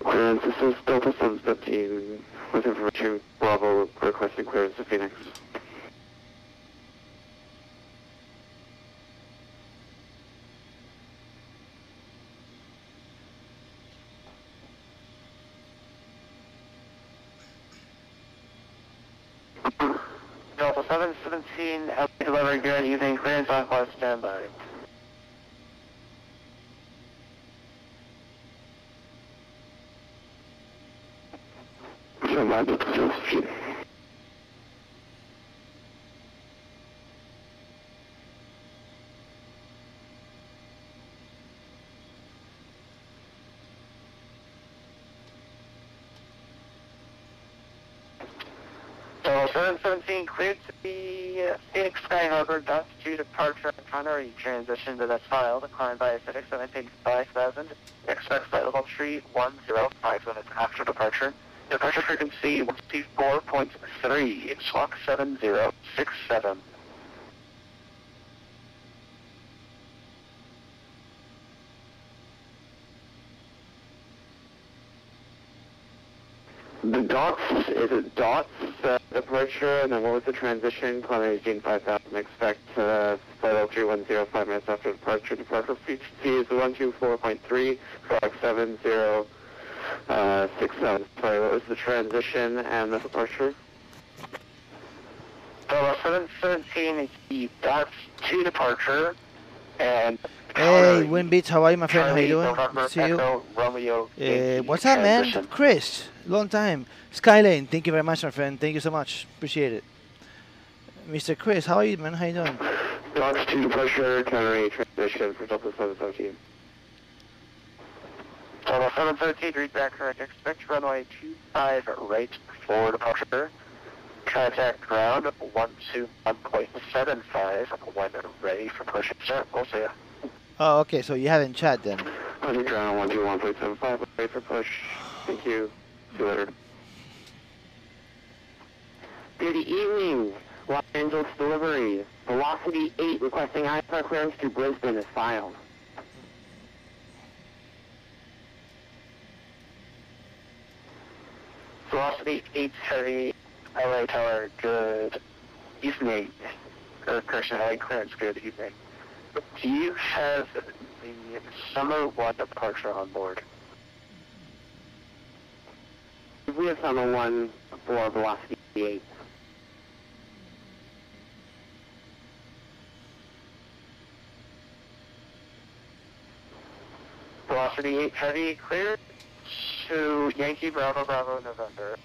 Clearance, this is Delta 715 with information Bravo requesting clearance to Phoenix. Delta 717, delivery good evening, clearance on close standby. So 717 cleared to the Phoenix Sky Harbor, Dust 2 departure and primary transition to this file, declined by acidic 175000. Expect flight level tree 105 minutes after departure. Departure frequency 1C4.3, squawk 7067. The dots, is it dots, departure, and then what was the transition? Climate 185,000, expect flight level 3105 minutes after departure. Departure frequency is 124.3, clock 7067. Sorry, what was the transition and the departure? So 717 is the dots to departure, and hey, Winbeats, how are you, my friend? How you doing? November, See you. Echo, Romeo, What's up, man? transition. Chris, long time. Skylane, thank you very much, my friend. Thank you so much. Appreciate it. Mr. Chris, how are you, man? How you doing? Dots to departure, counter transition for Delta 717. Delta 713, read back correct. Expect runway 25 right for departure. Contact ground 121.75 when ready for push and start. We'll see ya. Oh, okay, so you haven't chat then. Contact ground 121.75, ready for push. Thank you. See you later. Good evening. Los Angeles delivery. Velocity 8 requesting ISR clearance to Brisbane is filed. Velocity 8 heavy. LA Tower, good evening. Correction, LA clearance, good evening. Do you have the Summer 1 departure on board? We have Summer 1 for Velocity 8. Velocity 8 heavy, cleared to Yankee Bravo Bravo November.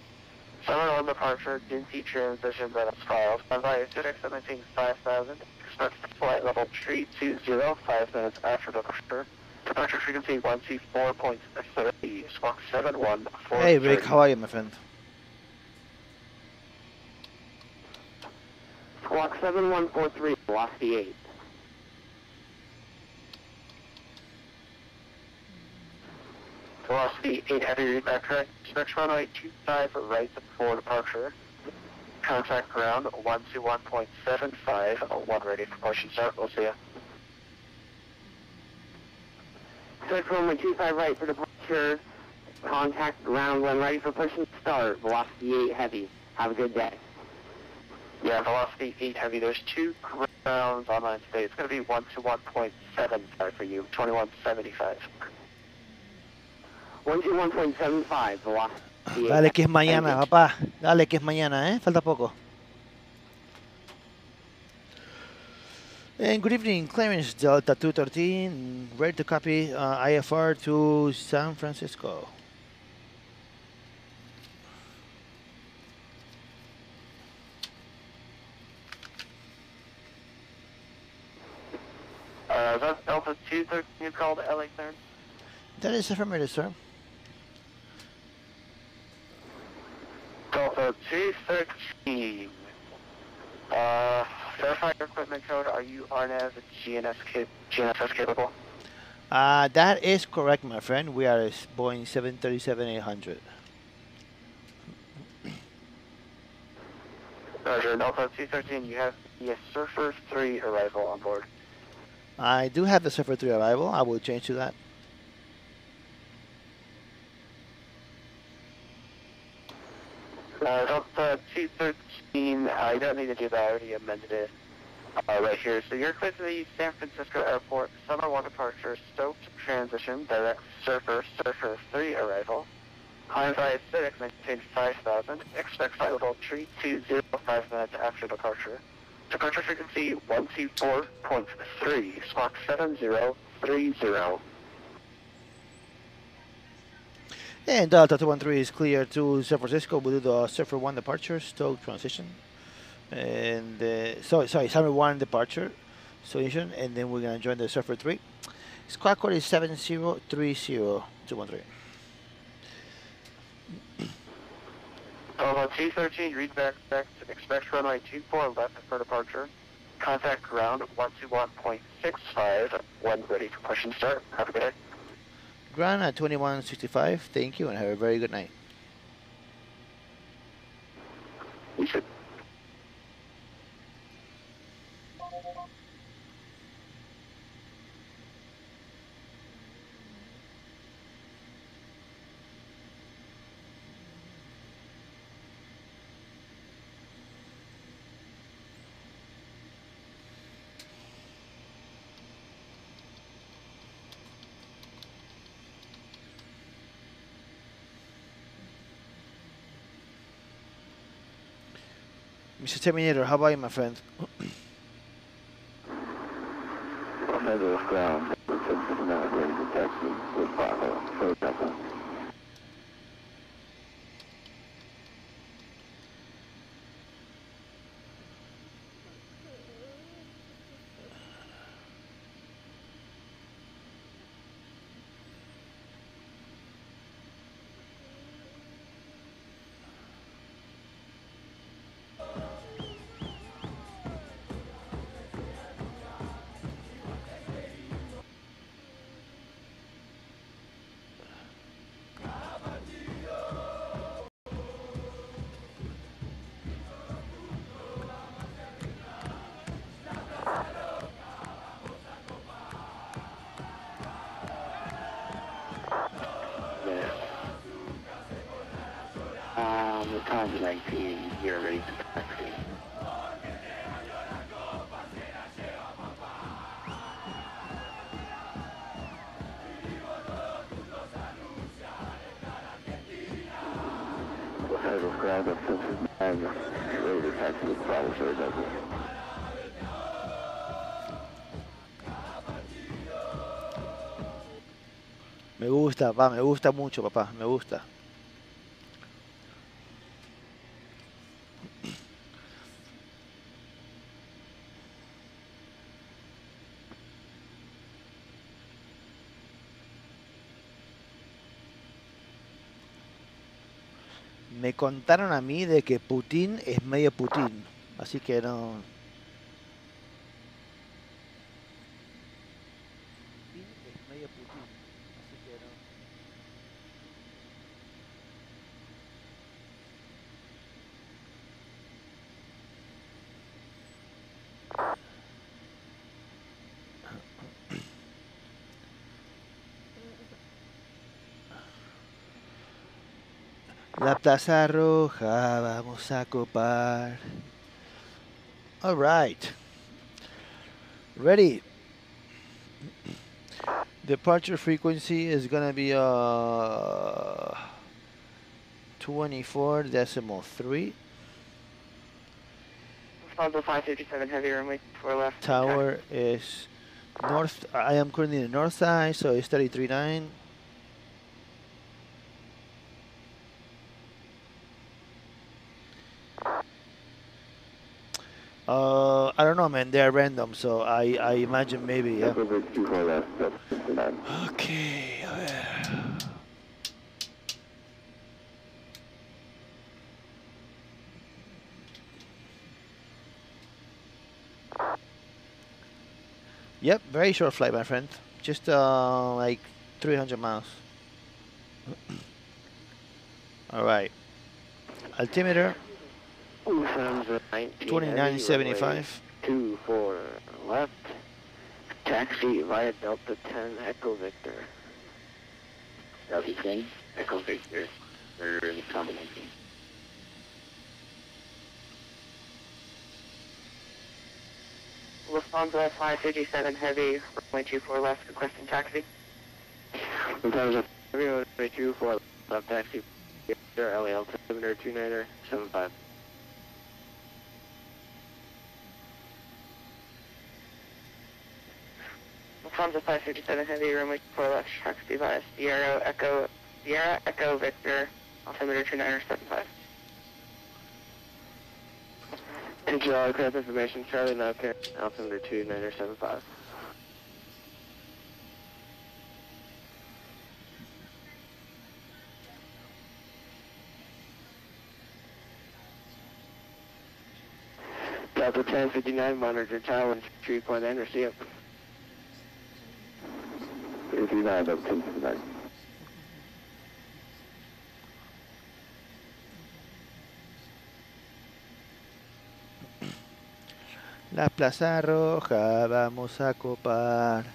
Summer 1 departure, didn't see transition that is filed. By acidic 175000. Expect flight level 320, 5 minutes after departure. Departure frequency 1C4.30, squawk 714. Hey, Rick, how are you, my friend? Squawk 7143, velocity 8. Velocity 8 heavy, read back correct. Expect runway 25 right for departure. Contact ground 121.75, 1 ready for push and start. We'll see ya. Expect runway 25 right for departure. Contact ground 1 ready for push and start. Velocity 8 heavy. Have a good day. Yeah, velocity 8 heavy. There's 2 grounds online today. It's going to be 121.75 for you. 2175. 121.75, velocity 8. Dale que es mañana, papá. Dale que es mañana, ¿eh? Falta poco. And good evening, Clarence Delta 213. Ready to copy IFR to San Francisco. That's Delta 213 you called LA clearance? That is affirmative, sir. Delta 213. Verify your equipment code. Are you RNAV GNSS capable? That is correct, my friend. We are Boeing 737-800. Roger, Delta 213, you have the Surfer 3 arrival on board. I do have the Surfer 3 arrival. I will change to that. Delta 213, I don't need to do that, I already amended it right here. So you're clear to the San Francisco Airport, Summer 1 departure, Stoked transition, direct Surfer 3 arrival. Climb by acidic, maintain 5,000, expect flight level 3205 minutes after departure. Departure frequency 124.3, squawk 7030. And Delta 213 is clear to San Francisco. We'll do the Surfer 1 departure, Stoke transition. And sorry, Summer 1 departure, solution, and then we're gonna join the Surfer 3. Squawk code is 7030213. Delta 213, read back, expect runway 24 left for departure. Contact ground 121.65 when ready for push and start. Have a good day. Ground at 2165, thank you, and have a very good night. You should. Mr. Terminator, how about you, my friend? Offensive ground, navigating to taxi with Paro, for Delta. The time's 19, you're ready to taxi. Offensive ground, offensive 9, ready to taxi with Paro, for Delta. Me gusta, papá, me gusta mucho, papá, me gusta. Me contaron a mí de que Putin es medio Putin, así que no. Putin es medio Putin, así que no. La Plaza Roja, vamos a copar. All right. Ready. Departure frequency is gonna be 24.3. Responsible 557 heavy runway 4 left. Tower is north. I am currently in the north side, so it's 33.9. I don't know, man. They're random, so I imagine maybe, yeah. Okay, a ver. Yep, very short flight, my friend. Just like 300 miles. All right. Altimeter 2975. 24 left. Taxi via Delta 10 Echo Victor. Delta 10 Echo Victor. We're in combination. Lufthansa 557 Heavy, runway 24 left, requesting taxi. Lufthansa Heavy, runway 24 left, taxi. LAL 2975. Lufthansa 557 Heavy, runway 24 left, taxi via Sierra Echo Victor, altimeter 2975. Thank you all, aircraft information, Charlie now carrying altimeter 2975. Delta 1059, monitor tower, 3 point enter, see ya. 59, Delta 1059. La Plaza Roja, vamos a copar.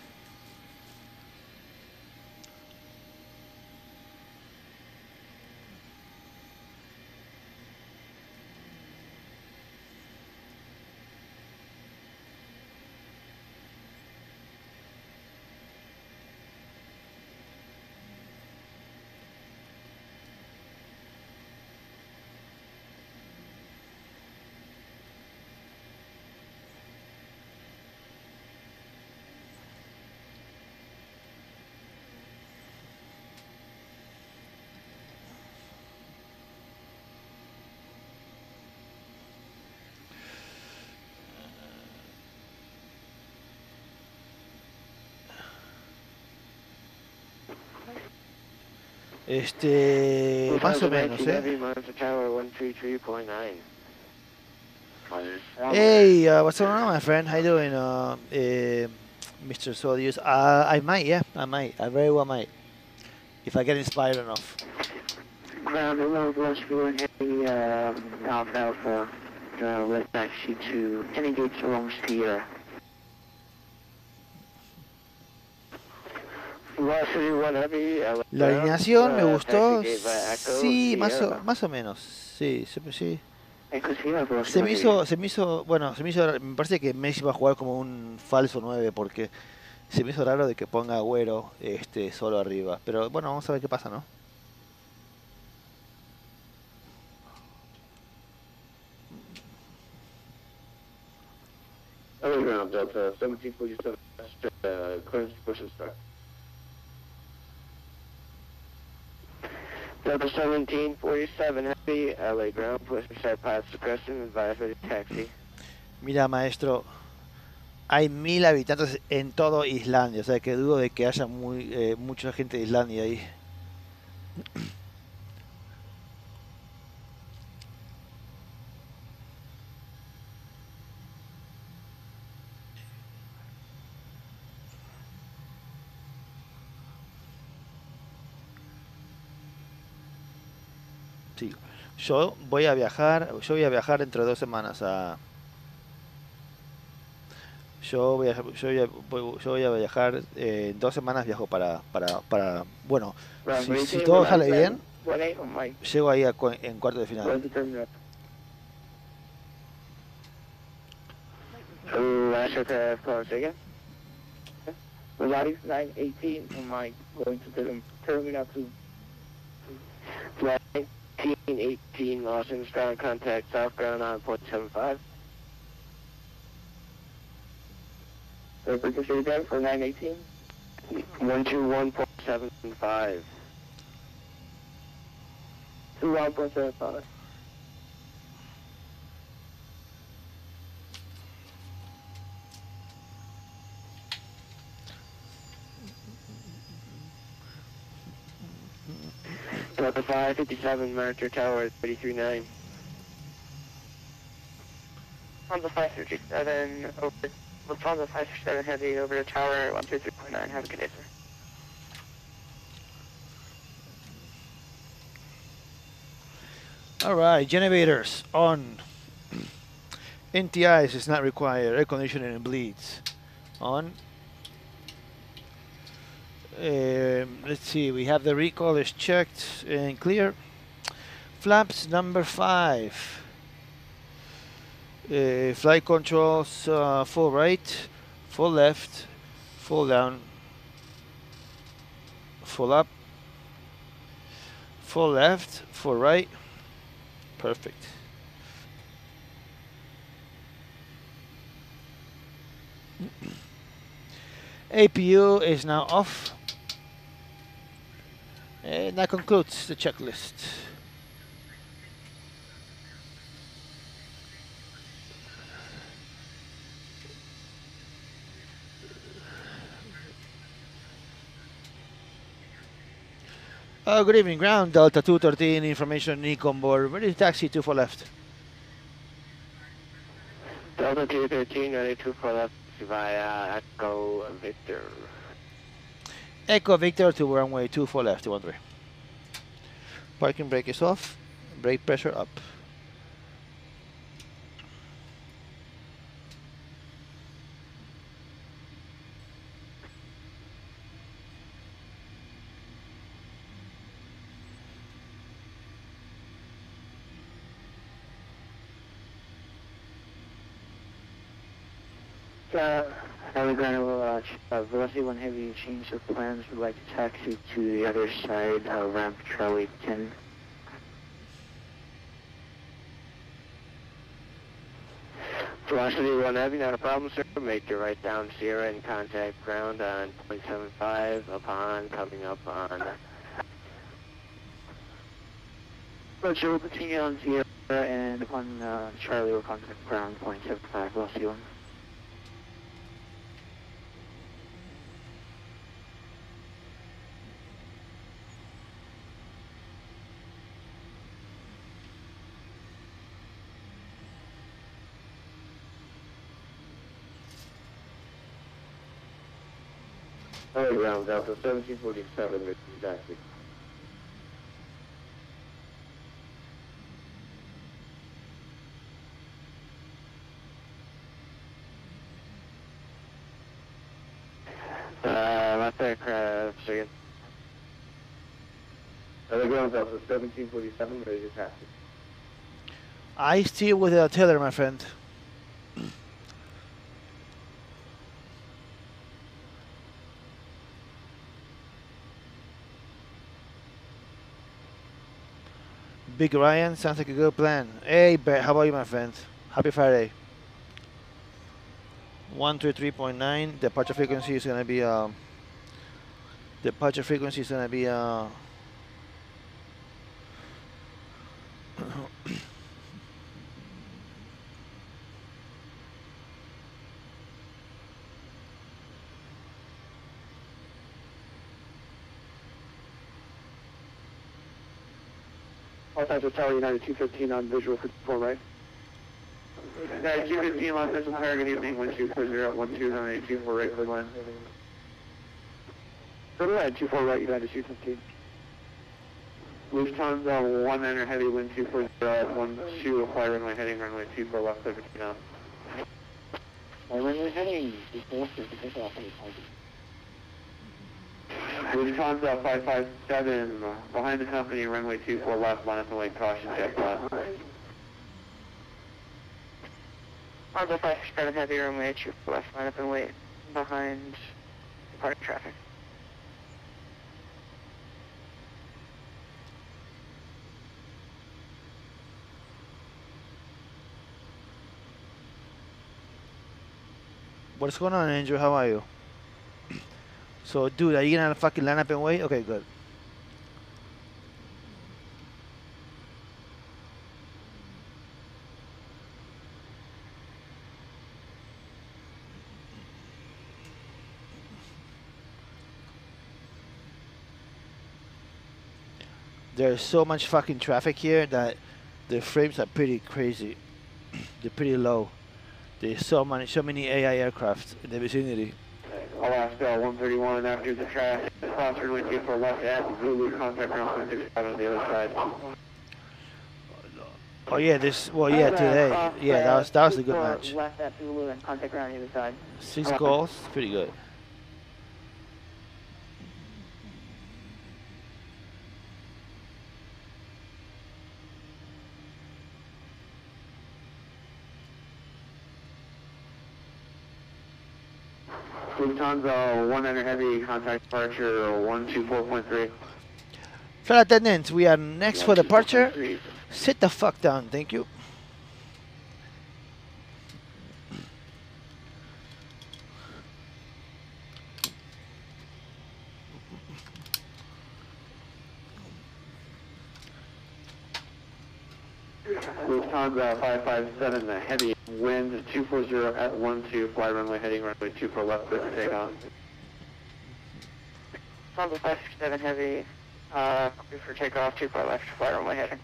Más o menos, Monitor tower 133.9. Hey, what's going on, my friend? How you doing, Mr. Sodius? I might, yeah, I might. I very well might. If I get inspired enough. Ground below Blushview Heavy, Alpha, left taxi to any gates along Sierra. La alineación me gustó, sí, más o menos, sí, sí. Se me hizo, me parece que Messi va a jugar como un falso 9 porque se me hizo raro de que ponga Agüero solo arriba, pero bueno, vamos a ver qué pasa, ¿no? Underground Delta 1747, clearance push and start. Delta 1747 Heavy, LA ground, push and start pilots to Crescent, advise ready taxi. Mira, maestro, hay 1000 habitantes en todo Islandia, o sea que dudo de que haya mucha gente de Islandia ahí. Sí. Yo voy a viajar dentro de 2 semanas a... Yo voy a viajar, en 2 semanas viajo bueno, si todo sale bien, llego ahí en cuarto de final. Pilates 918 on my going to terminal 2. Flight 1918, Los Angeles ground contact southbound on 0.75. So frequency again for 918? 121.75. 21.75. Delta 557, monitor tower 339. Lufthansa 557 over, Lufthansa 557 heavy over to tower 123.9, have a good day, sir. Alright, generators on. NTIs is not required, air conditioning and bleeds. On. Let's see, we have the recall is checked and clear. Flaps number 5. Flight controls, full right, full left, full down, full up, full left, full right. Perfect. APU is now off. And that concludes the checklist. Good evening, ground. Delta 213, information Nick on board. Ready to taxi 24 left. Delta 213, ready 24 left via Echo Victor. Echo Victor to runway 24 left, 13. Parking brake is off. Brake pressure up. Alexander, Velocity 1 Heavy, change of plans. We'd like to taxi to the other side, ramp Charlie 10. Velocity 1 Heavy, not a problem, sir. Make your right down Sierra and contact ground on 0.75 upon coming up on... Roger, we'll continue on Sierra and upon Charlie will contact ground 0.75, Velocity 1. Ground Delta 1747 with taxi. Left aircraft, again. Ground Delta 1747 ready to taxi. I steer with a tiller, my friend. Big Ryan, sounds like a good plan. Hey, Bert, how about you, my friend? Happy Friday. 133.9. Departure frequency is gonna be departure frequency is gonna be 215 on visual for 4 right. 215 Los Angeles Higher, good evening, 1240 right for line. Go ahead, 24 right, United 215. Lufthansa 1 enter heavy wind 240, 12, apply runway heading, runway 24 left 17 up. Runway heading, 24 take off. Lufthansa 557, behind the company, runway 24 left, line up and wait, caution, jet left. Argo 557 heavy, runway 24 left, line up and wait, behind departing traffic. What's going on, Andrew? How are you? So, dude, are you gonna fucking line up and wait? Okay, good. There's so much fucking traffic here that the frames are pretty crazy. They're pretty low. There's so many AI aircraft in the vicinity. Alaska 131 after the crash. Foster with you for left at Zulu contact ground 65 on the other side. Oh yeah, today. Yeah, that was a good match. Left at Zulu and contact ground on the other side. 6 goals, pretty good. Lufthansa 100 heavy, contact departure 124.3. Flight attendants, we are next for departure. Sit the fuck down, thank you. Lufthansa 557, the heavy, wind 240 at 12, fly runway heading runway 24 left, clear for takeoff. Lufthansa 567 heavy, clear for takeoff, 24 left, fly runway heading.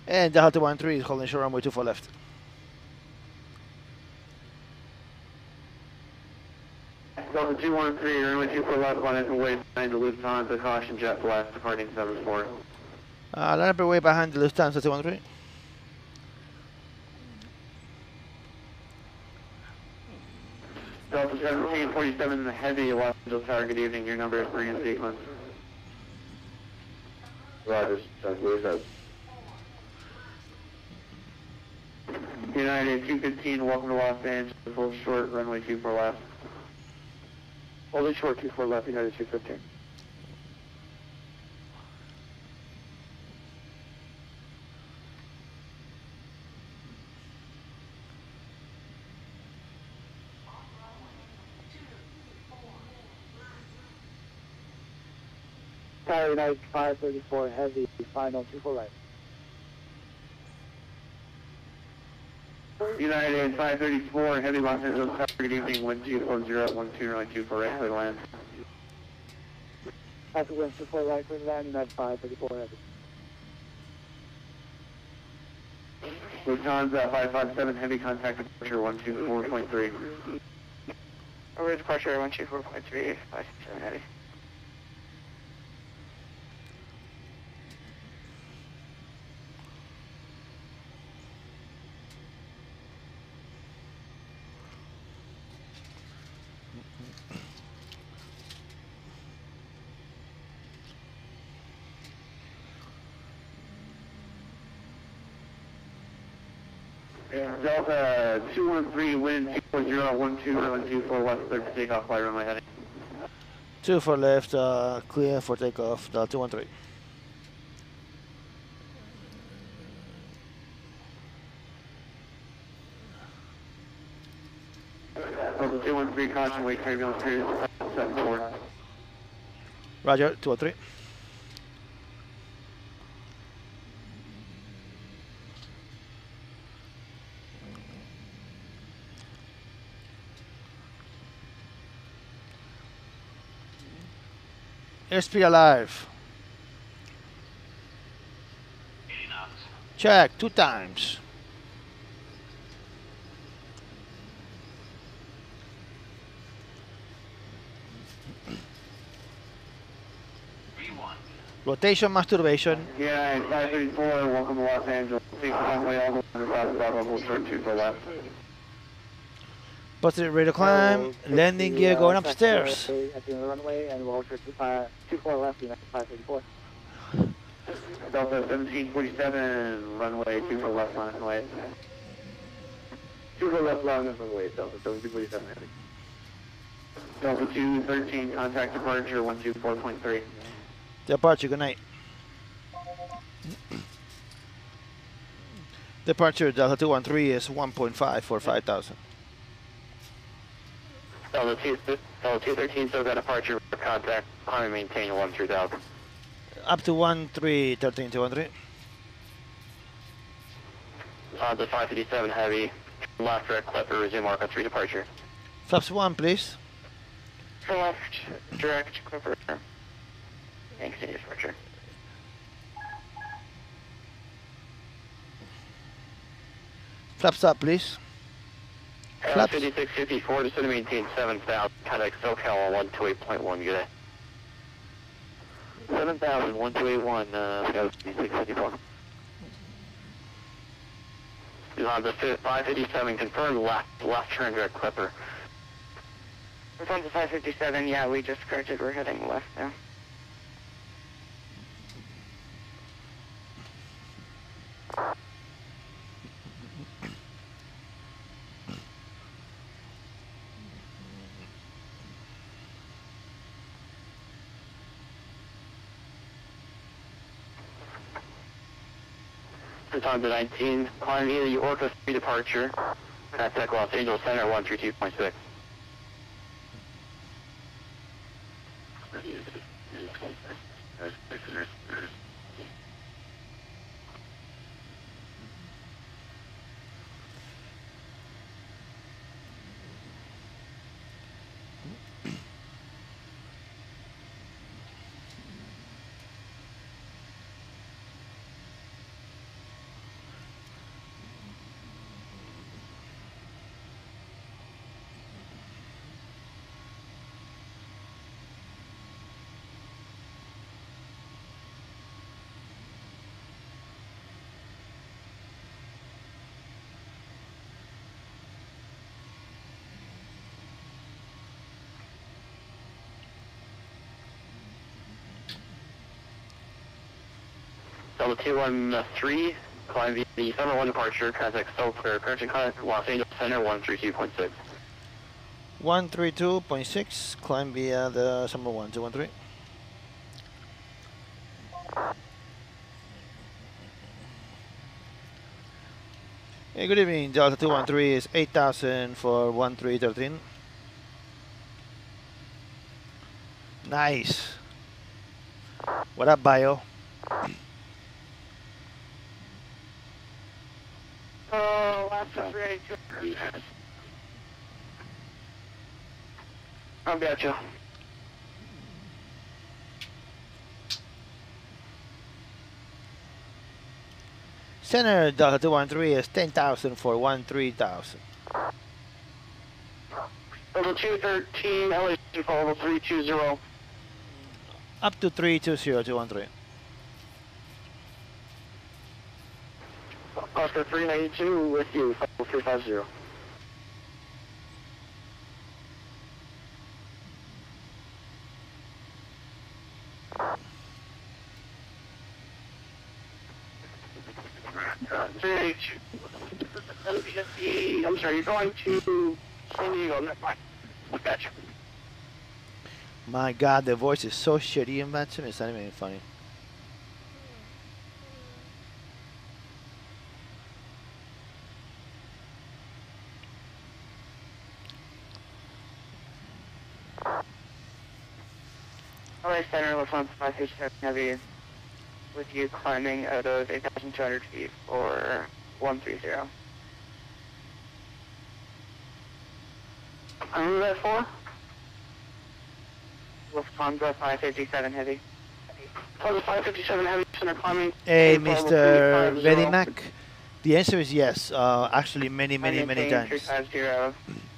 And Delta 13 is holding short runway 24 left. Delta 213, runway 24 left, line up and way behind the Lufthansa, caution jet blast, departing 74. Line up and way behind the Lufthansa 213. Delta 1747, the heavy, Los Angeles Tower, good evening, your number is 3 in sequence. Roger, United 215, welcome to Los Angeles, full short, runway 24 left. Holding short 24 left, United 215. Tower United 534 heavy, final 24 left. United 534, heavy Los Angeles Tower, good evening, wind 240 at 12, runway 24 right, clear to land. After wind 24 right, clear to land, United 534 heavy. Lufthansa 557, heavy contact departure 124.3. Over departure 124.3, 567 heavy. Delta 213, wind 240 at 12, runway 24 left, clear for takeoff, fly runway heading. 24 left, clear for takeoff, Delta 213. Delta 213, caution, wait, turbulence period, 74. Roger, 203. Airspeed alive. Check 2 times. Rotation masturbation. Yeah, 534, welcome to Los Angeles. Seek runway all the way to Bravo, full short 24 left. Positive rate of climb. Landing gear going upstairs. At the end of the runway, and we'll hold for 24 left, United 534. Delta 1747, runway 24 left, line and way. 24 left, line and way, Delta 1747 heavy. Delta 213, contact departure 124.3. Departure, good night. Departure Delta 213 is 1.5 for 5,000. Delta 213, still got departure contact, climb maintain 13000. Up to 1313 213. The 557 heavy, left direct clipper, resume Arca 3 departure. Flaps 1, please. For left, direct, clipper. Thanks, departure. Flaps up, please. Flaps. 5654, just to maintain 7000, contact SoCal on 128.1, good day. 7000, 1281, 5654. The 557, confirmed left turn direct clipper. We're on the 557, yeah, we just corrected, we're heading left now. Lufthansa 19, climb either the Orca 3 departure, contact Los Angeles Center 132.6. Delta 213, climb via the Summer 1 departure, contact South Clear, approaching contact Los Angeles Center 132.6. 132.6, climb via the Summer 1, 213. Hey, good evening, Delta 213 is 8,000 for 1313. Nice. What up, Bio? Oh, last 382. I've got you. Center Delta 213 is 10,000 for 13,000. Level 213, LA follow 320. Up to 320, 213. Oscar 392 with you, 350. I'm sorry, you're going to San Diego, never mind. Gotcha. My God, the voice is so shitty in VATSIM, it's not even funny. LA Center, Lufthansa 537 Heavy, with you climbing out of 8,200 feet for 130. Who's that for? Lufthansa 557 Heavy. Lufthansa 557 Heavy, Center climbing. Hey, Mr. Vedimac, the answer is yes. Actually, many times. 350.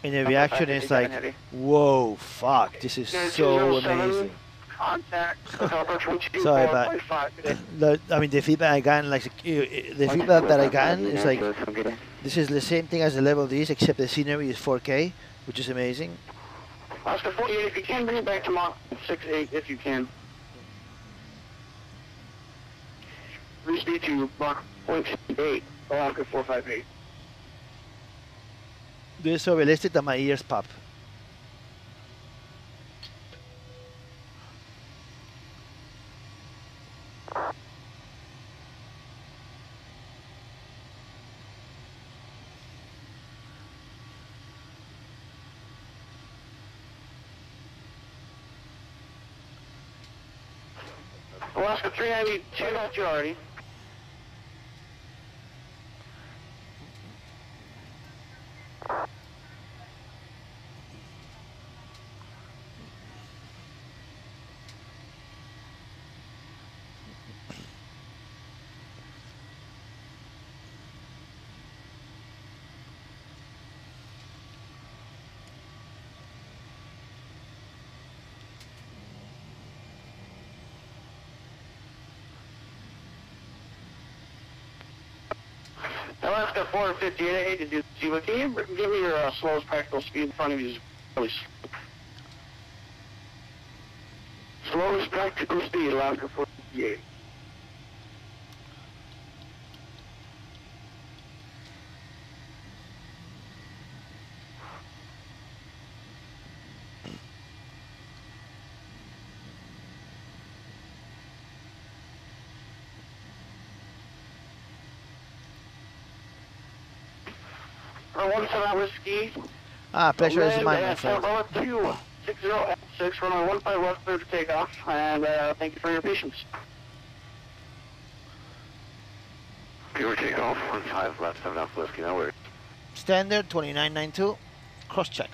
And the reaction is like, whoa, fuck, this is so amazing. Contact. Sorry, but I mean, the feedback I got, like the feedback that I got is like, this is the same thing as the level D's, except the scenery is 4K, which is amazing. Oscar 48, if you can, bring it back to Mach 68, if you can. Respeed to Mach 0.8, Oscar 458. This is so realistic that my ears pop. Alaska 392, got you already. Alaska 458, did you see what? Can you give me your slowest practical speed in front of you? Is really slow. Slowest practical speed, Alaska 458. 17 Whiskey. Pleasure is mine, my friend. 260X6, runway 15 left, clear to takeoff, and thank you for your patience. Clear to takeoff, 15 left, 7 Alpha Whiskey, no worries. Standard 2992, cross check.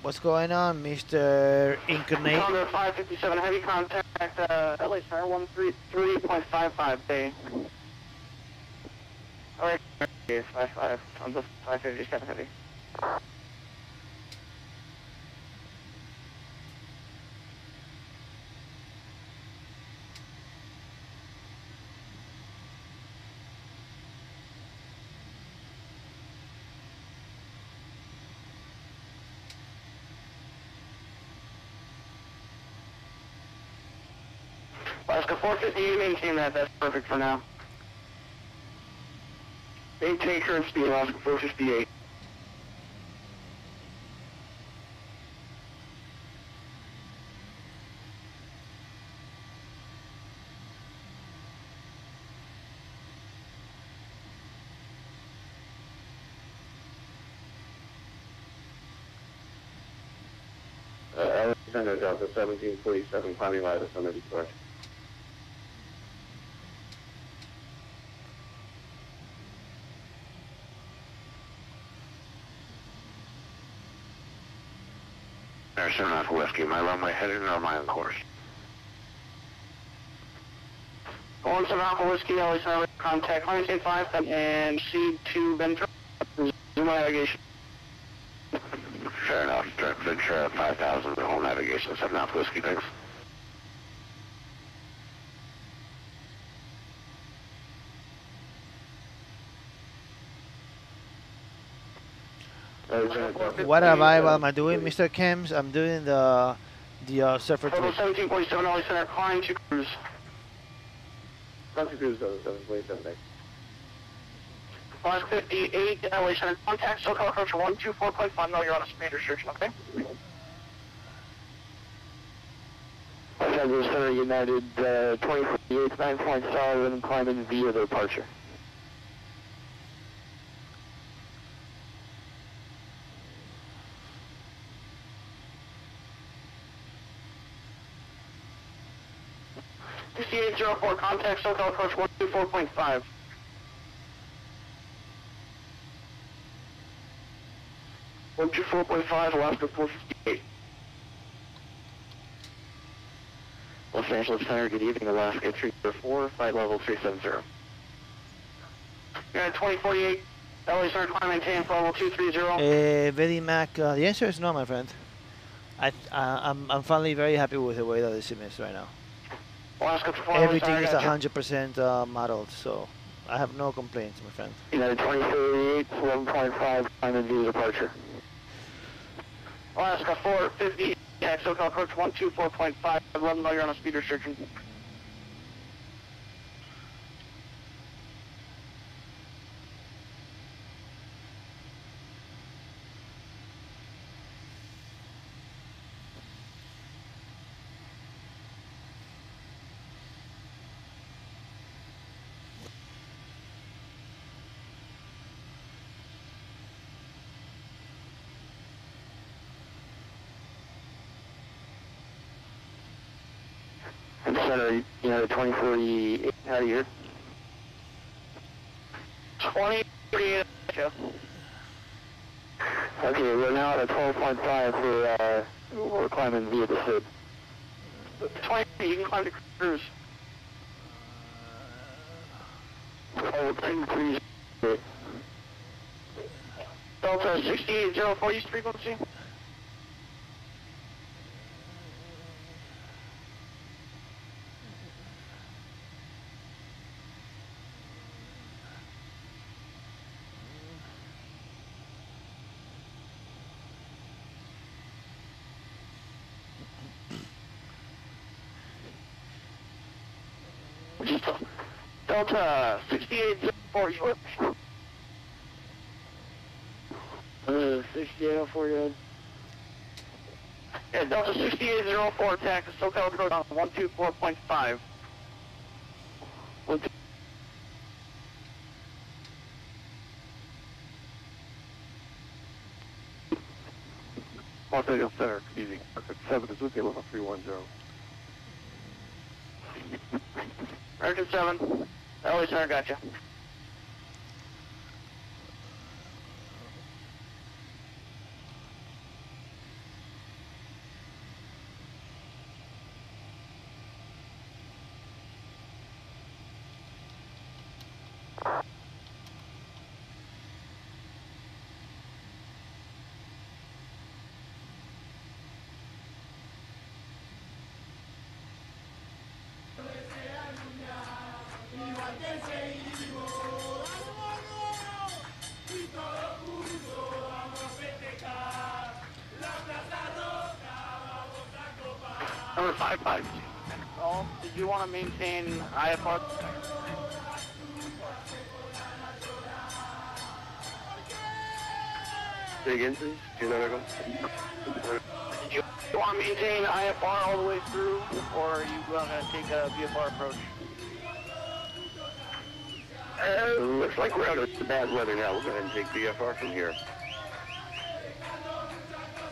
What's going on, Mr. Incarnate? Thunder 557, heavy contact, LA Star 133.55, Bay. Alright, 55, on the 557 heavy. Alaska 450, you maintain that, that's perfect for now. Maintain current speed, Alaska 458. Alexander Delta 1747, climbing by the summit approach. There's 7 Alpha Whiskey, my runway headed or am I on course? 17 Alpha Whiskey, LA Star, contact 185 and C2 Bentro, resume navigation. Fair enough, direct Ventura 5000, the whole navigation, 7 Alpha Whiskey, thanks. What am I doing, Mr. Kems? I'm doing the surfer Total trip. 1747, LA Center, climb to cruise. Climb to cruise, 747, thanks. 558, LA Center, contact, SoCal approach 124.5, no, you're on a speed restriction, okay? Los Angeles Center United 2048, 9.7, climbing via departure. C804, contact, SoCal approach 124.5. Alaska 458. Los Angeles Center, good evening, Alaska 304, flight level 370. You're at 2048, LA Center, climb maintain, flight level 230. Very Mac, the answer is no, my friend. I'm finally very happy with the way that the sim is right now. Alaska Everything is 100% modeled, so I have no complaints, my friend. United 2038, 11.5, climb and view departure. Alaska 450, SoCal approach 124.5, 11, you're on a speed restriction. Center, United 2048, how do you hear? 2048, okay, we're now at a 12.5, we're climbing via the SID. 20, you can climb to cruise. Delta 6804, use frequency. Delta 6804, you 6804, good. Yeah, Delta 6804 attack is SoCal code on 124.5. 130 center, easy. 7 is looking level 310. American 7. LA Center, gotcha. Number 55. Did you want to maintain IFR? Say again, please. Do you know where Did you want to maintain IFR all the way through, or are you going to take a VFR approach? looks like we're out of bad weather now. We'll go ahead and take VFR from here.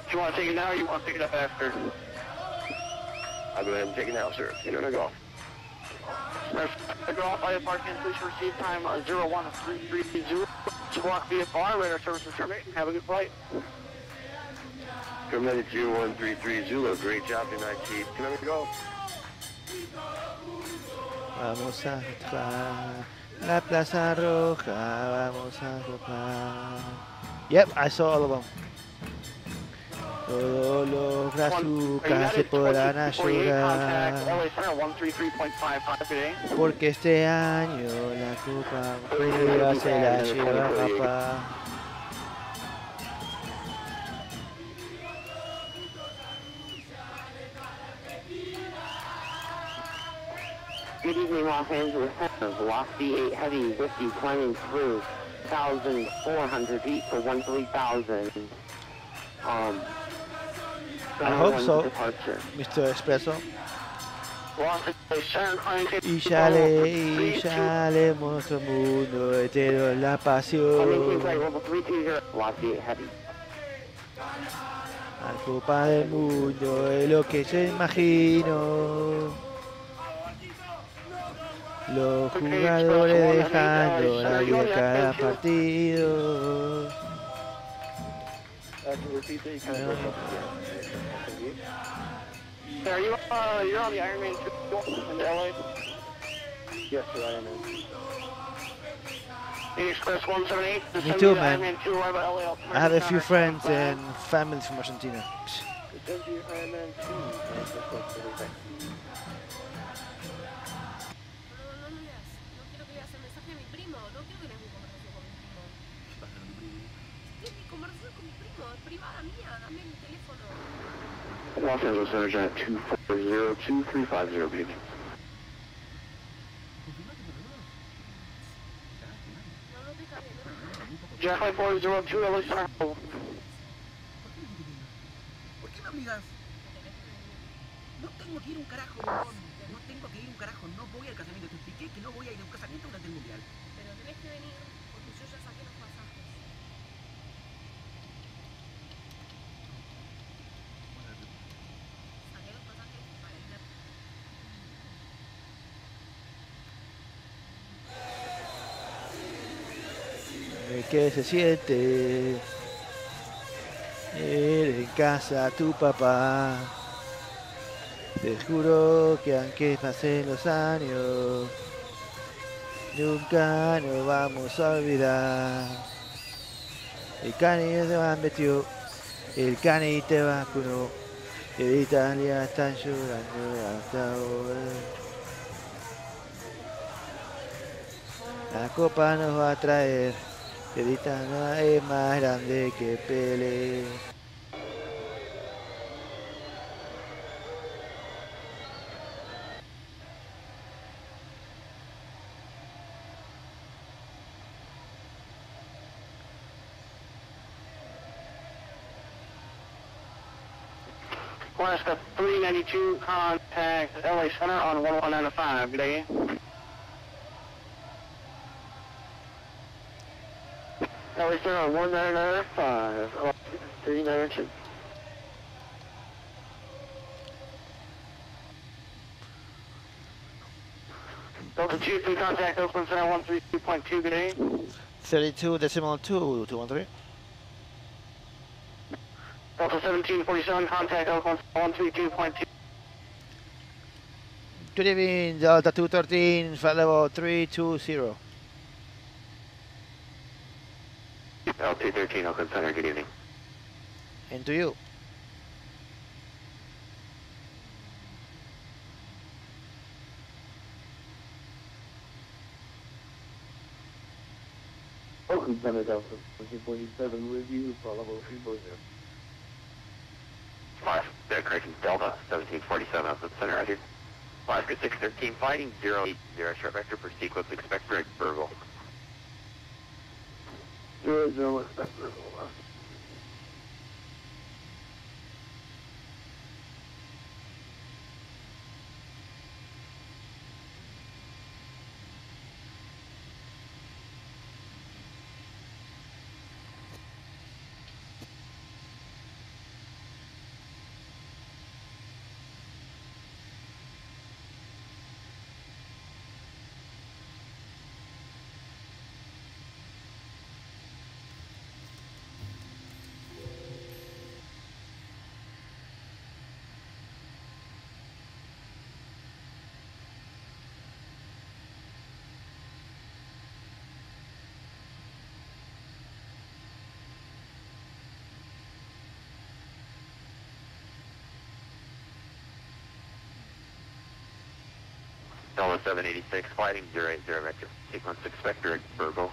Do you want to take it now, or you want to pick it up after? I'll go ahead and take it now, sir. You know to go. Go off IFR cancellation receive time 01330. Squawk VFR, radar services terminating. Have a good flight. Commander 0133 Zulu, great job tonight, Chief. Commander, go. Vamos a jugar la Plaza Roja, vamos a jugar. Yep, I saw all of them. Todos los brazucas se podrán ayudar. Porque este año la Copa Fría se la lleva papá. Good evening, Los Angeles Center. Velocity 8 Heavy with you climbing through 1,400 feet for 13,000. I hope so, Mr. Espresso. Y ya le muestro al mundo entero la pasión. Al Copa del Mundo es lo que yo imagino. Los jugadores dejando la vida cada partido. Are you, you're on the Ironman 2 in LA? Yes, sir, I am. Express 178. Me too, man. Ironman 2 arrival LA. I have a few friends and families from Argentina. Los Angeles Center, Giant 240-2350, baby. Jet 5402, LA Center. ¿Por qué no miras? No tengo que ir un carajo, bombón. No tengo que ir un carajo. No voy al casamiento. Te expliqué que no voy a ir a un casamiento durante el mundial. Pero tenés que venir, porque yo ya saqué los pasajes. Saqué los pasajes para ir a... ¿Qué se siente? Ir en casa tu papá. Te juro que aunque pasen los años, nunca nos vamos a olvidar. El cani te metió, el cani te vacunó, y de Italia están llorando hasta ahora. La copa nos va a traer, que de Italia es más grande que Pelé. Alaska 392, contact LA Center on 1195. Good day. LA Center on 1995. 392. Delta 2, 3 contact Oakland Center 132.2. Good day. 32.2, 213. Delta 1747, contact Oakland 132.2. Good evening, Delta 213, flight level 320. L213, Oakland Center, good evening. And to you. Oakland Center, Delta 1447 with you, follow 340. They're correcting Delta 1747, Oakland Center, right here. Alaska 613, fighting 080, short vector for sequence, expect direct Burgle. 00, expect Burgle. Delta 786, fighting 080 vector, sequence expect direct Burgle.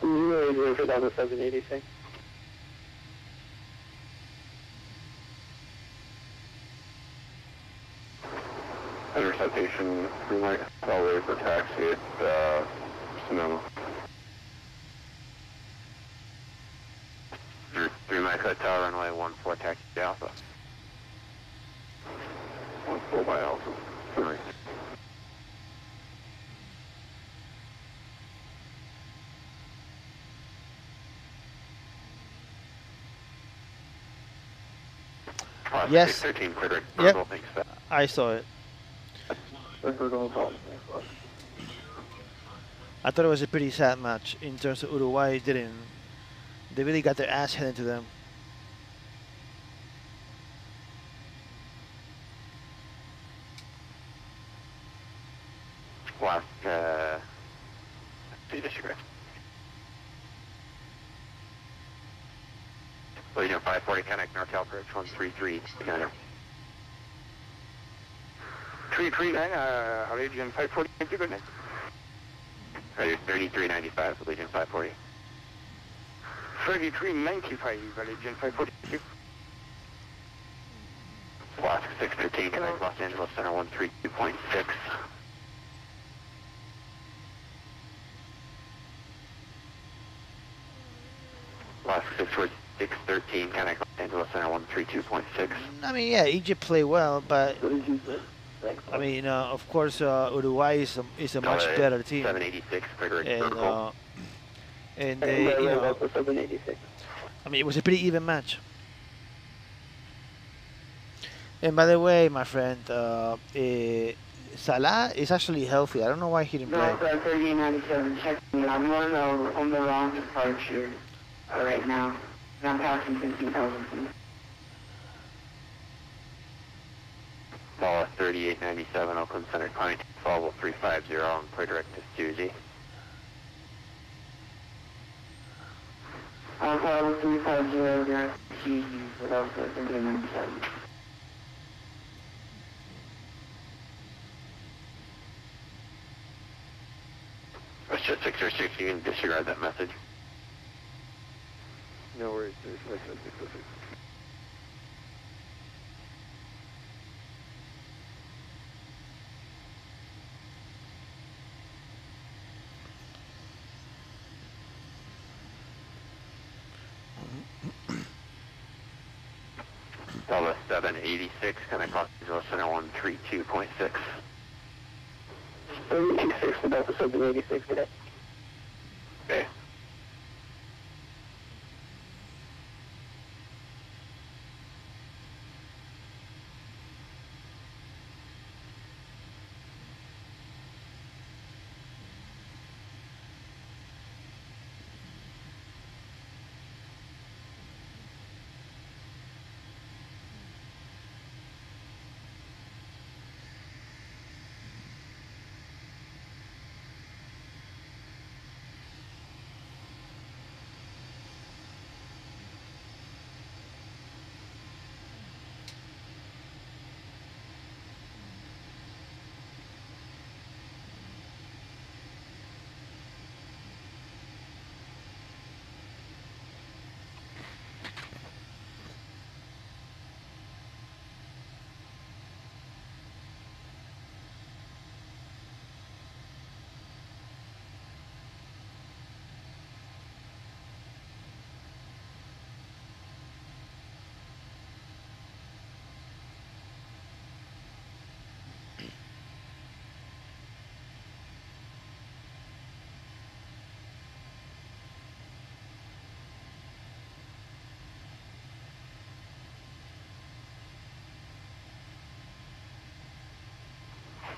080 for Delta 786. Interceptation, green light, always for taxi at Sonoma. Green light, tower runway 14, taxi to Alpha. 14 by Alpha. Sorry. Yes. 13, clear. Yep. I saw it. I thought it was a pretty sad match in terms of Uruguay. They really got their ass handed to them. Last, disregard. Legion 540, connect NorCal Bridge 133, Gunner. 339, Legion 540, good night. 3395, Legion 540. 3395, Legion 540. Alaska 613, connect Los Angeles Center 132.6. Alaska 613, connect Los Angeles Center 132.6. I mean, yeah, Egypt played well, but I mean, of course, Uruguay is a much better team. 786, and they, you know, I mean, it was a pretty even match. And by the way, my friend, Salah is actually healthy. I don't know why he didn't play. 3897, checking. I'm on the wrong departure right now. And I'm passing 15,000 feet. Dallas 3897, Oakland Center, climbing follow 350 and clear direct to Susie. Follow 350 direct to Susie without 3897. It's just 606, you can disregard that message. No worries, there's 606. Delta 786, can I cross Delta Center 132.6? 326 to Delta 786 today. Okay.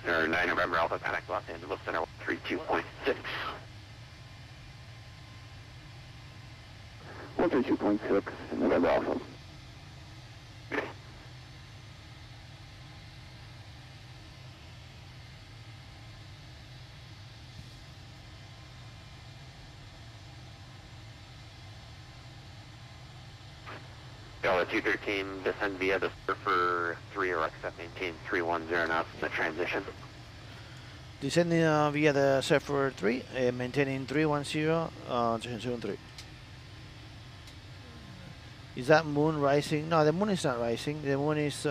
Or 9 November Alpha Panic Los Angeles Center 132.6. 132.6, November Alpha. Delta 213, descend via the Surfer 3 or accept maintain 310 knots in the transition. Descending via the Surfer 3, maintaining 310, transition 3. Is that moon rising? No, the moon is not rising. The moon is,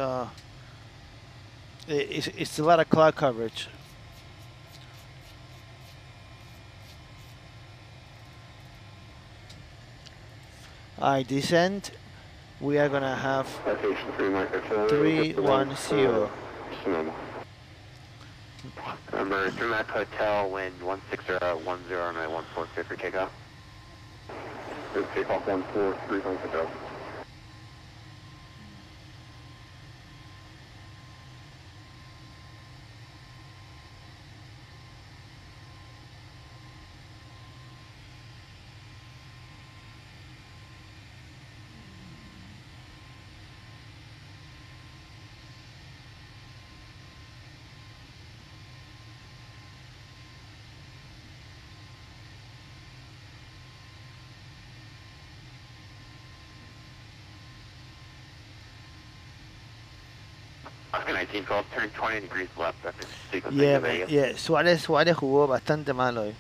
it's a lot of cloud coverage. I descend. We are gonna have 310. Remember, Dramatic Hotel, wind 16010 and 145 for takeoff. Takeoff 143.0. Oscar 1912, turn 20 degrees left after sequencing Yeah, to Vegas. yeah. Suárez jugó bastante mal hoy.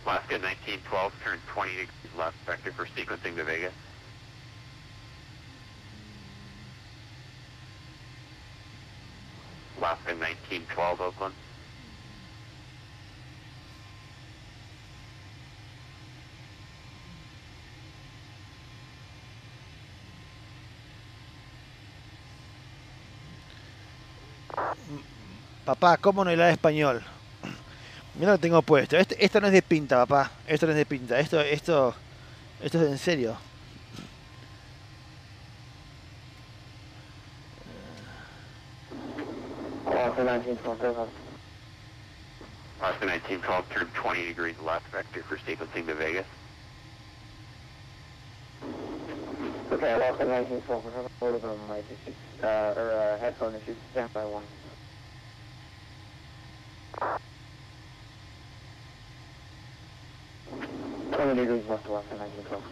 Alaska 1912, turn 20 degrees left vector for sequencing to Vegas. Alaska 1912, Oakland. Papá, ¿cómo no hablar español? Mira lo que tengo puesto. Esto no es de pinta, papá. Esto no es de pinta. Esto es en serio. Alaska 1912, Alaska 1912, turn 20 degrees left vector for sequencing to Vegas. Okay, Alaska 1912, we're having a little bit of mic issues, or headphone issues, stand by one. 20 degrees left, Alaska 1912.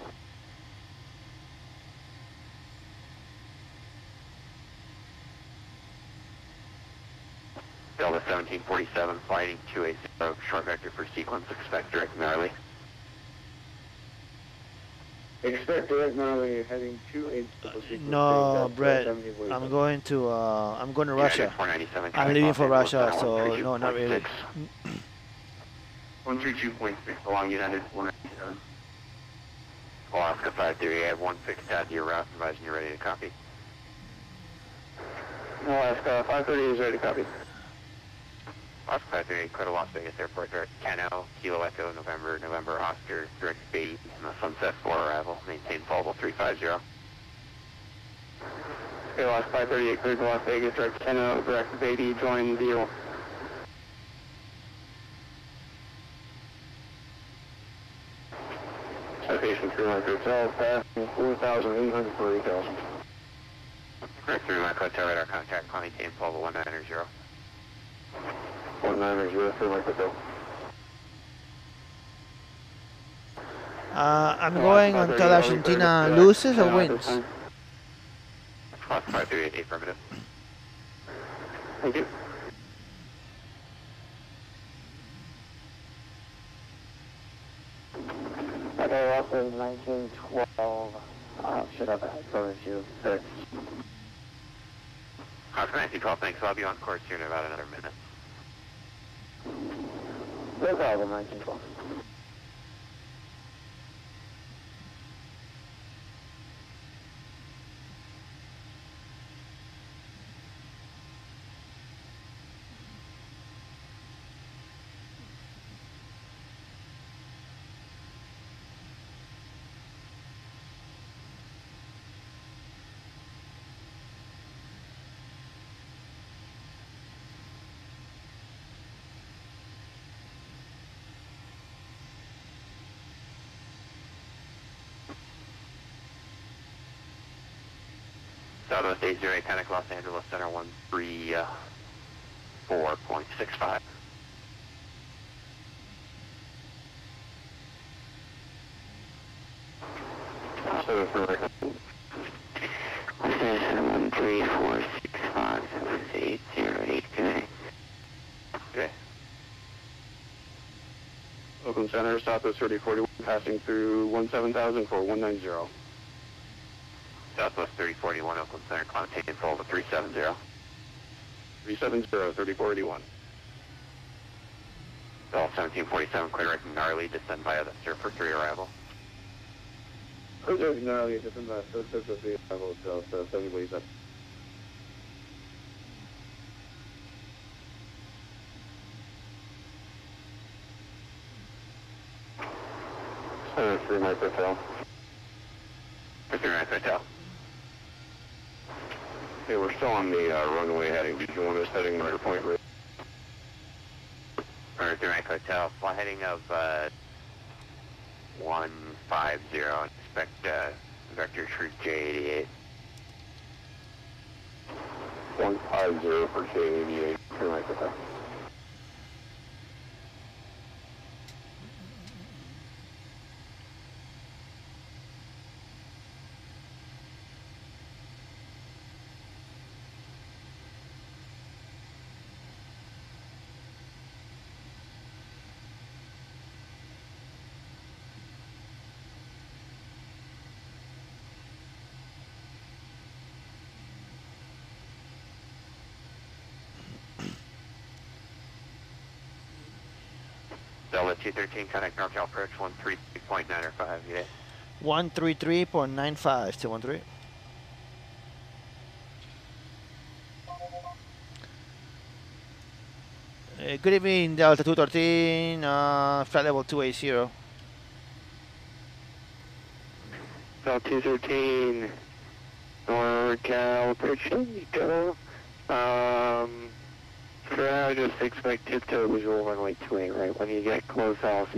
Delta 1747, flighting 280, short vector for sequence, expect direct gnarly. Expect direct gnarly heading 280. No, Brett. I'm going to Russia. I'm leaving for Russia, so no, not really. 132.6 along United 197. Alaska 538, I have 16 out to your route, advising you're ready to copy. Alaska 538 is ready to copy. Alaska 538, clear to Las Vegas Airport, direct Keno, Kilo Echo, November, Oscar, direct Beatty, Sunset 4 arrival, maintain followable 350. Okay, Alaska 538, clear to Las Vegas, direct Keno, direct Beatty, join deal. Citation 300 Hotel, passing 4,800 for 8,000. Correct, 3 Mike Hotel, radar contact, climbing team, followable 190. 190, 3 Mike Hotel. I'm going until Argentina loses or wins. Fox 538, affirmative. Thank you. Okay, also 1912. Should have had phone issue. Six. Fox 1912, thanks. I'll be on course here in about another minute. No problem, 1912. Southwest 808, Panic Los Angeles Center 134.65. So for this is 13465, 808, okay. Oakland Center, Southwest 3041, passing through 17,000 for 190. Southwest 3041, Oakland Center, climb taking full to 370. 370, 3481. Bell 1747, clear directing gnarly, descend via the surfer 3 arrival. Clear directing gnarly, descend via the surfer 3 arrival, so 7047. Center 3 Mike Hotel. 3 Mike Hotel. Okay, we're still on the runway heading. Did you want us heading right point right? Alright, Direct Hotel. Fly heading of 150. Expect vector troop J88. 150 for J88. Direct Hotel. Delta 213, contact NorCal approach 133.905, yeah. 133.95 to 13. Good evening, Delta 213, flight level 280. Delta 213, NorCal approach, go. For now, just expect tiptoe visual runway 28, right? When you get close off.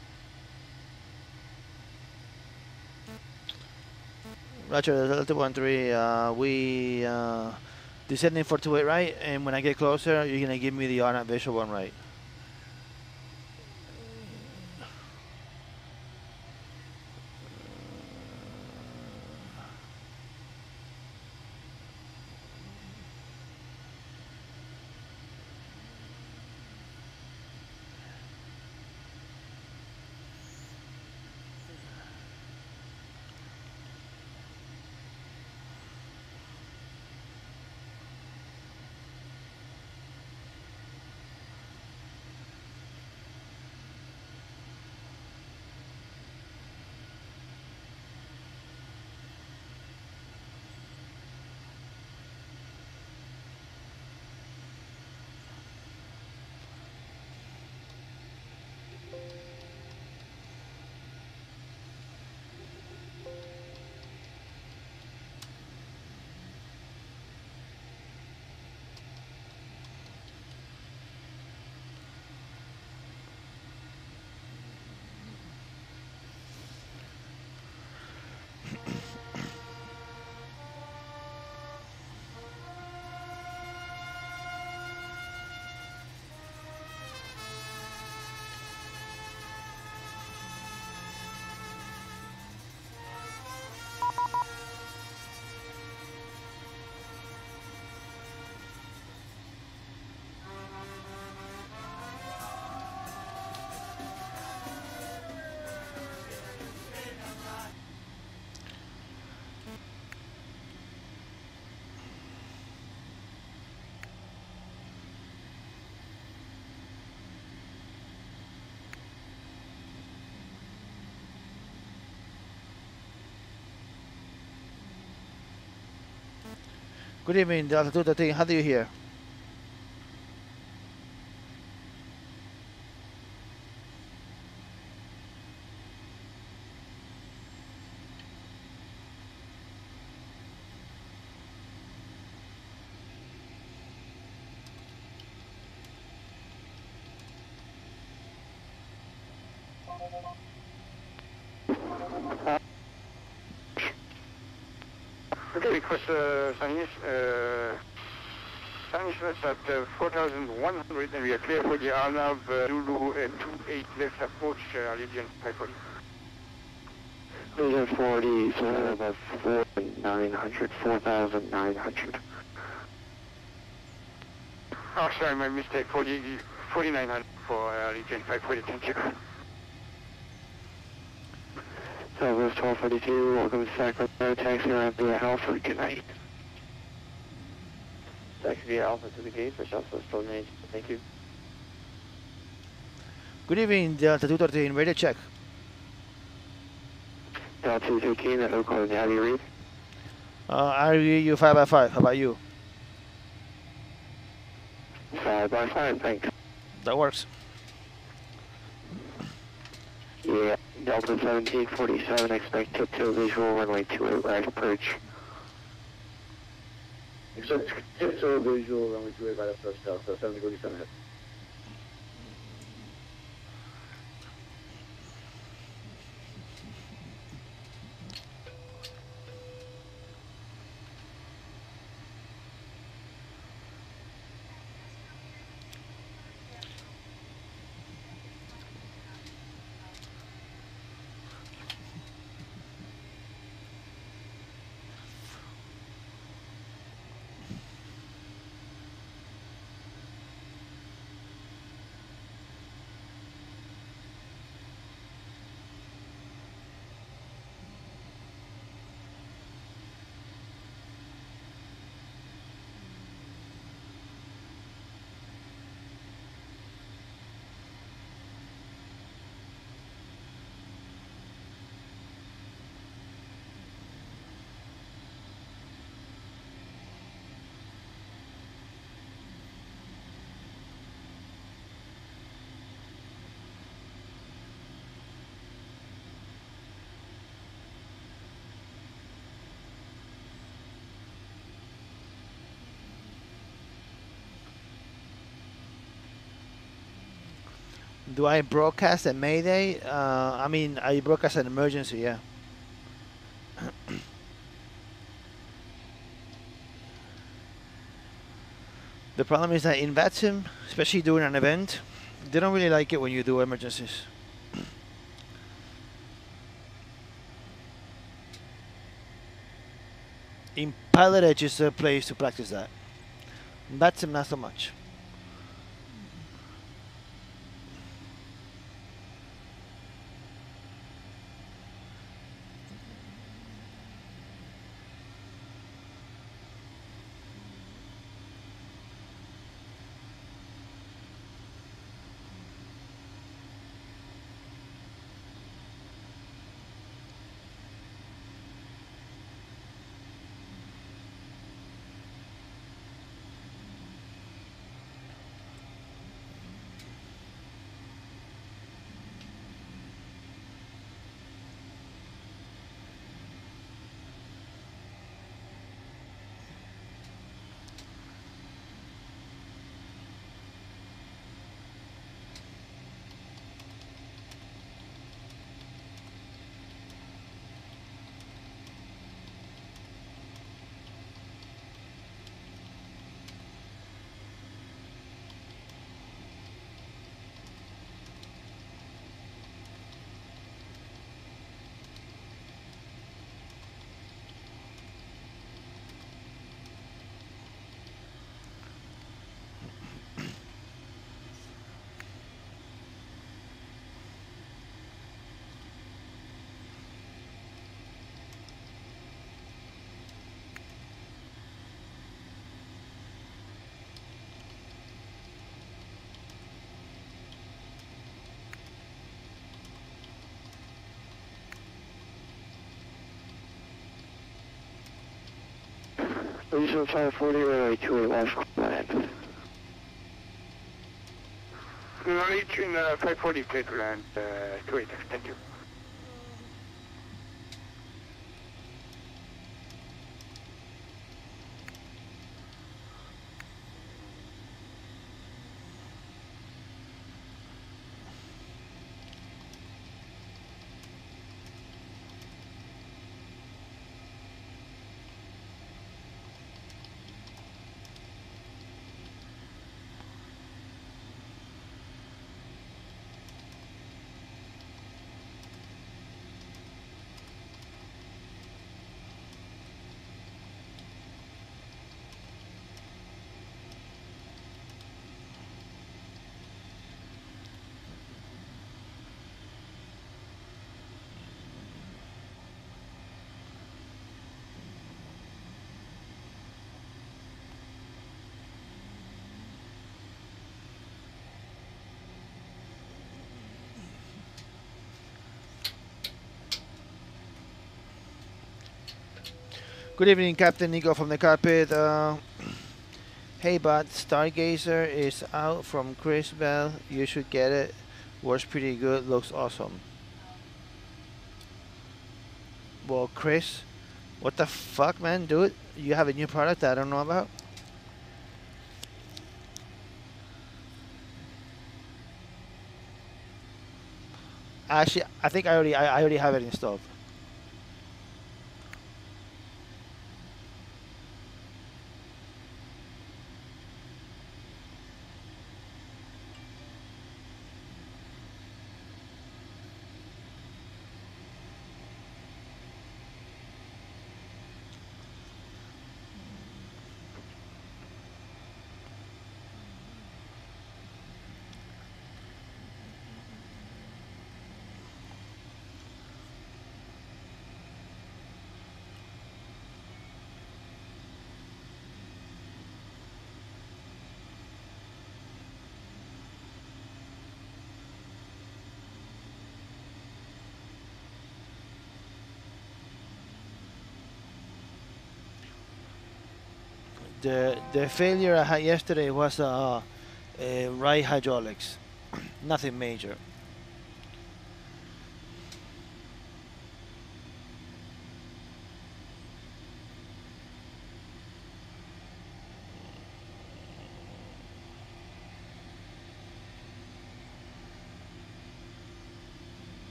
Roger, Delta 13, we descending for 28 right, and when I get closer, you're gonna give me the on visual one right. Good evening, Delta 213. How do you hear? Okay, request Spanish at 4,100 and we are clear for the Arnav Zulu 28 left approach Allegiant 540. Allegiant 40, so about 4,900, 4,900. Oh, sorry, my mistake, 4,900 for Allegiant 540, thank you. Southwest 1242, welcome to Sacramento, taxi around via Alpha, good night. Taxi via Alpha to the gate for Southwest 1290, thank you. Good evening, Delta 213. Radio check. Delta 213, that Oakland, how do you read? I read you 5 by 5. How about you? 5 by 5, thanks. That works. Yeah, Delta 1747, expect tip-toe visual, runway 28 right approach. Expect tip-toe visual, runway 28 right approach, Delta 1747 ahead. Do I broadcast a Mayday? I mean, I broadcast an emergency, yeah. The problem is that in VATSIM, especially during an event, they don't really like it when you do emergencies. In Pilot Edge is a place to practice that. VATSIM, not so much. Legion 540, runway 28 left, land. Legion 540, clear to land, 28, thank you. Good evening, Captain Nico from the carpet. Hey, bud, Stargazer is out from Chris Bell. You should get it. Works pretty good. Looks awesome. Well, Chris, what the fuck, man, dude? You have a new product that I don't know about? Actually, I think I already have it installed. The failure I had yesterday was right hydraulics, nothing major.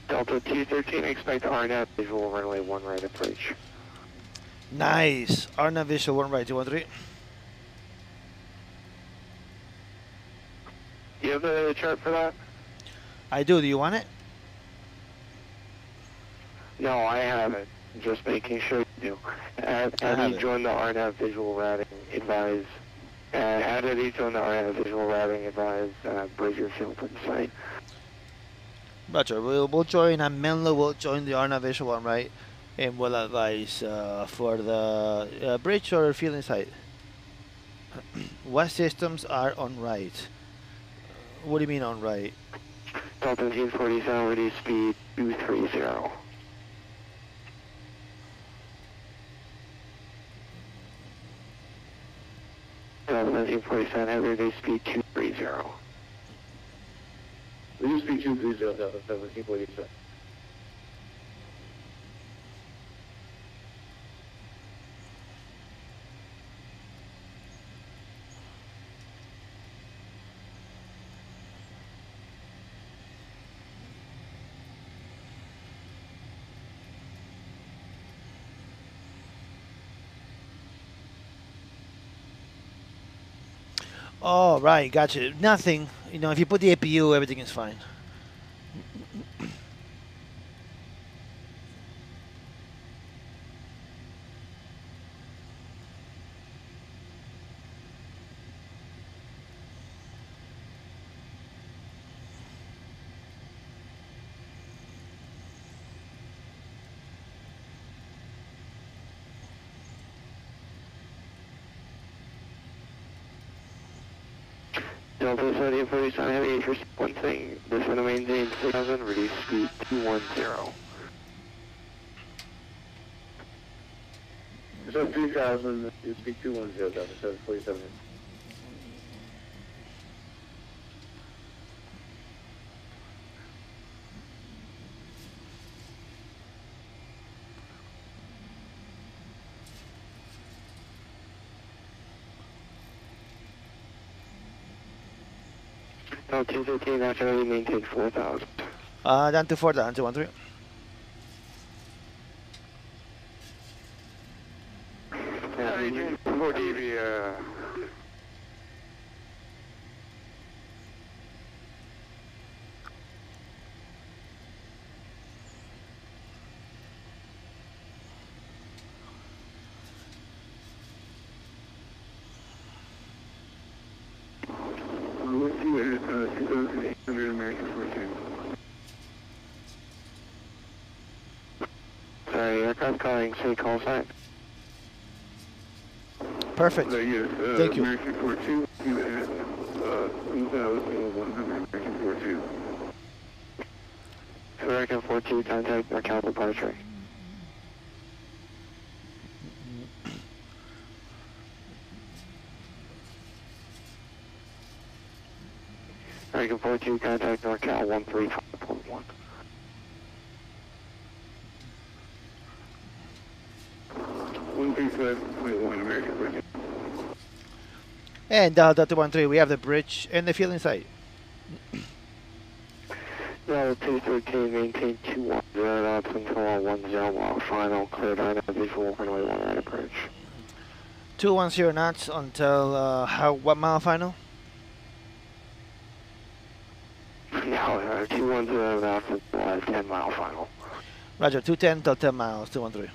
Delta 213, expect RNAV visual runway 1 right approach. Nice. RNAV visual 1 right 213. You have the chart for that? I do. Do you want it? No, I haven't. Just making sure you do. Have you joined the RNAV visual routing advise? How did you join the RNAV visual routing advise? Bridge your field to the site. Roger. We'll join, and Menlo will join the RNAV visual 1 right, and we'll advise for the bridge or field inside. What systems are on right? What do you mean on right? Delta 1947, reduce speed 230. Delta 1947, have reduced speed 230. Reduce speed 230, Delta 1747. Oh, right, gotcha. Nothing. You know, if you put the APU, everything is fine. Delta 7047 Heavy, for one thing, this is going to maintain 6000, reduce speed 210. So 3000, you speak 210, Delta 747. No, 213, actually maintain 4000. Down to 4,000, 213. Yeah, 4 dB, Let's see what 2,800 American 14. sorry, aircraft calling, say call sign. Perfect. Yes, Thank you. American 42, you at 2,100 American 42. American 42, contact NorCal departure. American 42, contact NorCal 135.1. American 14. And Delta 213, we have the bridge and the field in sight. No, 213, maintain 210 knots until 10 while final, cleared on a visual runway 1 right approach. 210 knots until what mile final? No, 210 knots until 10 mile final. Roger, 210 till 10 miles, 213.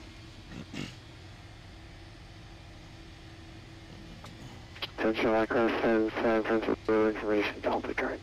Attention aircraft sends San Francisco information Delta guard.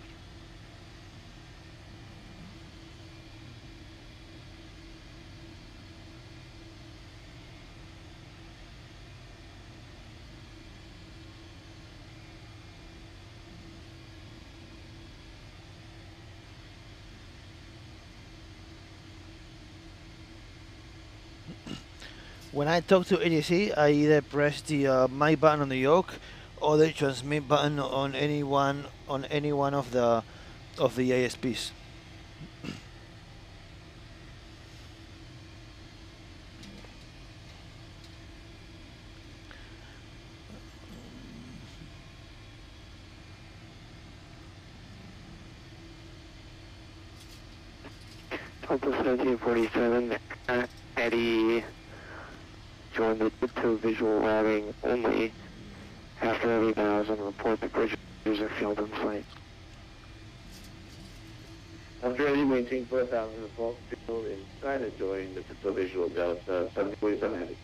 When I talk to ADC, I either press the mic button on the yoke or the transmit button on any one of the ASPs. Delta 1747, Eddie joined the to visual routing only after every 1,000. Report the bridge user field in sight. After Eddie maintain 4,000, the false field inside and join the visual Delta 747 Heavy.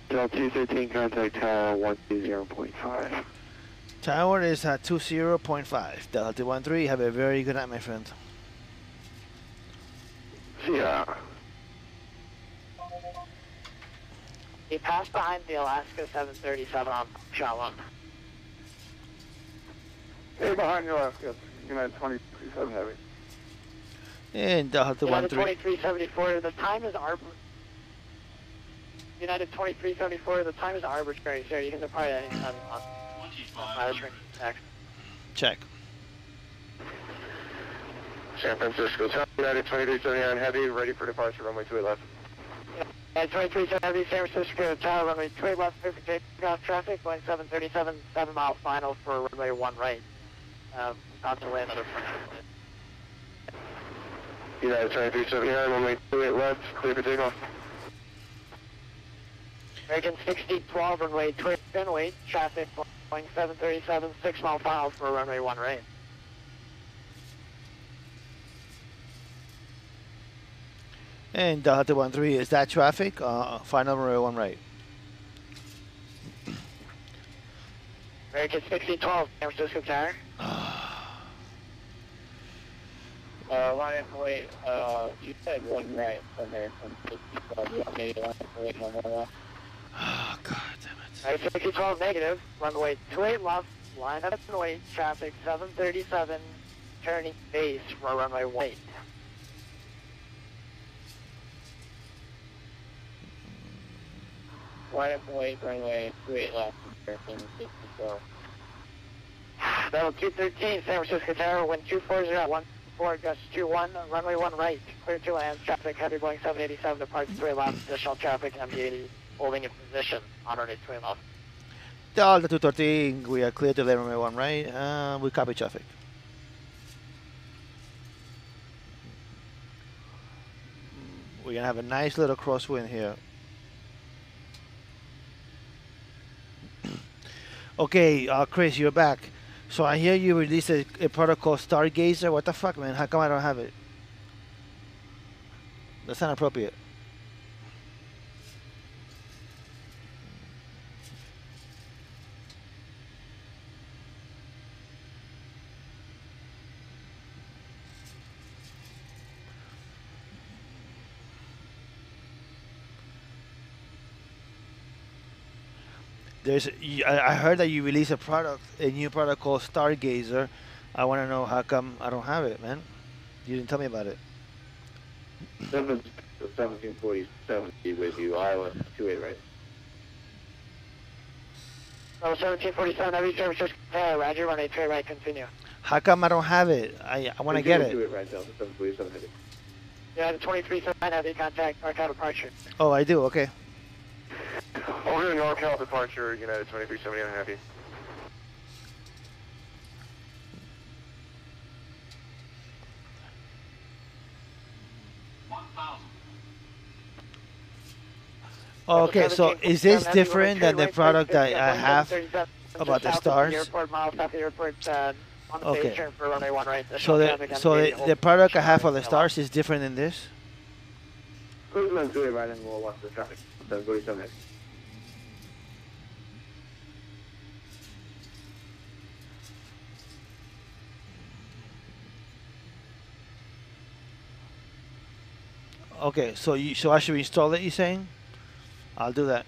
Delta 213, contact tower 120.5. Tower is at 20.5. Delta 13, have a very good night, my friend. Yeah. He passed behind the Alaska 737 on Shalom. Hey, behind you, Alaska. United 27 Heavy. And Delta United 13. 2374, the time is United 2374, the time is arbitrary, sir. You can depart at any time on monitoring. Check. San Francisco, United 2379 Heavy, ready for departure, runway 28 left. United 2379 Heavy, San Francisco Tower, runway 28 left, perfect takeoff traffic, going 737, 7 mile final for runway 1 right. About to land another front. United 2379, runway 28 left, clear for takeoff. American 6012, runway 28 wait, traffic going 737, 6 mile final for runway 1 right. And Delta 13, is that traffic? Final runway 1 right. American 6012, San Francisco Tower. Line up wait, you said 1 right from there from 6012, maybe line up wait 1 more left. Oh, God damn it. American 6012 negative, runway 28 left, line up and wait, traffic 737, turning base for runway 1 right. Line up and wait, runway 28 left, American 6012. Level 213, San Francisco Tower, wind 240, 14, gust 21, runway 1 right, clear to land, traffic heavy Boeing 787, departs 3 left, additional traffic, MD-80, holding in position, on runway 3 left. Delta 213, we are clear to land runway 1 right, we copy traffic. We're going to have a nice little crosswind here. Okay, Chris, you're back. So I hear you released a product called Stargazer. What the fuck, man? How come I don't have it? That's not appropriate. I heard that you released a new product called Stargazer. I want to know how come I don't have it, man. You didn't tell me about it. 1747 with you, Iowa 28 right. Level 1747, heavy San Francisco Tower, roger, runway 3 right, continue. How come I don't have it? I want to get it. 28 right, Delta 747 heavy. Yeah, the 2379 heavy contact, NorCal departure. Oh, I do, okay. Over to NorCal departure, United 2379 Heavy. Okay, so is this different than the product that I have about the stars? Okay. So the product I have for the stars is different than this? Cruise line 28 right and we'll watch the traffic. 747 heavy. Okay, so I should install it, you saying? I'll do that.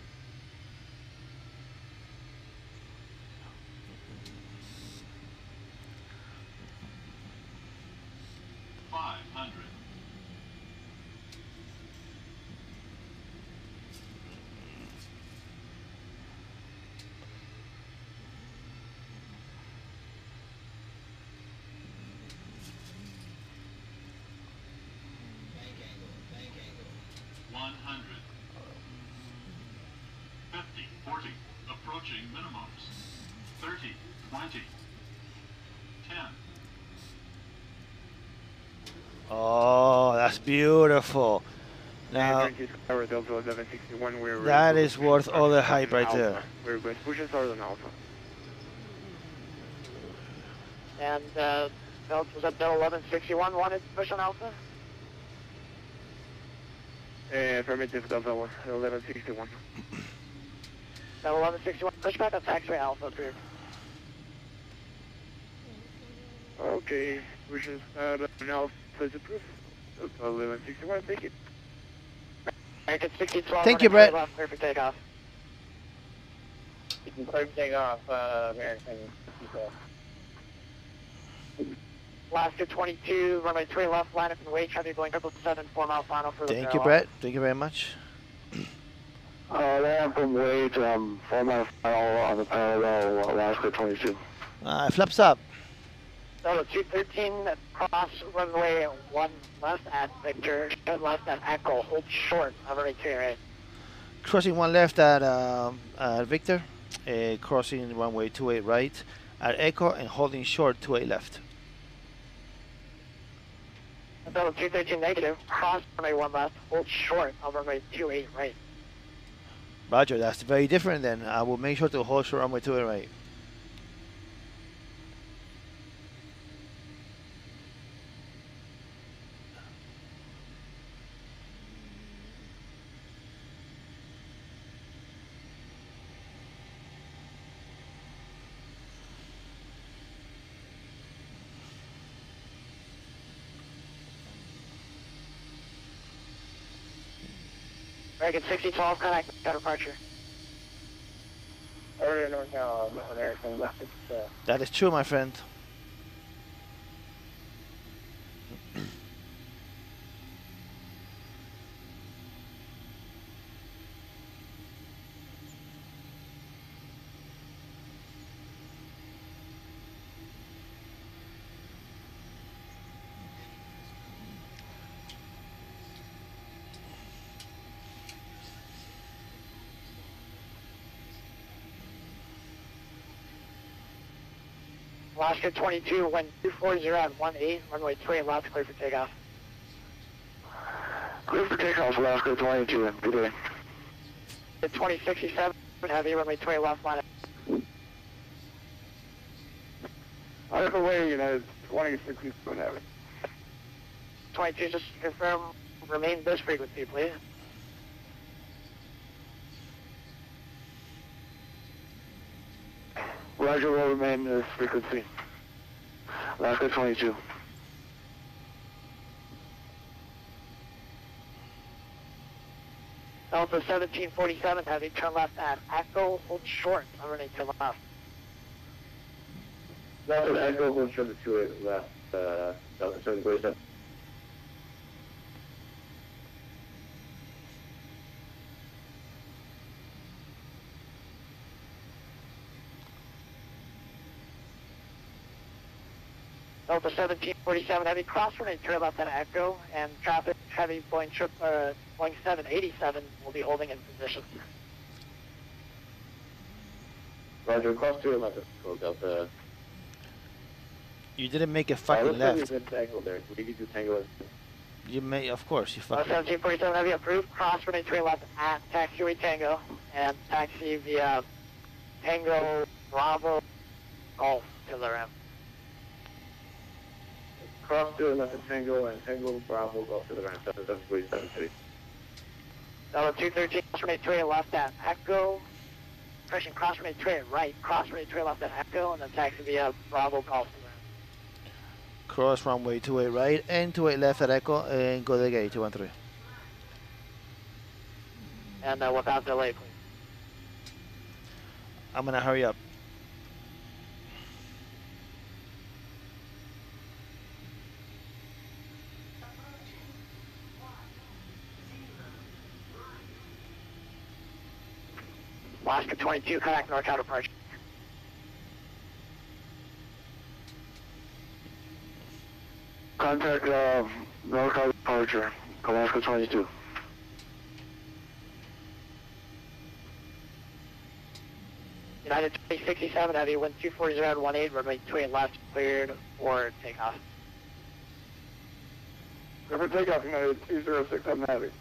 Approaching minimums. 30, 20, 10. Oh, that's beautiful. Now, that is worth all the hype right there. We're going to push it harder than Alpha. And was that Bell 1161 wanted to push on Alpha? Affirmative, Delta 1161. Bell 1161, push back on taxiway Alpha, clear. Okay, push is now is approved. 1161, thank you. American 6012. Thank you, Brett. Clear for takeoff. You can clear takeoff, American 6012. Alaska 22, runway 3 left, line up and wait, heavy going 777, 4 mile final for the Thank you, parallel. Brett. Thank you very much. Land from wait, 4 mile final on the parallel, Alaska 22. Flaps up. So 213, cross runway 1 left at Victor, left at Echo, hold short, runway 2 right. Crossing 1 left at Victor. Crossing runway 28 right at Echo and holding short 28 left. Delta 213 negative, cross runway 1 left, hold short on runway 28 right. Roger, that's very different then. I will make sure to hold short runway 28 right. American 6012, contact departure. Order north now, American left. That is true, my friend. Alaska 22, wind 240 at 18, runway 28 left, clear for takeoff. Clear for takeoff, Alaska 22, good day. 2067, heavy, runway 28 left, line up. Article way, United 2067 heavy. 22, just confirm, remain this frequency, please. Roger, will remain this frequency. Alaska 22. Delta 1747, heavy, turn left at Echo, hold short, I'm running to left. Delta Echo, hold short to 28 left, Delta 747. Delta 1747, heavy, cross runway 3 left at Echo, and traffic heavy Boeing 787 will be holding in position. Roger, cross 2 left at Echo, Delta. You didn't make a fucking left. Tango there. We need to tango. You may, of course, you fucking. 1747, heavy, approved, cross runway 3 left at taxiway Tango, and taxi via Tango Bravo Golf to the ramp. Cross 2 left at Tango and Tango Bravo go to the ramp. 747 City. Delta 213, cross runway 3 left at Echo. Correction, cross runway 3 right, cross runway 3 left at Echo, and then taxi via Bravo Golf to the ramp. Cross runway 28 right and 28 left at Echo and go to the gate 213. And without delay, please. I'm gonna hurry up. Alaska 22, contact NorCal departure. Contact NorCal departure, Alaska 22. United 2067, heavy, wind 240 at 18, runway 28 left, cleared for takeoff. Clear for takeoff, United 2067 heavy.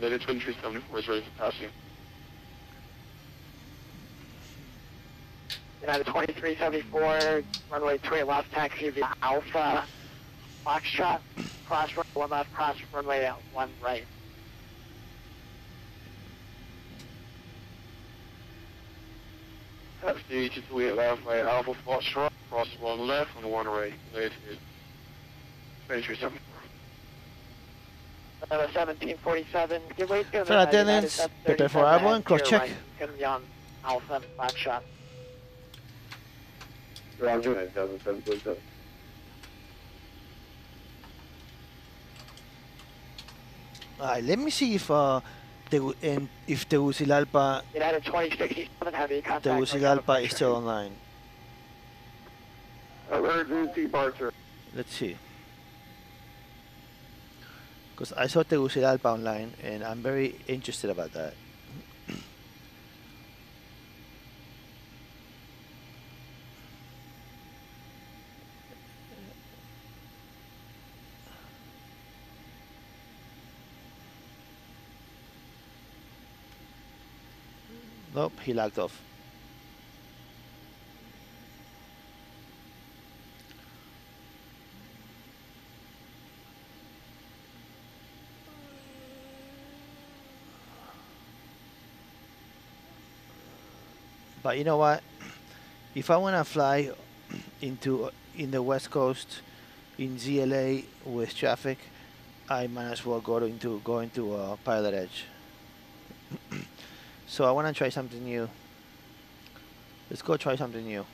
United 2374 is ready for passing. United 2374, runway 28 left, taxi via Alpha, Foxtrot, cross runway 1 left, cross runway 1 right. Taxi 28 left, right, Alpha Foxtrot, cross 1 left and 1 right. United 2374. 1747, give way to Flight attendants, prepare for airborne, cross check. Right, Alpha, Foxtrot. Roger, 9747. Alright, let me see if if Tegucigalpa United 2067 Heavy, contact. Tegucigalpa is still online. Emergency departure. Let's see. Because I saw Tegucigalpa online, and I'm very interested about that. Nope, he lagged off. But you know what? If I want to fly in the West Coast in ZLA with traffic, I might as well go into Pilot Edge. So I want to try something new. Let's go try something new.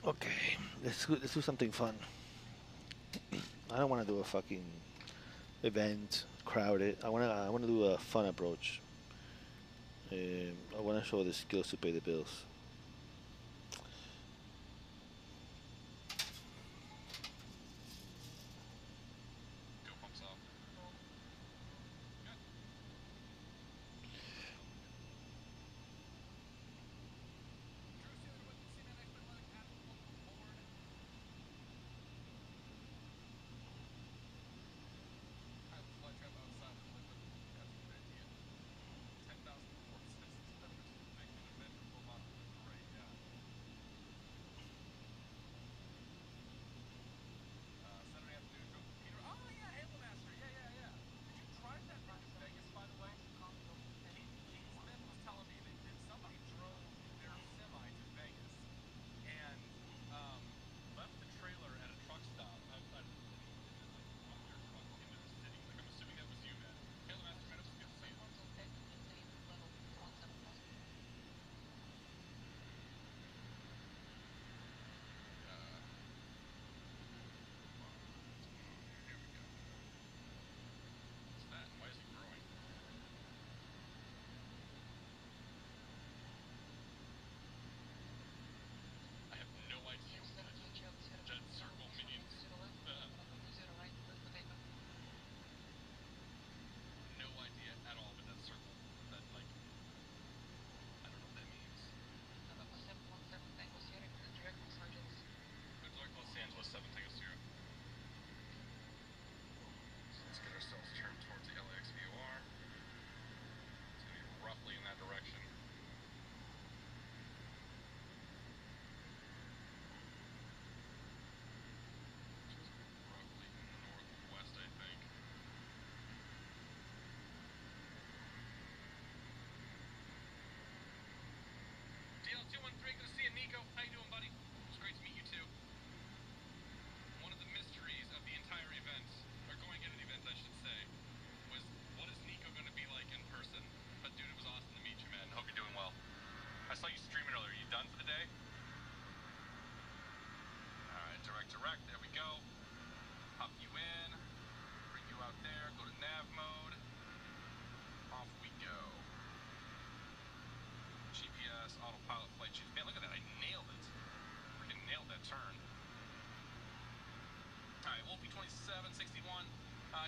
Okay, let's do something fun. I don't want to do a fucking event crowded. I wanna do a fun approach. I wanna show the skills to pay the bills.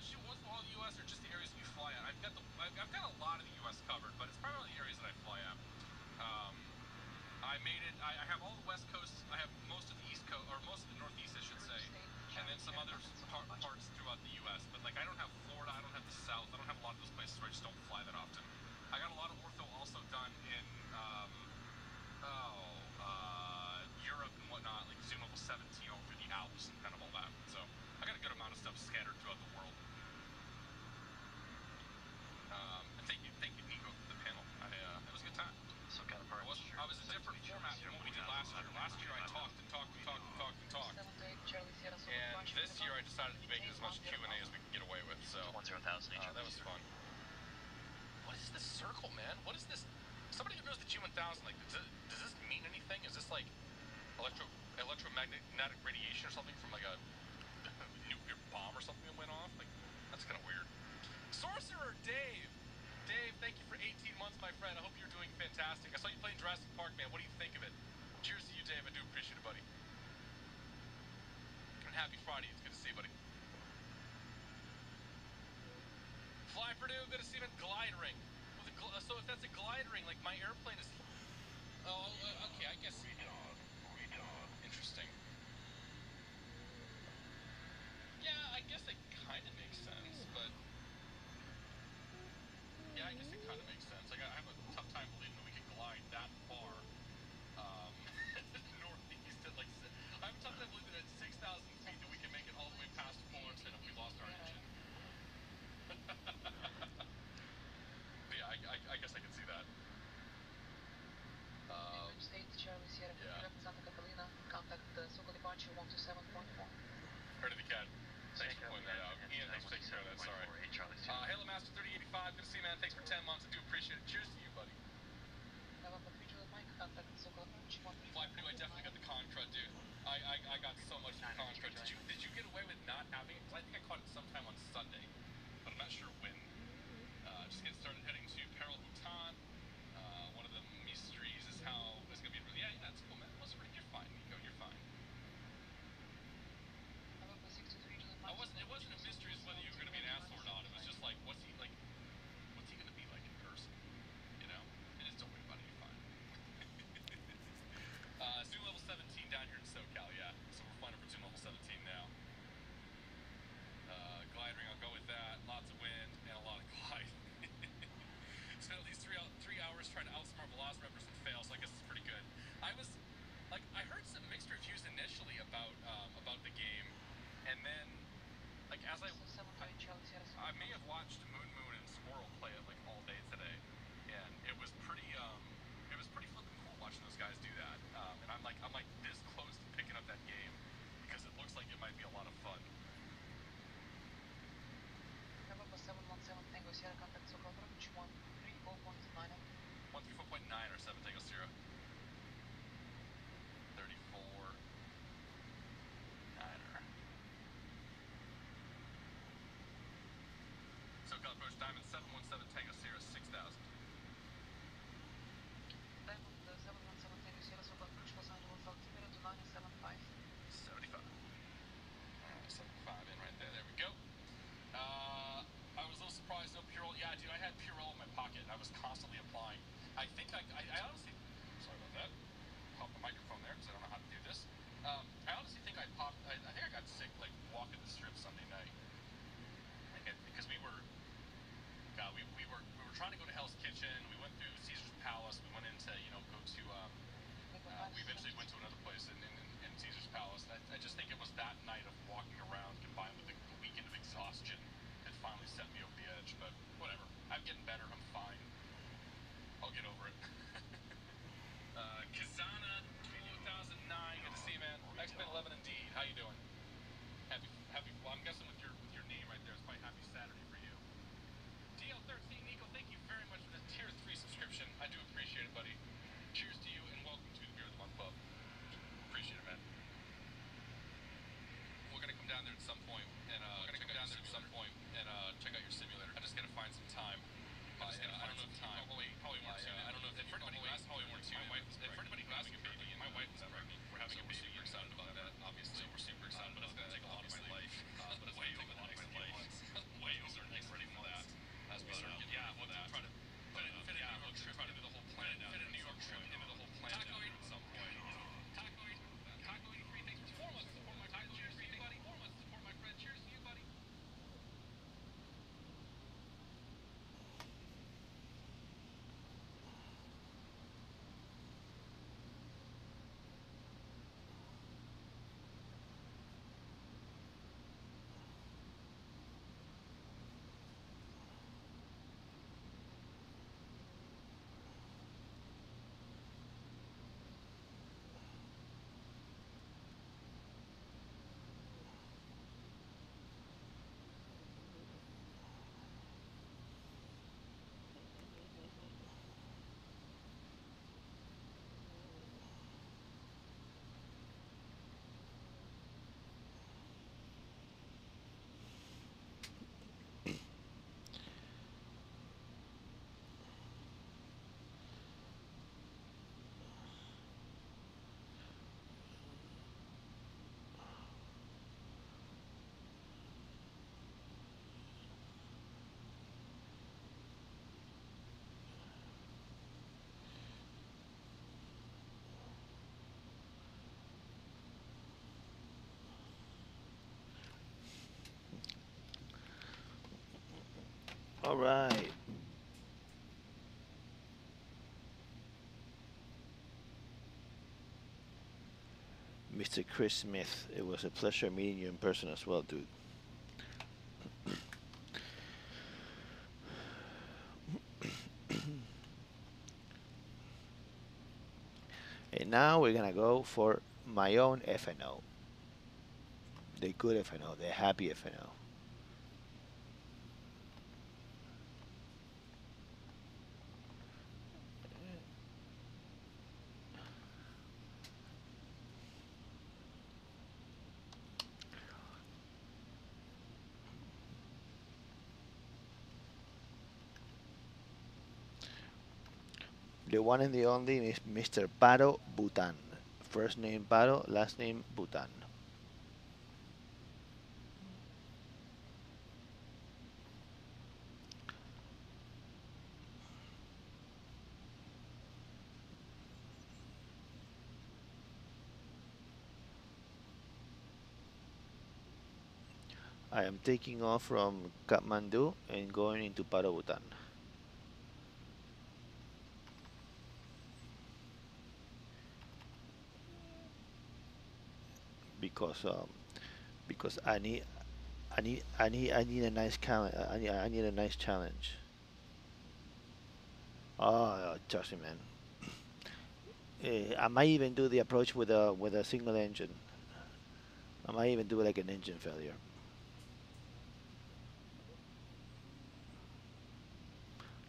Shoot, what's all the U.S. or just the areas you fly at? I've got a lot of the U.S. covered, but it's primarily the areas that I fly at. I made it. I have all the West Coast. I have most of the East Coast, or most of the Northeast, I should say, and then some other parts throughout the U.S. But like, I don't have Florida. I don't have the South. I don't have a lot of those places where I just don't fly that often. I got a lot of ortho also done in Europe and whatnot, like Zoom level 17 over through the Alps and kind of all that. So I got a good amount of stuff scattered throughout the world. And thank you, Nico, for the panel. It was a good time. So kind of I was a different format from what we did last year. Last year I talked and talked and talked and talked and talked. And this year I decided to make it as much Q&A as we could get away with. So 10,000 that was fun. What is this circle, man? What is this? Somebody who knows the G1000, like, does this mean anything? Is this like electromagnetic radiation or something from like a nuclear bomb or something that went off? Like, that's kind of weird. Sorcerer Dave, thank you for 18 months, my friend. I hope you're doing fantastic. I saw you playing Jurassic Park, man. What do you think of it? Cheers to you, Dave. I do appreciate it, buddy. And happy Friday. It's good to see you, buddy. Fly Purdue, good to see you, man. Glide ring. So if that's a glide ring, like my airplane is... Oh, okay, I guess... Interesting. Yeah, I guess it kind of makes sense, but... Yeah, I guess it kind of makes sense. Like, I have a tough time believing that we can glide that far northeast at like... I have a tough time believing that at 6,000 feet that we can make it all the way past Fullerton if we lost our engine. Yeah, I guess I can see that. Yeah. Heard of the cat. Thanks for pointing that out. Ian, thanks for taking care of that, sorry. Halo Master 3085, good to see you, man. Thanks for 10 months. I do appreciate it. Cheers to you, buddy. Fly Purdue, I definitely got the Contra, dude. I got so much Contra. Did you get away with not having it? Because I think I caught it sometime on Sunday, but I'm not sure when. Just getting started heading to Paro, Bhutan. One of the mysteries is how it's going to be really... Yeah, that's cool, man. You're fine, Nico. You're fine. It wasn't a mystery as whether you were going to be an asshole or not. It was just like, what's he going to be like in person? You know? And just don't worry about it. You're fine. Zoom level 17 down here in SoCal, yeah. So we're flying over Zoom level 17 now. Glide ring, I'll go with that. Lots of wind and a lot of glide. Spent at least 3 hours trying to outsmart velociraptors and fail, so I guess it's pretty good. I heard some mixed reviews initially about the game, and then, like, as I may have watched Moon and Squirrel play it, like, all day today, and it was pretty flippin' cool watching those guys do that. And I'm like this close to picking up that game, because it looks like it might be a lot of fun. 134.9 or 7 Tango Sierra. 34 9er. SoCal approach Diamond 717 Tango Sierra 6,000. Diamond 717 Tango Sierra SoCal approach Los Angeles altimeter to 975. 75. 75 in right there. There we go. I was a little surprised, no Purell. Yeah, dude, I had Purell in my pocket, and I was constantly applying. I think I honestly... Sorry about that. Pop the microphone there, because I don't know how to do this. I honestly think I think I got sick, like, walking the strip Sunday night. Because we were trying to go to Hell's Kitchen. We went through Caesar's Palace. We went into, go to... we eventually went to another place in Caesar's Palace. I just think it was that night of walking around combined with the weekend of exhaustion that finally set me over the edge. But whatever. I'm getting better. I'm fine. I'll get over it. Kazana 2009. Good to see you, man. X-Men 11 indeed. How you doing? Happy. Well, I'm guessing with your name right there, it's probably Happy Saturday for you. DL13 Nico, thank you very much for the tier 3 subscription. I do appreciate it, buddy. Cheers to you, and welcome to the Beer of the Month Club. Appreciate it, man. We're gonna come down there at some point and check out your simulator. I just gotta find some time. All right. Mr. Chris Smith, it was a pleasure meeting you in person as well, dude. And now we're gonna go for my own FNO. The good FNO, the happy FNO. The one and the only is Mr. Paro Bhutan. First name Paro, last name Bhutan. I am taking off from Kathmandu and going into Paro, Bhutan. Because I need a nice I need a nice challenge. Oh, trust me, man. I might even do the approach with a single engine. I might even do like an engine failure.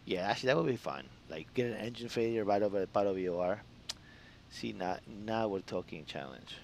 Yeah, actually that would be fun. Like get an engine failure right over the Paro VOR. See, now we're talking challenge.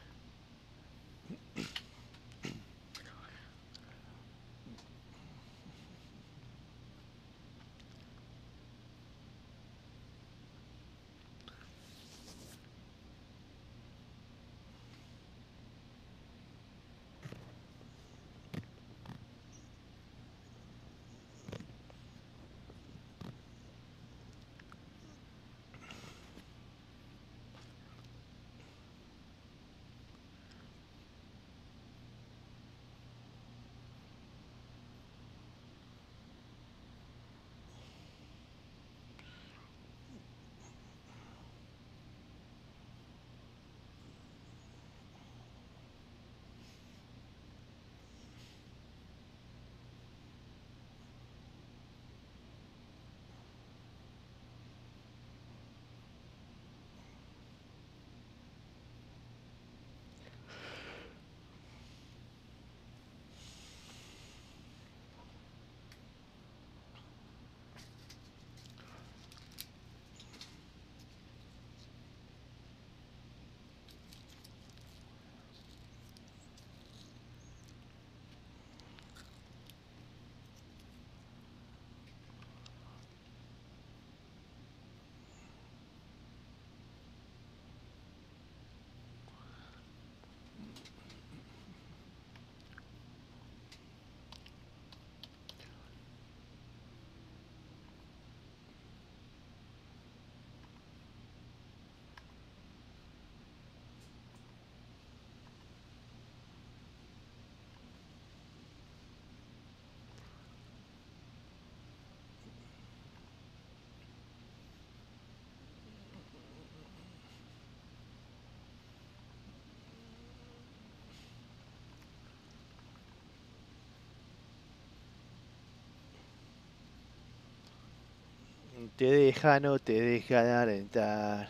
Te deja, no te deja de alentar.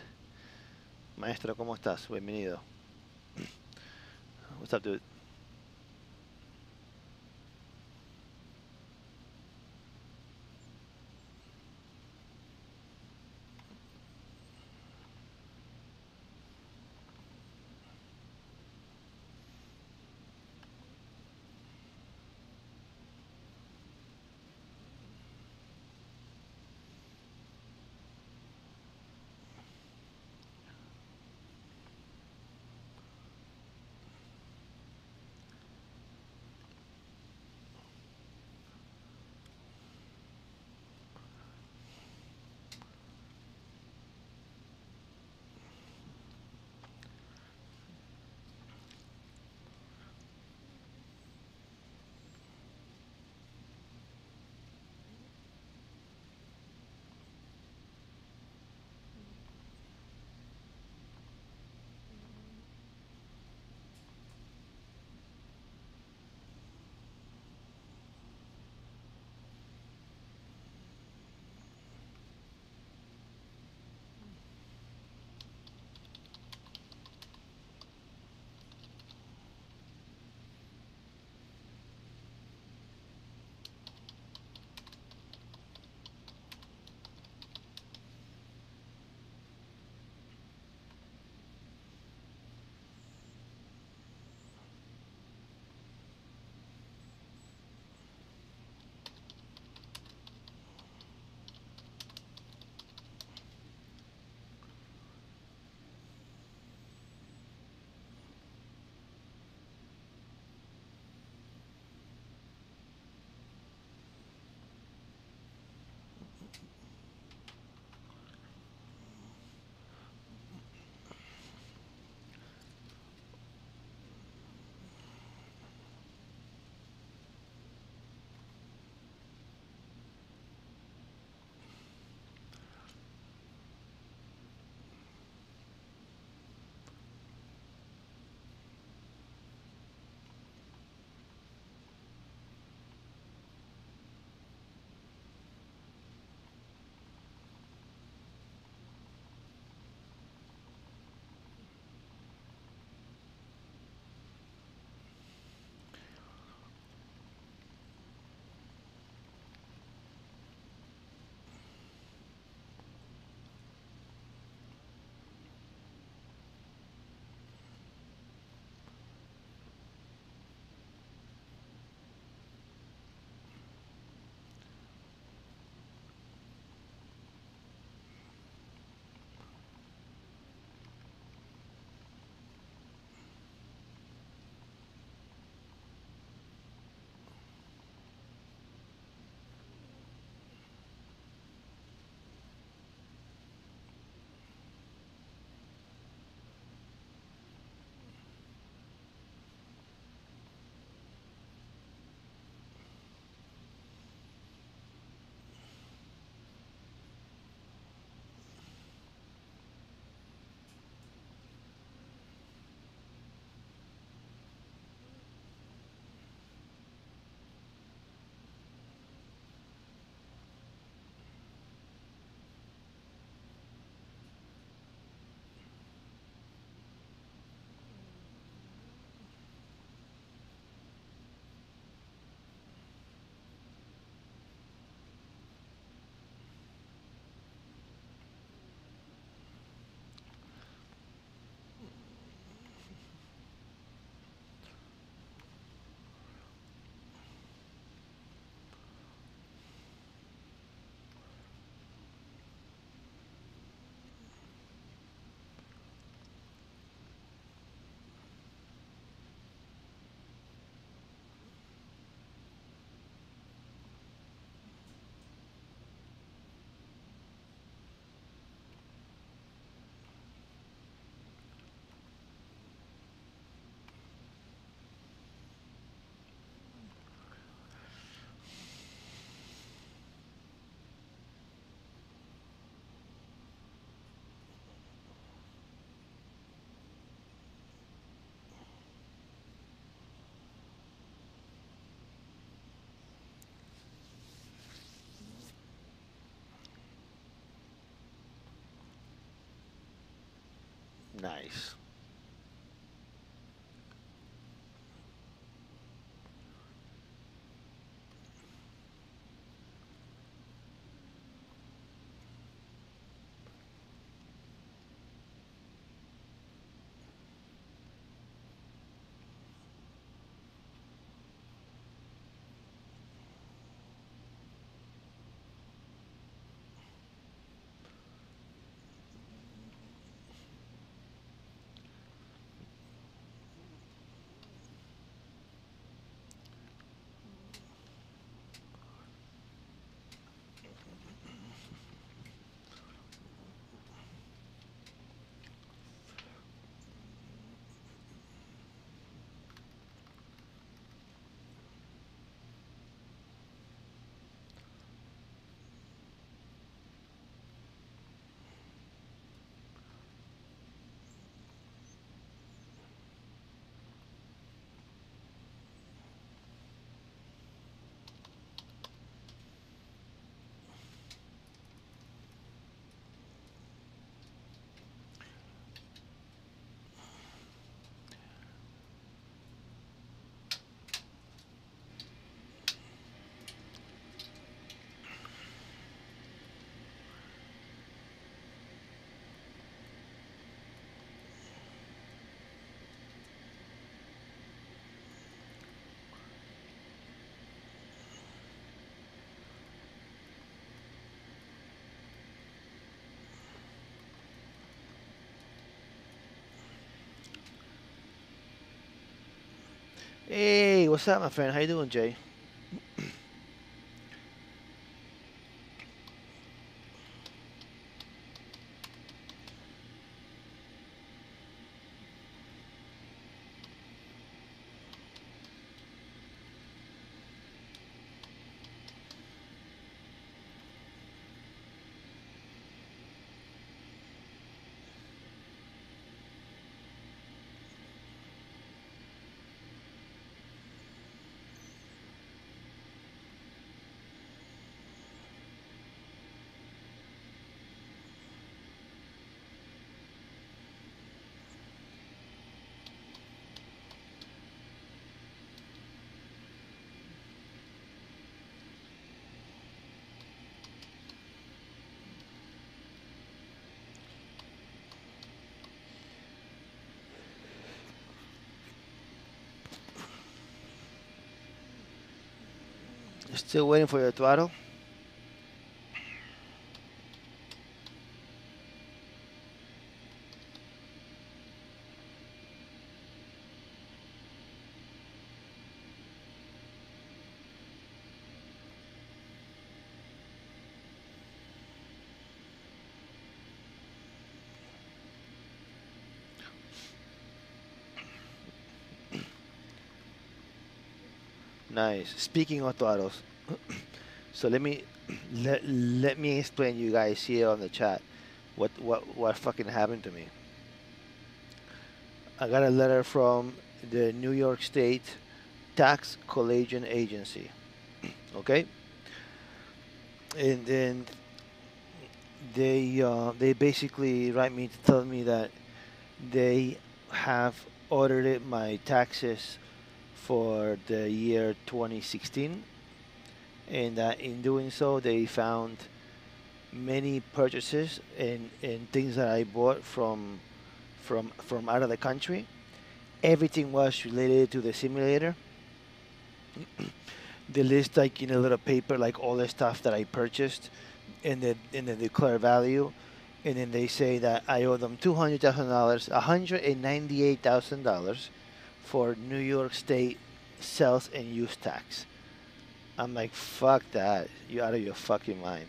Maestro, ¿cómo estás? Bienvenido. What's up, dude? Nice. Hey, what's up, my friend? How you doing, Jay? Still waiting for your throttle? Nice. Speaking of throttles, so let me explain you guys here on the chat what fucking happened to me. I got a letter from the New York State Tax Collection Agency. Okay, and then they basically write me to tell me that they have audited my taxes for the year 2016, and that in doing so they found many purchases and things that I bought from out of the country. Everything was related to the simulator. They list like in a little paper like all the stuff that I purchased and the declare value, and then they say that I owe them $200,000, $198,000 for New York State sales and use tax. I'm like, fuck that, you out of your fucking mind.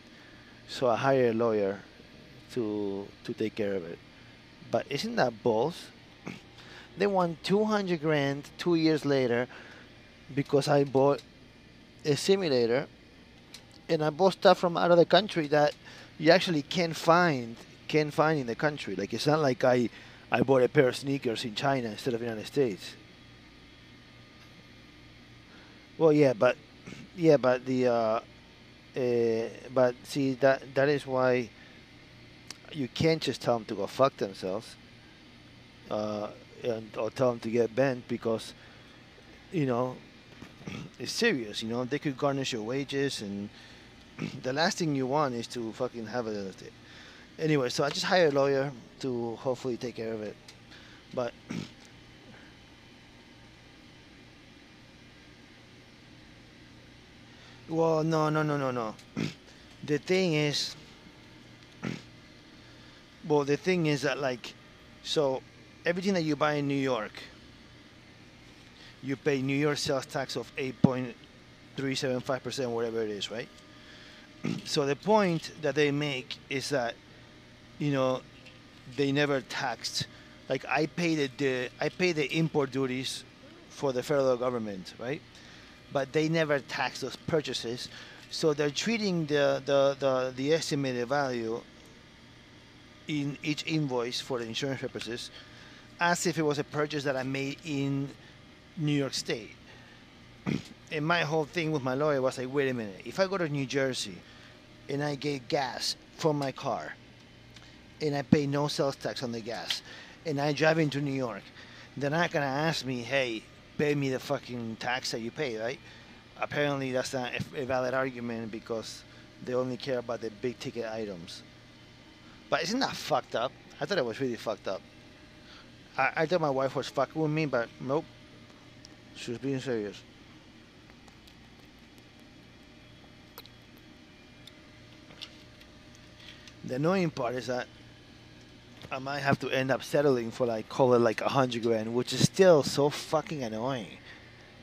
So I hired a lawyer to take care of it. But isn't that balls? They want 200 grand 2 years later because I bought a simulator and I bought stuff from out of the country that you actually can't find in the country. Like it's not like I bought a pair of sneakers in China instead of United States. Well, yeah, but the but see that is why you can't just tell them to go fuck themselves. and or tell them to get bent because you know it's serious. You know, they could garnish your wages, and the last thing you want is to fucking have a. Anyway, so I just hired a lawyer to hopefully take care of it. But well, no. The thing is, well, the thing is that like, so everything that you buy in New York, you pay New York sales tax of 8.375%, whatever it is, right? So the point that they make is that, you know, they never taxed. Like I pay the import duties for the federal government, right? But they never tax those purchases, so they're treating the estimated value in each invoice for the insurance purposes as if it was a purchase that I made in New York State. And my whole thing with my lawyer was like, wait a minute, if I go to New Jersey and I get gas from my car and I pay no sales tax on the gas and I drive into New York, they're not gonna ask me, hey, pay me the fucking tax that you pay, right? Apparently that's not a valid argument because they only care about the big ticket items. But isn't that fucked up? I thought it was really fucked up. I thought my wife was fucking with me, but nope. She was being serious. The annoying part is that I might have to end up settling for like, call it like 100 grand, which is still so fucking annoying.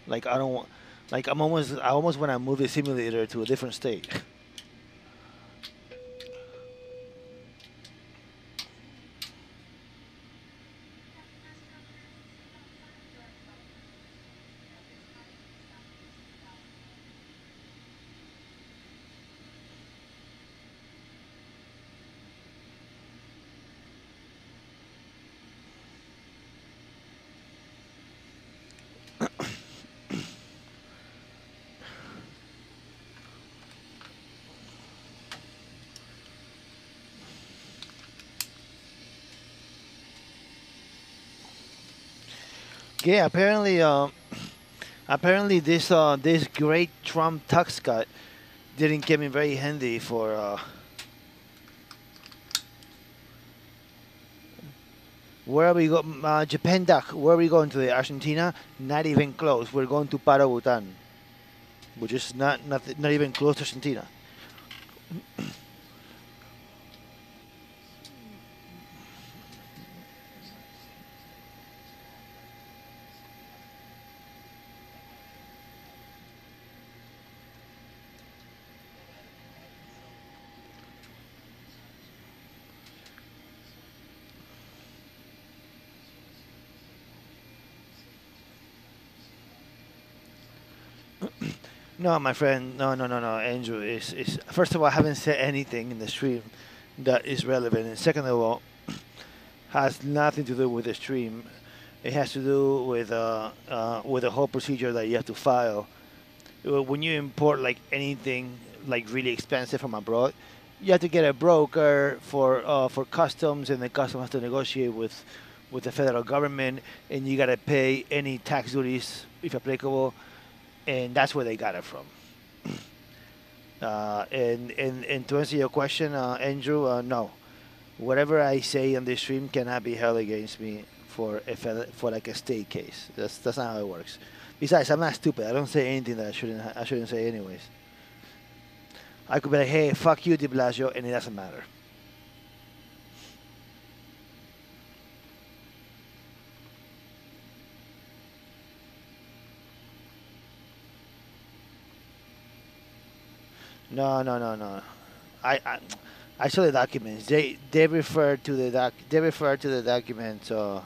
Like I don't want, like I almost want to move the simulator to a different state. Yeah, apparently this great Trump tax cut didn't come in very handy for where are we go? Japan duck. Where are we going today? Argentina? Not even close. We're going to Paro, Bhutan, which is not even close to Argentina. No, my friend. No, Andrew. Is first of all, I haven't said anything in the stream that is relevant, and second of all, has nothing to do with the stream. It has to do with the whole procedure that you have to file. When you import like anything like really expensive from abroad, you have to get a broker for customs, and the customs has to negotiate with the federal government, and you gotta pay any tax duties if applicable, and that's where they got it from. And to answer your question, Andrew, no, whatever I say on this stream cannot be held against me for for like a state case. That's not how it works. Besides, I'm not stupid. I don't say anything that I shouldn't say anyways. I could be like, hey, fuck you, De Blasio, and it doesn't matter. No. I saw the documents. They refer to the documents of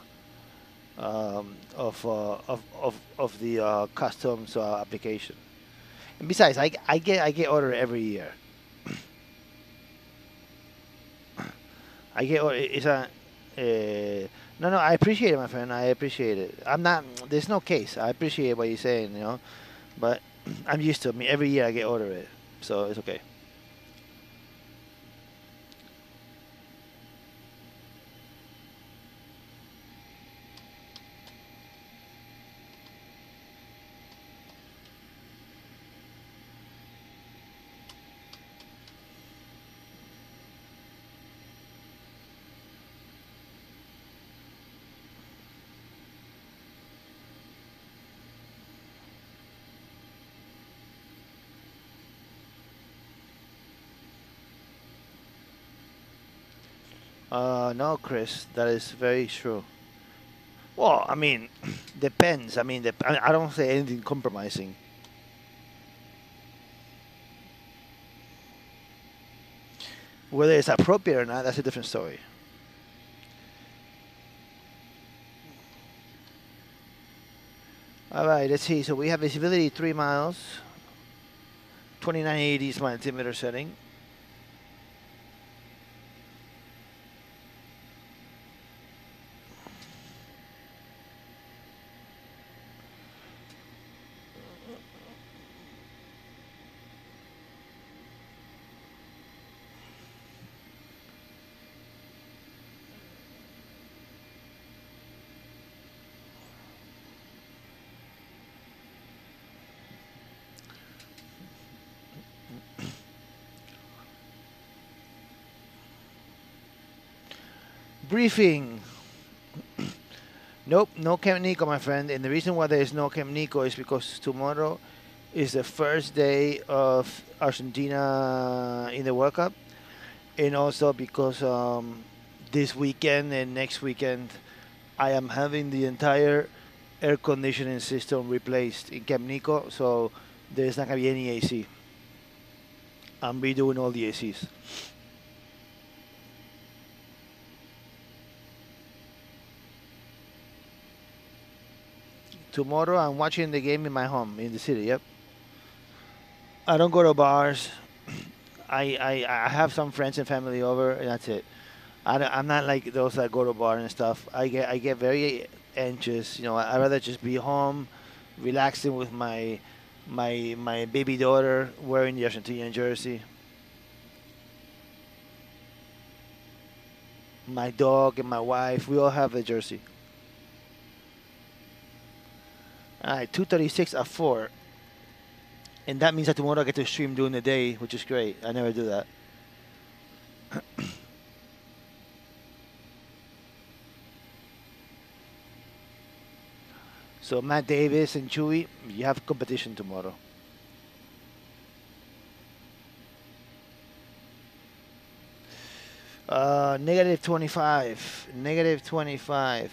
the customs application. And besides, I get order every year. I get order. It's a no. I appreciate it, my friend. I appreciate it. I'm not. There's no case. I appreciate what you're saying, you know, but I'm used to it. I mean, every year I get order it, so it's okay. No, Chris, that is very true. Well, I mean, depends. I mean, I don't say anything compromising. Whether it's appropriate or not, that's a different story. All right, let's see. So we have visibility 3 miles, 2980 my altimeter setting. Briefing. Nope, no Camp Nico, my friend. And the reason why there is no Camp Nico is because tomorrow is the first day of Argentina in the World Cup. And also because this weekend and next weekend, I am having the entire air conditioning system replaced in Camp Nico. So there's not going to be any AC. I'm redoing all the ACs. Tomorrow I'm watching the game in my home in the city. Yep. I don't go to bars. I have some friends and family over, and that's it. I'm not like those that go to bar and stuff. I get very anxious. You know, I rather just be home, relaxing with my baby daughter wearing the Argentinian jersey. My dog and my wife, we all have the jersey. All right, 2:36 at 4. And that means that tomorrow I get to stream during the day, which is great. I never do that. So Matt Davis and Chewy, you have competition tomorrow. Negative 25. Negative 25.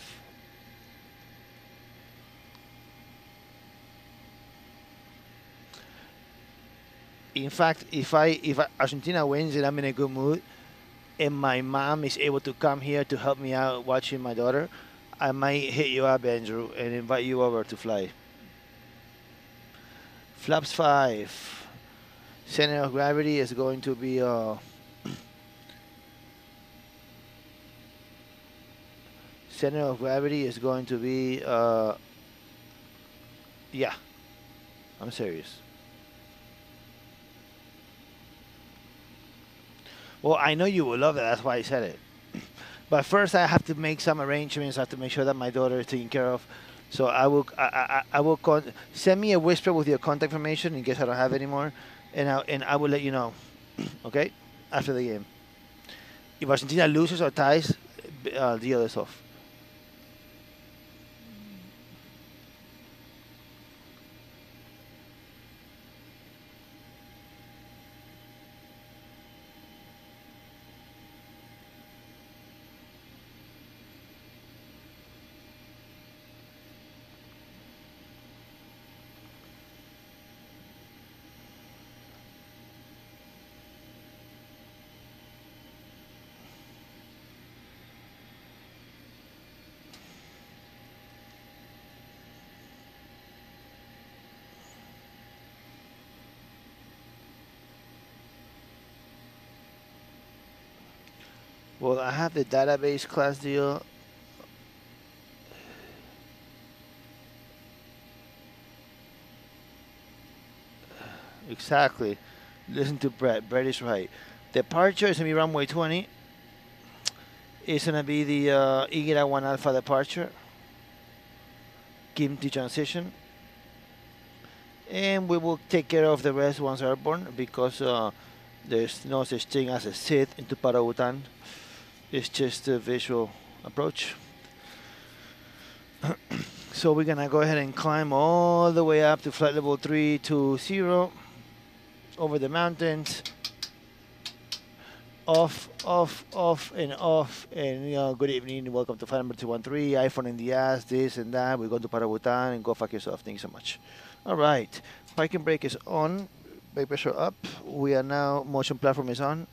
In fact, if Argentina wins and I'm in a good mood, and my mom is able to come here to help me out watching my daughter, I might hit you up, Andrew, and invite you over to fly. Flaps 5. Center of gravity is going to be center of gravity is going to be yeah. I'm serious. Well, I know you will love that. That's why I said it. But first, I have to make some arrangements. I have to make sure that my daughter is taken care of. So I will send me a whisper with your contact information in case I don't have any more, and I will let you know. Okay, after the game. If Argentina loses or ties, deal is off. Well, I have the database class deal. Exactly. Listen to Brett. Brett is right. Departure is going to be runway 20. It's going to be the Igira 1 Alpha departure. Kimti transition. And we will take care of the rest once airborne because there's no such thing as a sit into Paro, Bhutan. It's just a visual approach. So we're going to go ahead and climb all the way up to flight level 320 over the mountains, off, and off. And good evening, welcome to Fan number 213. iPhone in the ass, this and that. We're going to Paro, Bhutan, and go fuck yourself. Thank you so much. All right, parking brake is on. Brake pressure up. We are now motion platform is on.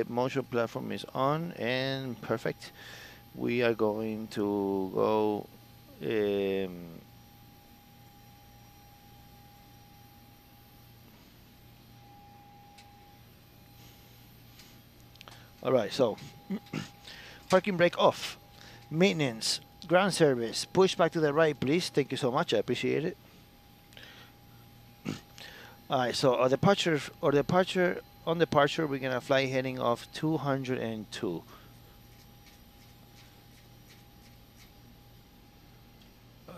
Motion platform is on and perfect. We are going to go. All right, so parking brake off, maintenance, ground service, push back to the right, please. Thank you so much, I appreciate it. All right, so on departure, we're gonna fly heading off 202.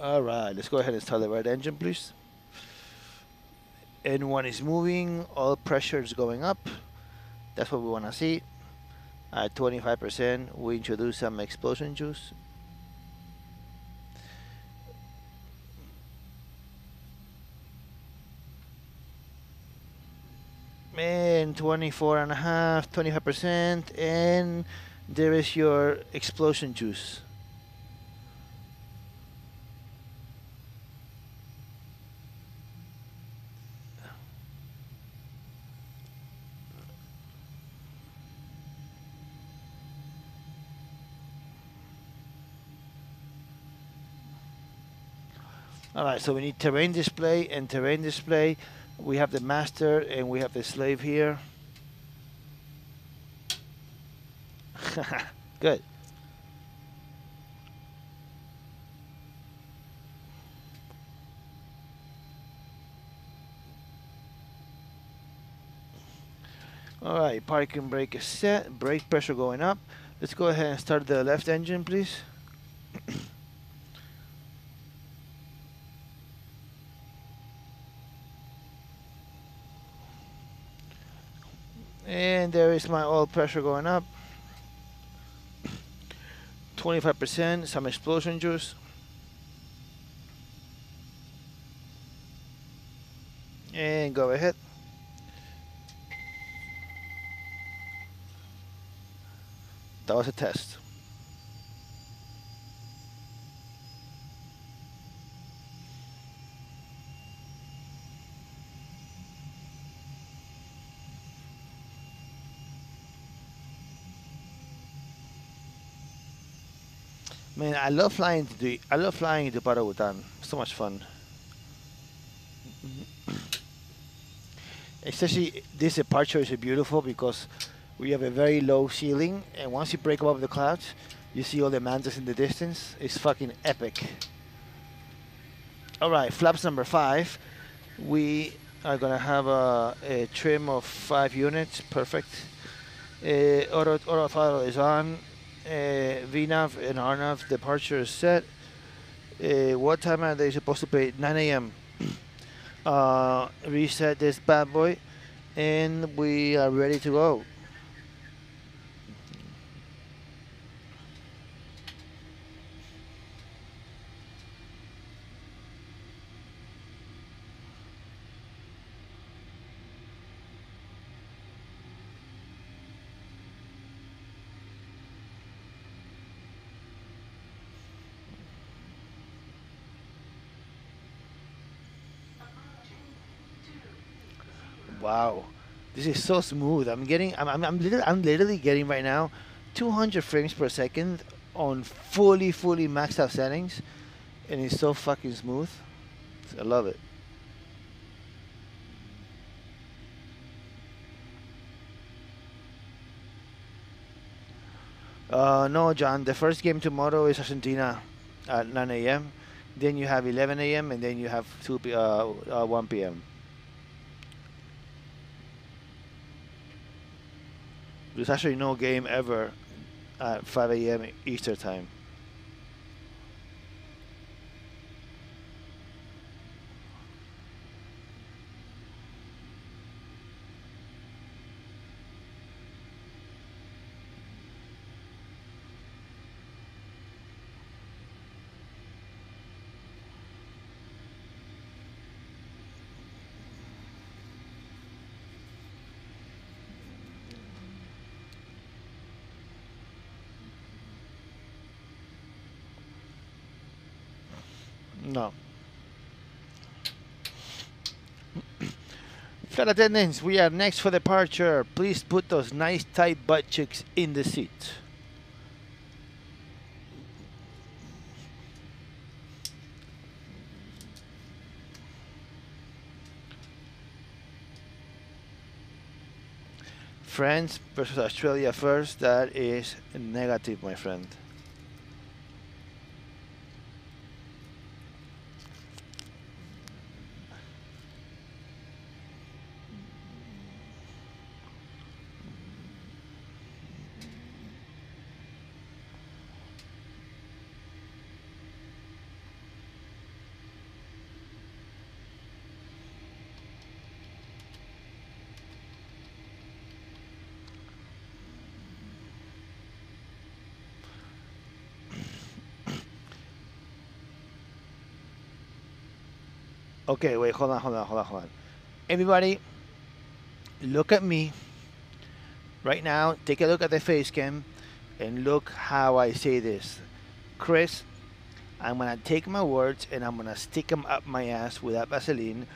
All right, let's go ahead and start the right engine, please. N1 is moving, all pressure is going up. That's what we wanna see. At 25%, we introduce some explosion juice. And 24.5, 25%, and there is your explosion juice. Alright, so we need terrain display and terrain display. We have the master and we have the slave here. Good. Alright, parking brake is set. Brake pressure going up. Let's go ahead and start the left engine, please. And there is my oil pressure going up. 25%, some explosion juice. And go ahead. That was a test. Man, I love flying to Paro, Bhutan. So much fun. Especially this departure is beautiful because we have a very low ceiling, and once you break above the clouds, you see all the mountains in the distance. It's fucking epic. All right, flaps number 5. We are gonna have a trim of 5 units. Perfect. Auto throttle is on. VNAV and RNAV departure is set. What time are they supposed to pay? 9 a.m. Reset this bad boy, and we are ready to go. Wow, this is so smooth. I'm literally getting right now 200 frames per second on fully maxed out settings, and it's so fucking smooth. I love it. No, John. The first game tomorrow is Argentina at 9 a.m. Then you have 11 a.m. and then you have 1 p.m. There's actually no game ever at 5 a.m. Eastern time. No. Flight attendants, we are next for departure. Please put those nice tight butt cheeks in the seat. France versus Australia first. That is negative, my friend. Okay, wait, hold on. Everybody, look at me. Right now, take a look at the face cam and look how I say this. Chris, I'm gonna take my words and I'm gonna stick them up my ass without Vaseline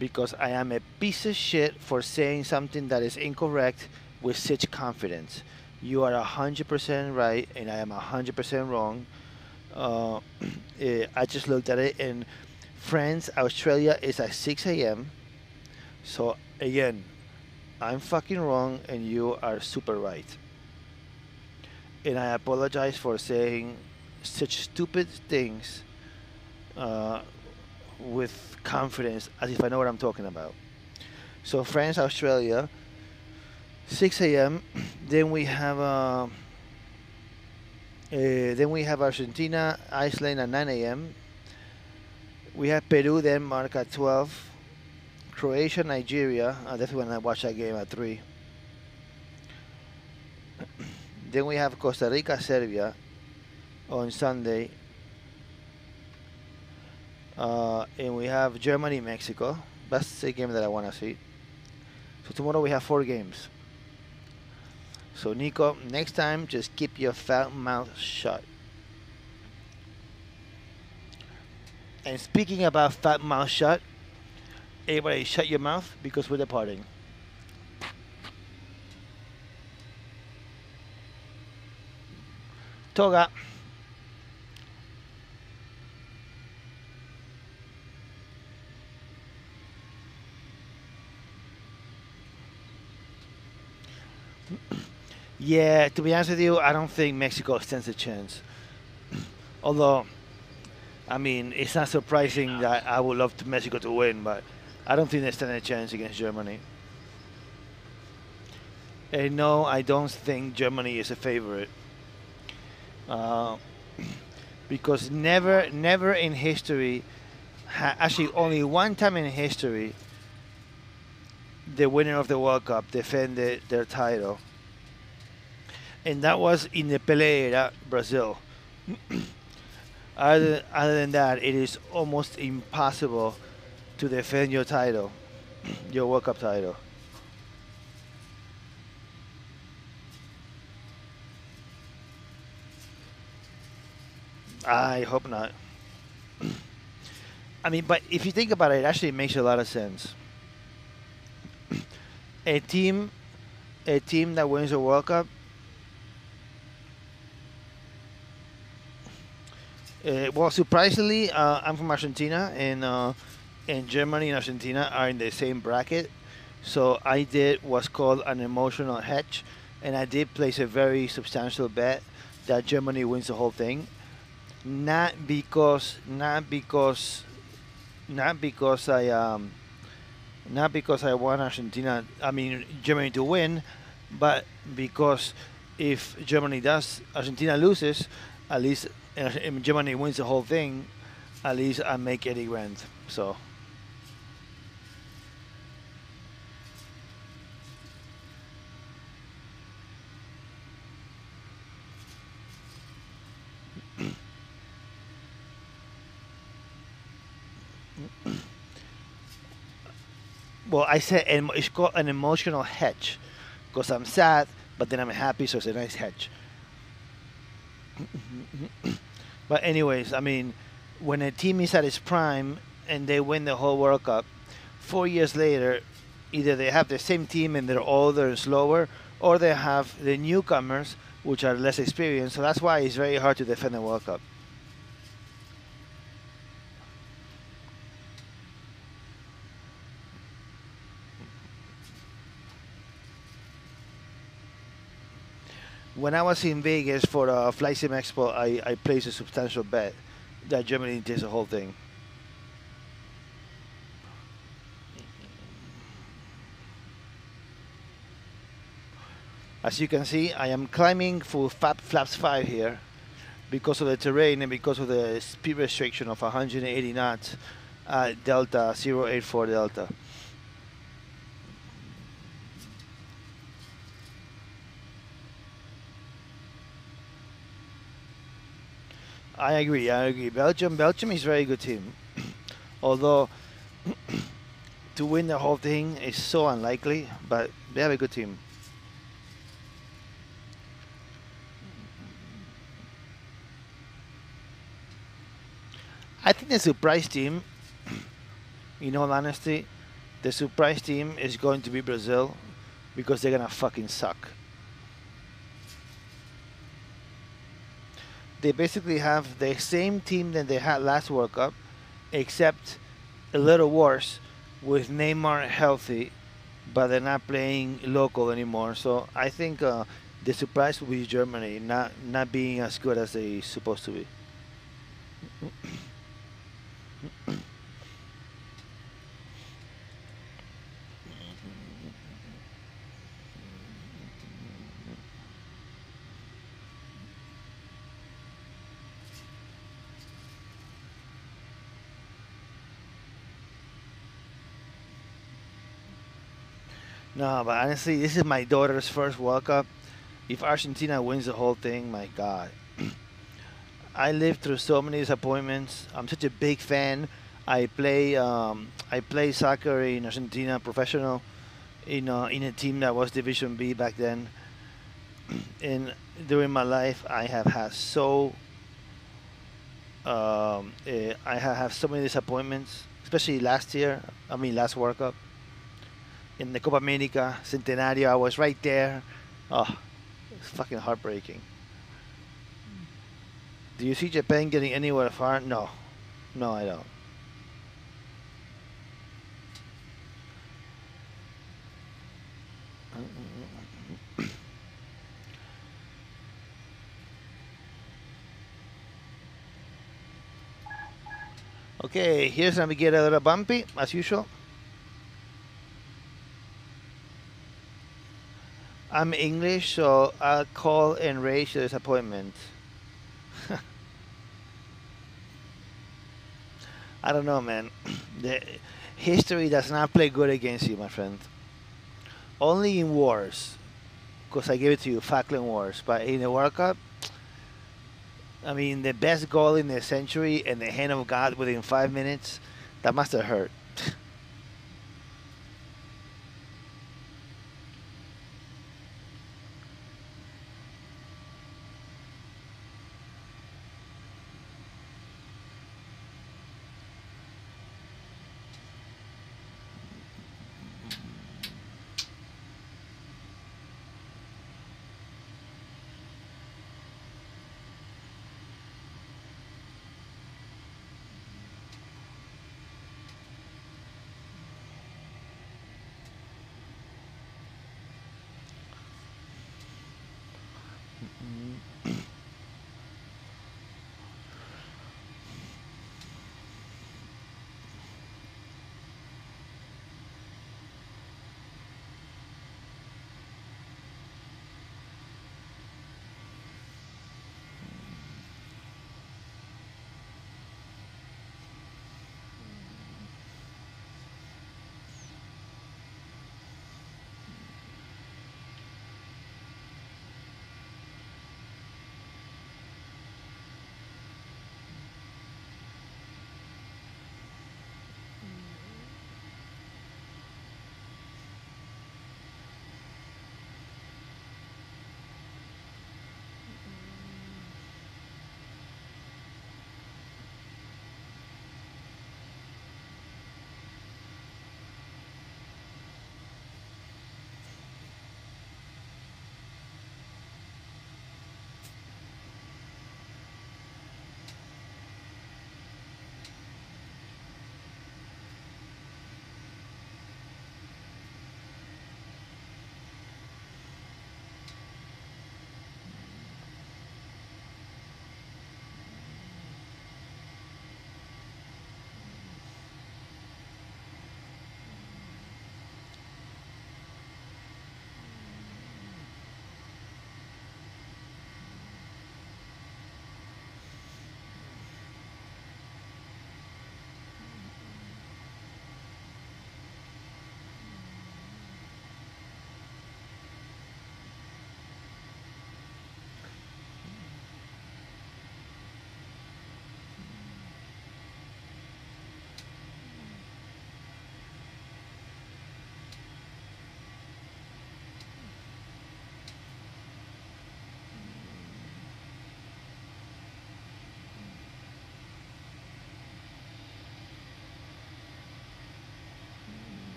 because I am a piece of shit for saying something that is incorrect with such confidence. You are 100% right and I am 100% wrong. I just looked at it and France, Australia is at 6 a.m. So again, I'm fucking wrong and you are super right. And I apologize for saying such stupid things with confidence as if I know what I'm talking about. So France, Australia, 6 a.m. Then we have Argentina, Iceland at 9 a.m. We have Peru, Denmark at 12. Croatia, Nigeria. I definitely want to watch that game at 3. Then we have Costa Rica, Serbia on Sunday. And we have Germany, Mexico. That's the game that I want to see. So tomorrow we have 4 games. So Nico, next time just keep your fat mouth shut. And speaking about fat mouth shut, everybody shut your mouth because we're departing. Toga. Yeah, to be honest with you, I don't think Mexico stands a chance. Although, I mean, it's not surprising that I would love Mexico to win, but I don't think they stand a chance against Germany. And no, I don't think Germany is a favorite. Because never in history, actually only one time in history, the winner of the World Cup defended their title. And that was in the Pelé era, Brazil. Other than that, it is almost impossible to defend your title, your World Cup title. I hope not. I mean, but if you think about it, it actually makes a lot of sense. A team that wins a World Cup, well, surprisingly, I'm from Argentina, and Germany and Argentina are in the same bracket. So I did what's called an emotional hedge, and I did place a very substantial bet that Germany wins the whole thing. Not because I want Argentina, I mean Germany to win, but because if Argentina loses, at least if Germany wins the whole thing, at least I make 80 grand. So. Well, I said it's called an emotional hedge because I'm sad, but then I'm happy, so it's a nice hedge. But anyways, I mean, when a team is at its prime and they win the whole World Cup, 4 years later, either they have the same team and they're older and slower, or they have the newcomers, which are less experienced. So that's why it's very hard to defend the World Cup. When I was in Vegas for Flight Sim Expo, I placed a substantial bet that Germany takes the whole thing. As you can see, I am climbing for flaps 5 here because of the terrain and because of the speed restriction of 180 knots at Delta 084 Delta. I agree. Belgium is a very good team. Although to win the whole thing is so unlikely, but they have a good team. I think the surprise team, in all honesty, the surprise team is going to be Brazil because they're gonna fucking suck. They basically have the same team that they had last World Cup, except a little worse with Neymar healthy, but they're not playing local anymore. So I think the surprise will be Germany, not being as good as they supposed to be. No, but honestly, this is my daughter's first World Cup. If Argentina wins the whole thing, my God. I lived through so many disappointments. I'm such a big fan. I play soccer in Argentina, professional, in a team that was Division B back then. And during my life, I have had I have so many disappointments, especially last year. I mean, last World Cup. In the Copa America, Centenario, I was right there. Oh, it's fucking heartbreaking. Do you see Japan getting anywhere far? No. No, I don't. Okay, here's gonna get a little bumpy, as usual. I'm English, so I'll call and raise your disappointment. I don't know, man. The history does not play good against you, my friend. Only in wars, because I gave it to you, Falkland Wars. But in the World Cup, I mean, the best goal in the century and the hand of God within 5 minutes, that must have hurt.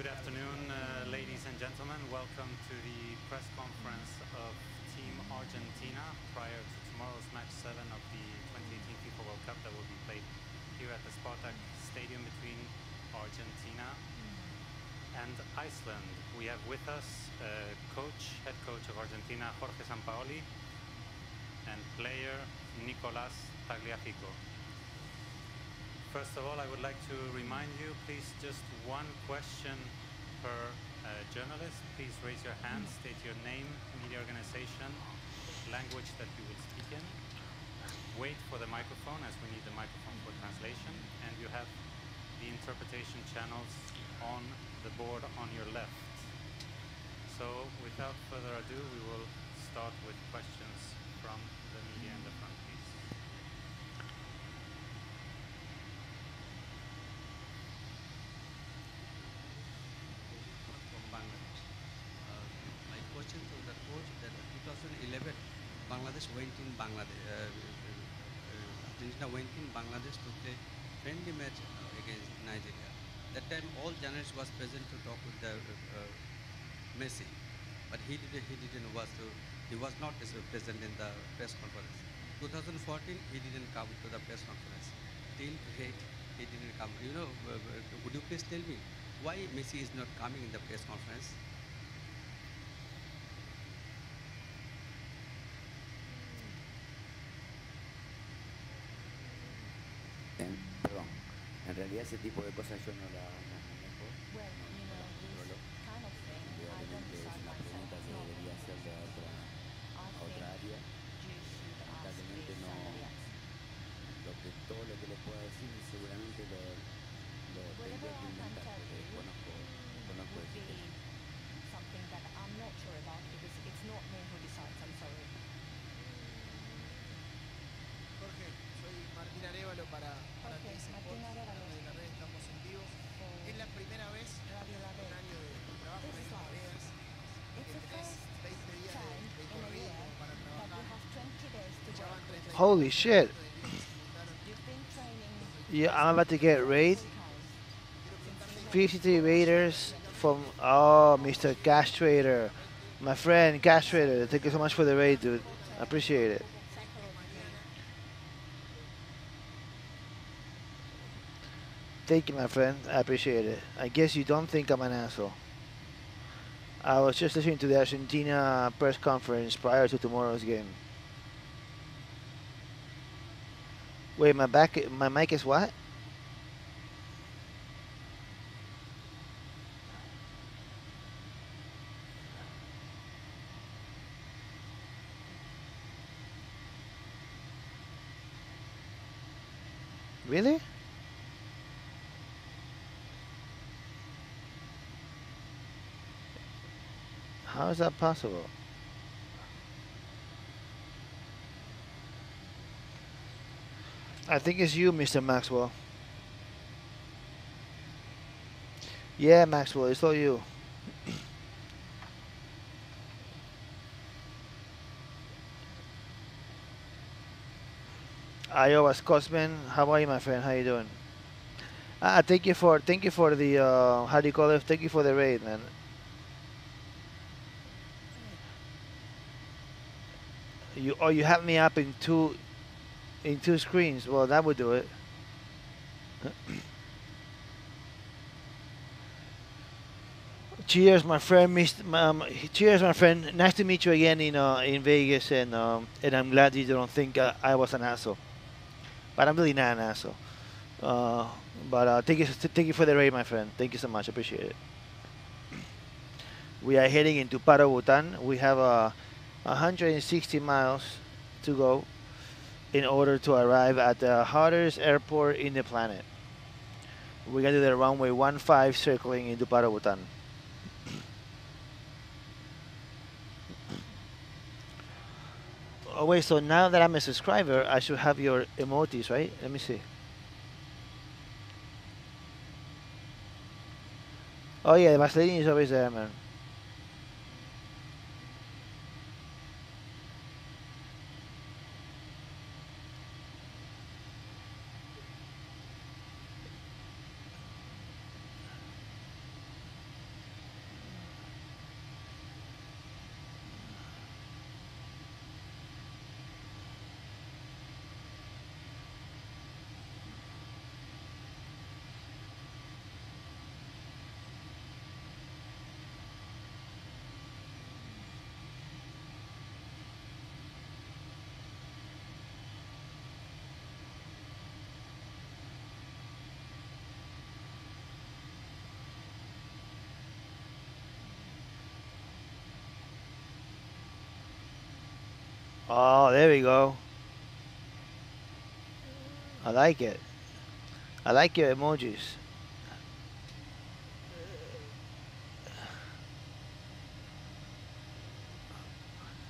Good afternoon, ladies and gentlemen. Welcome to the press conference of Team Argentina prior to tomorrow's match 7 of the 2018 FIFA World Cup that will be played here at the Spartak Stadium between Argentina and Iceland. We have with us head coach of Argentina, Jorge Sampaoli, and player Nicolás Tagliafico. First of all, I would like to remind you, please just one question per journalist. Please raise your hand, state your name, media organization, language that you will speak in. Wait for the microphone, as we need the microphone for translation. And you have the interpretation channels on the board on your left. So, without further ado, we will start with questions from the media in the front, please. My question to the coach that 2011 Bangladesh went in Bangladesh. Argentina went in Bangladesh to play friendly match against Nigeria. That time all journalists was present to talk with the Messi, but he was not present in the press conference. 2014 he didn't come to the press conference. Till date he didn't come. You know, would you please tell me why Messi is not coming in the press conference? Perdón, en realidad ese tipo de cosas yo no la manejo, no las controlo. Indudablemente es una pregunta que debería hacerle a otra área. Lamentablemente no, todo lo que le pueda decir seguramente lo tendría que inventar, porque conozco ese tema. Jorge, soy Martín Arévalo para TS Sports, de la red Estamos en Vivo. Es la primera vez en un año de trabajo en estas redes que tenés 20 días de corrido para trabajar. Ya van 30 Holy shit. Yeah, I'm about to get raid. 53 raiders from, Mr. Gas Trader. My friend, Gas Trader. Thank you so much for the raid, dude. I appreciate it. Thank you, my friend. I appreciate it. I guess you don't think I'm an asshole. I was just listening to the Argentina press conference prior to tomorrow's game. Wait, my mic is what? Really? How is that possible? I think it's you, Mr. Maxwell. Yeah, Maxwell, it's all you. Iowa Scotsman, how are you, my friend? How you doing? Thank you for the how do you call it? Thank you for the raid, man. You have me up in two screens. Well, that would do it. Cheers, my friend. Cheers, my friend. Nice to meet you again in Vegas, and I'm glad you don't think I was an asshole. But I'm really not an asshole. But thank you for the raid, my friend. Thank you so much. Appreciate it. We are heading into Paro, Bhutan. We have 160 miles to go in order to arrive at the hottest airport in the planet. We're gonna do the runway 15 circling into Paro, Bhutan. Oh wait, so now that I'm a subscriber, I should have your emojis, right? Let me see. Oh yeah, the Vaseline is always there, man. Oh, there we go. I like it. I like your emojis.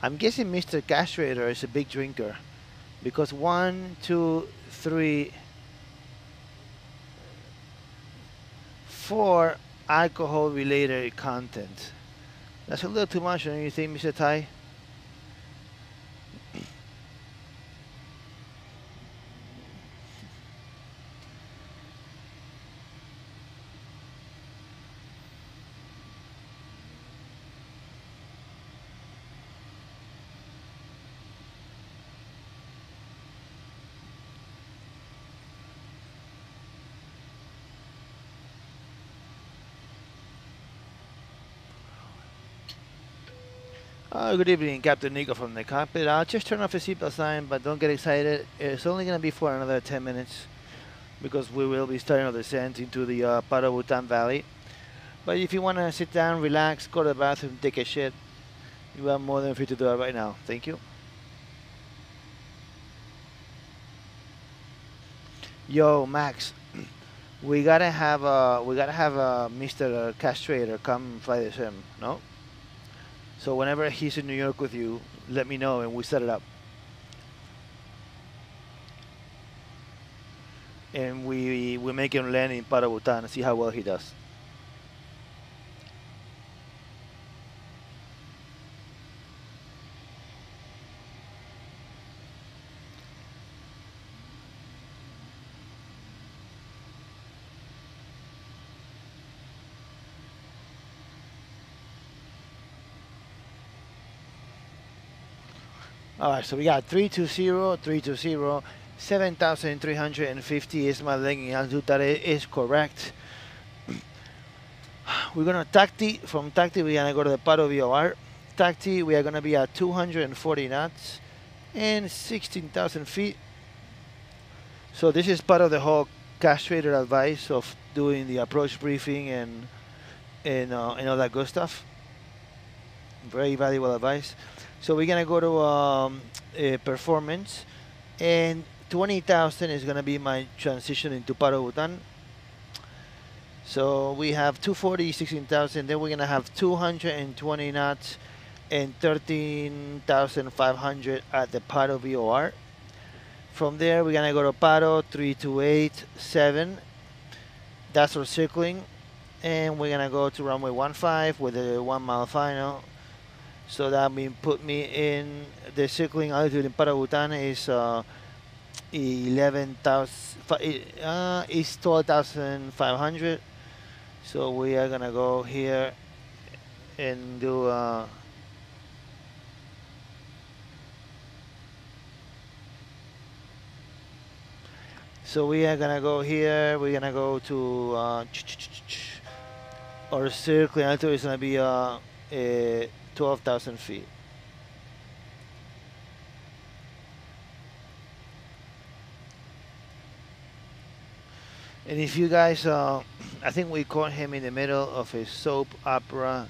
I'm guessing Mr. Castrator is a big drinker because 1, 2, 3, 4 alcohol related content. That's a little too much, don't you think, Mr. Tai? Good evening, Captain Nico from the cockpit. I'll just turn off the seatbelt sign, but don't get excited. It's only going to be for another 10 minutes because we will be starting our descent into the Paro Bhutan Valley. But if you want to sit down, relax, go to the bathroom, take a shit, you are more than free to do that right now. Thank you. Yo, Max, we gotta have Mr. Castrator come fly the sim, no? So whenever he's in New York with you, let me know and we set it up. And we make him land in Paro Bhutan and see how well he does. Alright, so we got 320, 320, 7,350 is my landing altitude. That is correct. We're gonna taxi. From taxi, we're gonna go to the Paro VOR. Taxi, we are gonna be at 240 knots and 16,000 feet. So this is part of the whole castrator advice of doing the approach briefing and all that good stuff. Very valuable advice. So we're gonna go to performance, and 20,000 is gonna be my transition into Paro Bhutan. So we have 240, 16,000. Then we're gonna have 220 knots and 13,500 at the Paro VOR. From there, we're gonna go to Paro 3287. That's our circling, and we're gonna go to runway 15 with a 1 mile final. So that means put me in the circling altitude in Paro Bhutan is 12,500. So we are gonna go here and do so we are gonna go here. We're gonna go to our circling altitude is gonna be 12,000 feet. And if you guys, I think we caught him in the middle of a soap opera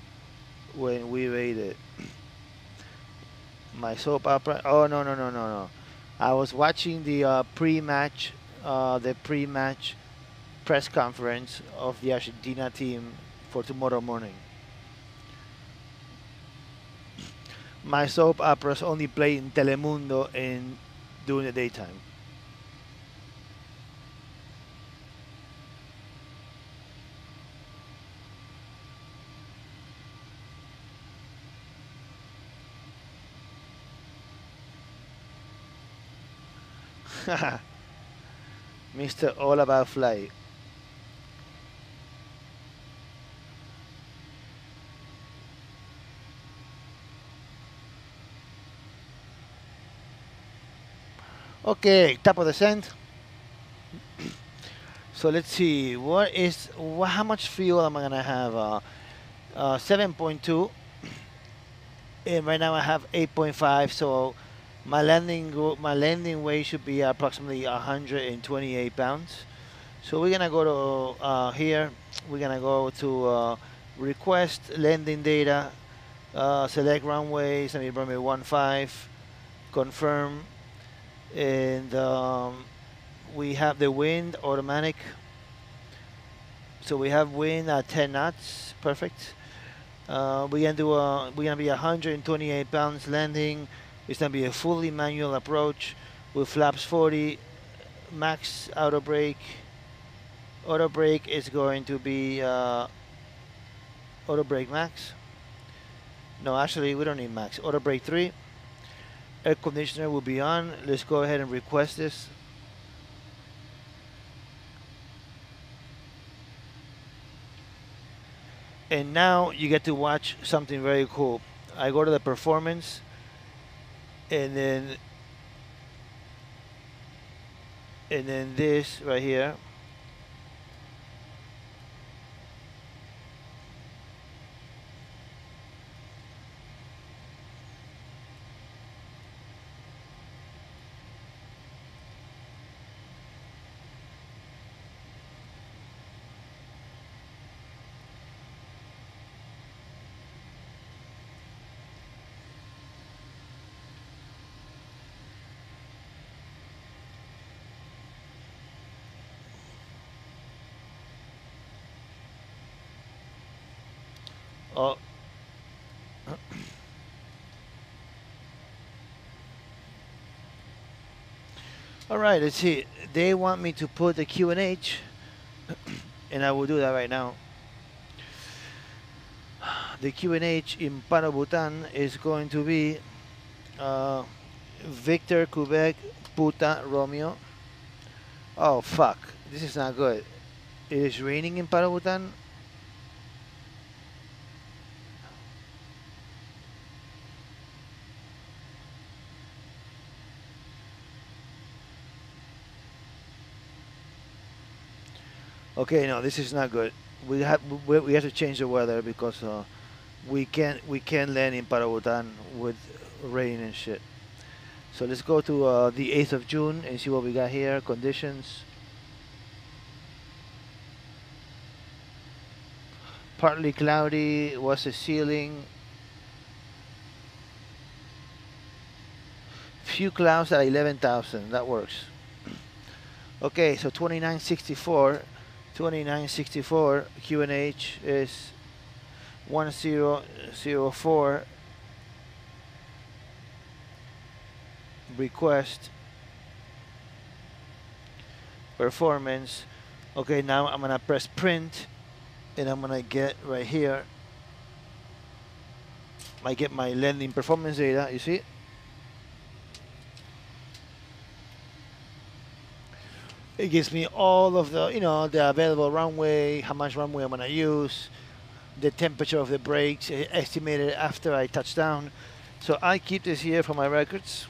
when we raided. My soap opera? Oh, no. I was watching the pre-match press conference of the Argentina team for tomorrow morning. My soap operas only play in Telemundo and during the daytime. Mr. All About Fly. Okay, top of the descent. So let's see, how much fuel am I gonna have? 7.2, and right now I have 8.5. So my landing weight should be approximately 128 pounds. So we're gonna go to here. We're gonna go to request landing data, select runways. I mean runway 15. confirm, and we have the wind automatic. So we have wind at 10 knots, perfect. We're gonna be 128 pounds landing. It's gonna be a fully manual approach with flaps 40, max auto brake. Auto brake is going to be auto brake max. No, actually we don't need max. Auto brake 3. Air conditioner will be on. Let's go ahead and request this. And now you get to watch something very cool. I go to the performance, and then this right here. Oh. All right, let's see. They want me to put the QNH, and I will do that right now. The QNH in Paro, Bhutan is going to be Victor, Quebec, Bhutan, Romeo. Oh, fuck. This is not good. It is raining in Paro, Bhutan. Okay, no, this is not good. We have to change the weather because we can't land in Paro, Bhutan with rain and shit. So let's go to the 8th of June and see what we got here. Conditions. Partly cloudy. What's the ceiling? Few clouds at 11,000. That works. Okay, so 2964 QNH is 1004. Request performance. Okay, now I'm gonna press print, and I'm gonna get right here. I get my landing performance data. You see? It gives me all of the, the available runway, how much runway I'm gonna use, the temperature of the brakes estimated after I touch down. So I keep this here for my records.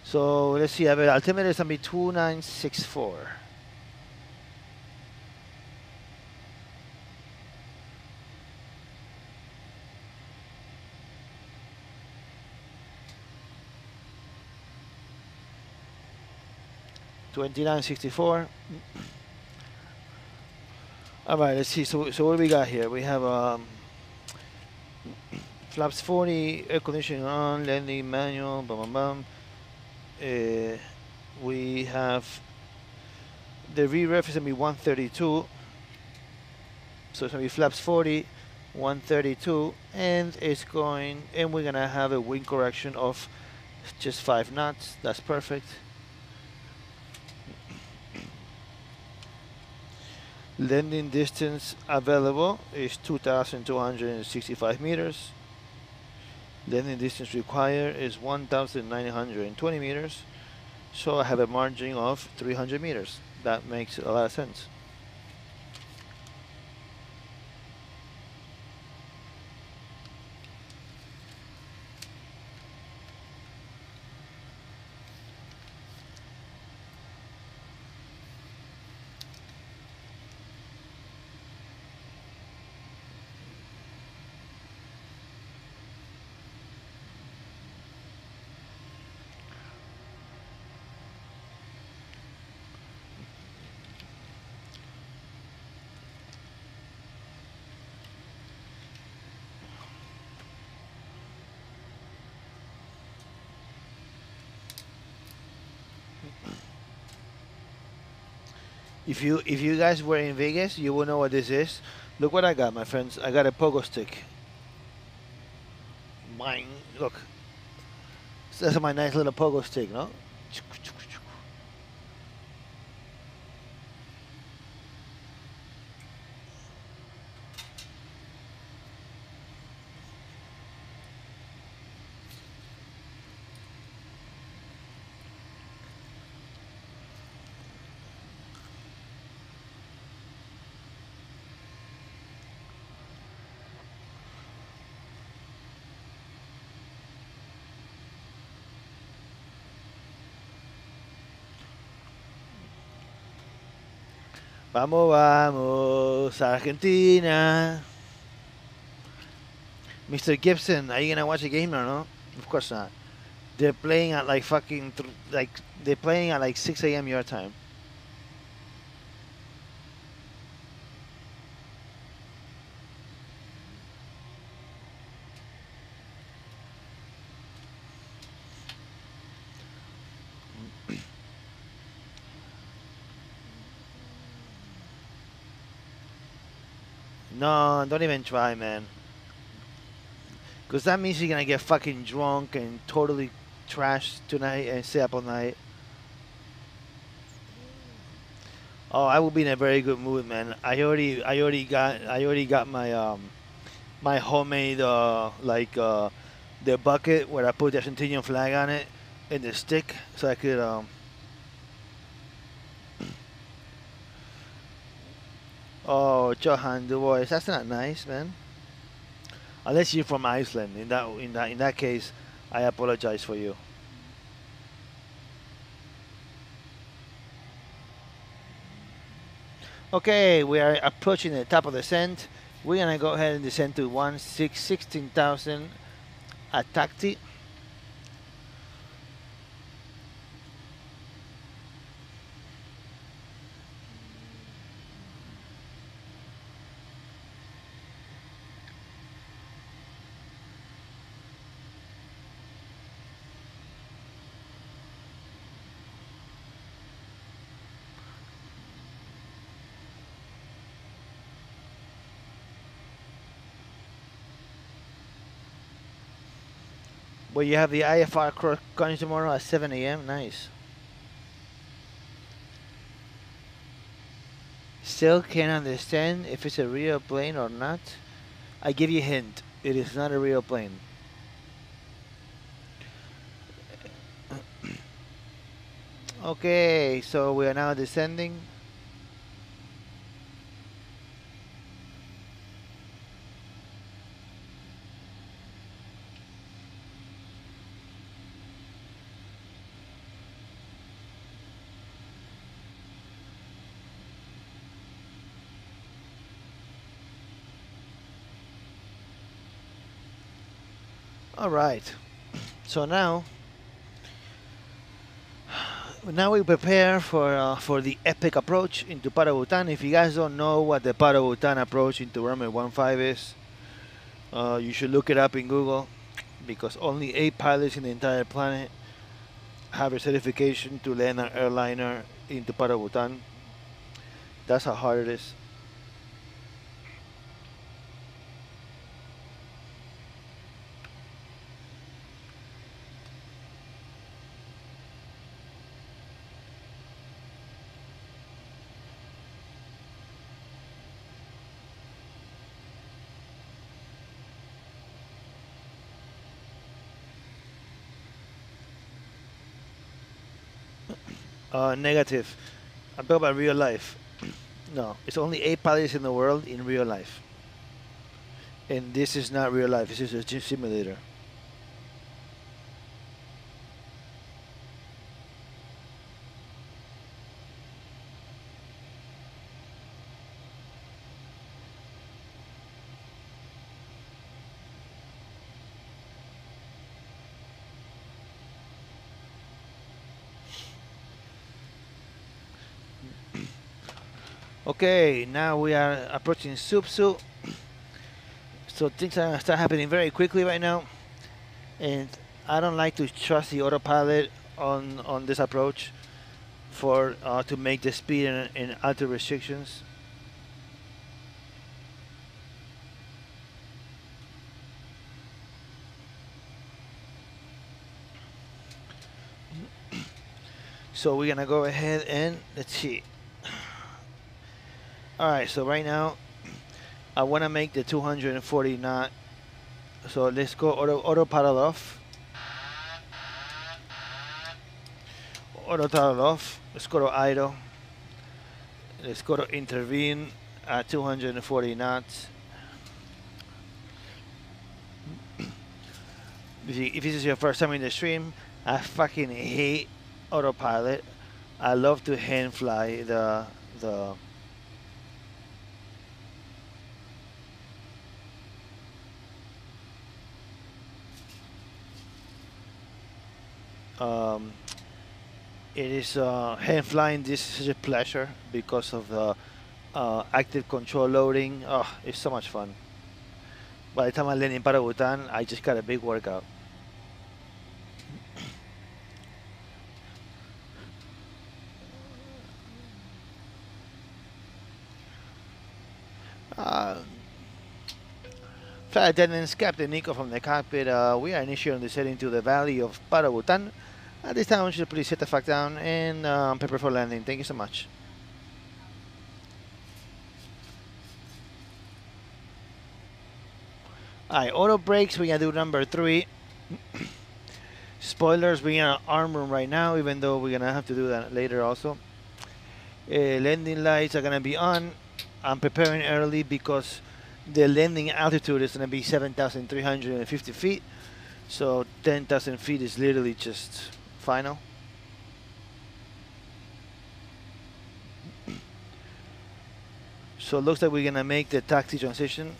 So let's see, I have altimeter is gonna be 2964. $29.64. All right, let's see. So what do we got here? We have flaps 40, air conditioning on, landing manual, bum bum bum. We have the VREF is gonna be 132. So it's gonna be flaps 40, 132, and we're gonna have a wind correction of just 5 knots. That's perfect. Landing distance available is 2,265 meters. Landing distance required is 1,920 meters. So I have a margin of 300 meters. That makes a lot of sense. If you guys were in Vegas, you will know what this is. Look what I got, my friends. I got a pogo stick. Mine. Look. So that's my nice little pogo stick, no? Vamos, vamos, Argentina. Mr. Gibson, are you gonna watch a game or no? Of course not. They're playing at like fucking they're playing at like 6 a.m. your time. No, don't even try, man. Because that means you're gonna get fucking drunk and totally trashed tonight and stay up all night. Oh, I will be in a very good mood, man. I already got my my homemade the bucket where I put the Argentinian flag on it and the stick, so I could Oh, Johan Du Bois, that's not nice, man. Unless you're from Iceland. In that case, I apologize for you. Okay, we are approaching the top of the descent. We're gonna go ahead and descend to 16,000 at Tacti. Well, you have the IFR coming tomorrow at 7 a.m. Nice. Still can't understand if it's a real plane or not. I give you a hint. It is not a real plane. Okay, so we are now descending. All right, so now we prepare for the epic approach into Paro, Bhutan. If you guys don't know what the Paro, Bhutan approach into runway 15 is, you should look it up in Google, because only 8 pilots in the entire planet have a certification to land an airliner into Paro, Bhutan. That's how hard it is. Negative. I'm talking about real life. No, it's only 8 pilots in the world in real life. And this is not real life, this is a simulator. Okay, now we are approaching Supsu. So things are gonna start happening very quickly right now. And I don't like to trust the autopilot on this approach for to make the speed and alter restrictions. So we're gonna go ahead and let's see. All right, so right now I want to make the 240 knot. So let's go auto paddle off. Auto paddle off. Let's go to idle. Let's go to intervene at 240 knots. If this is your first time in the stream, I fucking hate autopilot. I love to hand fly the it is hand flying. This is such a pleasure because of the active control loading. Oh, it's so much fun. By the time I land in Paro, Bhutan, I just got a big workout. Flight attendants, Captain Nico from the cockpit. We are initiating the setting to the valley of Paro, Bhutan. At this time, we should please set the fuck down and prepare for landing. Thank you so much. Alright, auto brakes, we're gonna do number 3. Spoilers, we're gonna arm room right now, even though we're gonna have to do that later also. Landing lights are gonna be on. I'm preparing early because the landing altitude is gonna be 7,350 feet. So 10,000 feet is literally just final. So it looks like we're gonna make the taxi transition.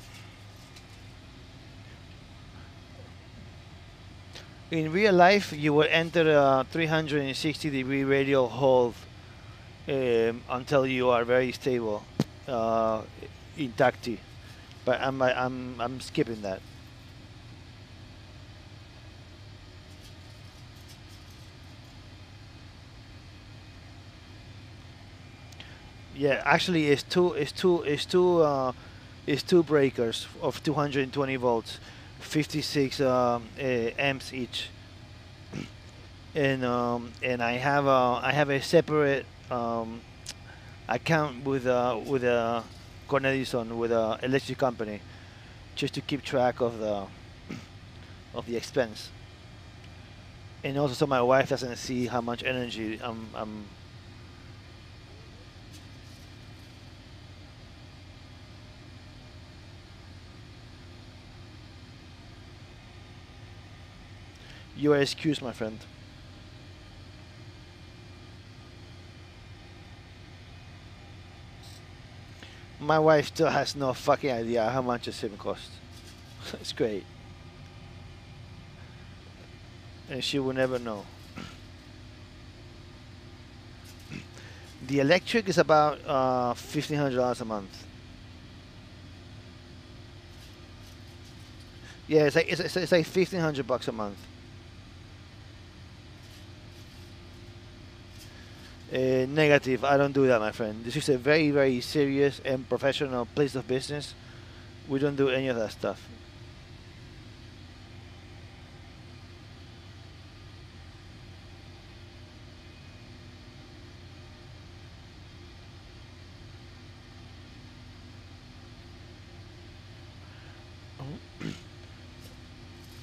In real life, you will enter a 360-degree radial hold until you are very stable in taxi. But I'm skipping that. Yeah, actually, it's two breakers of 220 volts, 56 amps each, and I have a separate account with Con Edison, with a electric company, just to keep track of the expense, and also so my wife doesn't see how much energy I'm. You are excused, my friend. My wife still has no fucking idea how much a sim costs. It's great. And she will never know. The electric is about $1,500 a month. Yeah, it's like $1,500 a month. Negative. I don't do that, my friend. This is a very, very serious and professional place of business. We don't do any of that stuff.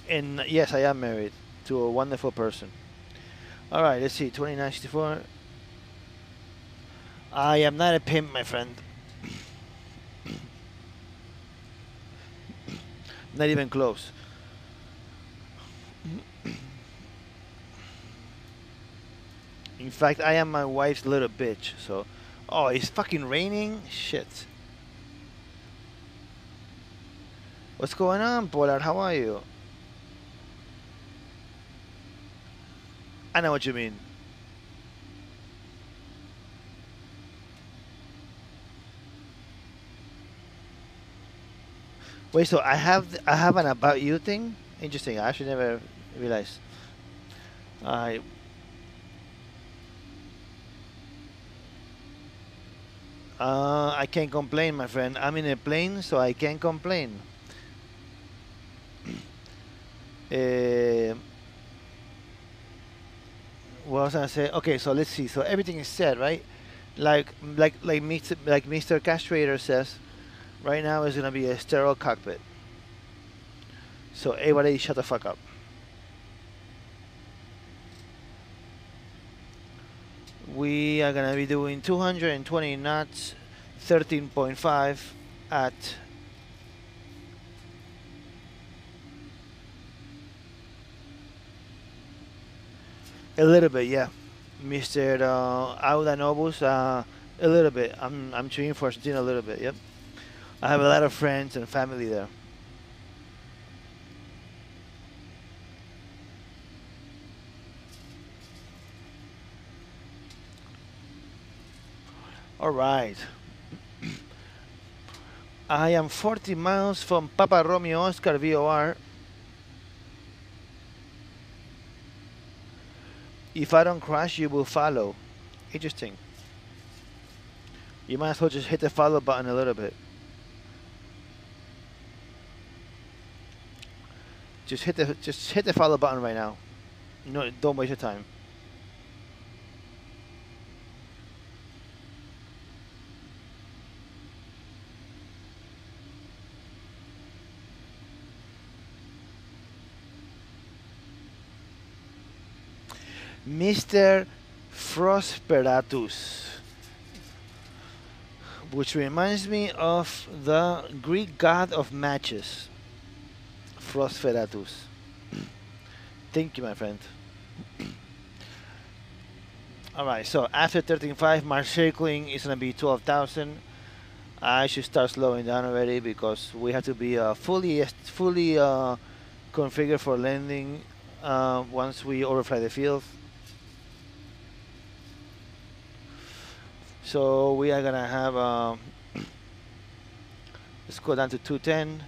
And yes, I am married to a wonderful person. All right, let's see. 2964. I am not a pimp, my friend. Not even close. In fact, I am my wife's little bitch. So, oh, it's fucking raining? Shit. What's going on, Polar? How are you? I know what you mean. Wait, so I have an about you thing? Interesting. I actually never realized. I can't complain, my friend. I'm in a plane, so I can't complain. What was I gonna say? Okay, so let's see. So everything is set, right? Mr. Castrator says, right now is gonna be a sterile cockpit. So everybody, shut the fuck up. We are gonna be doing 220 knots, 13.5 at a little bit, yeah, Mr. Audanobus. A little bit. I'm cheering for Argentina a little bit. Yep. I have a lot of friends and family there. All right. I am 40 miles from Papa Romeo Oscar VOR. If I don't crash, you will follow. Interesting. You might as well just hit the follow button a little bit. Just hit the follow button right now. No, don't waste your time. Mr. Frosperatus, which reminds me of the Greek god of matches, Frosperatus. Thank you, my friend. Alright, so after 13.5, my circling is going to be 12,000. I should start slowing down already because we have to be fully configured for landing once we overfly the field. So we are gonna have let's go down to 210.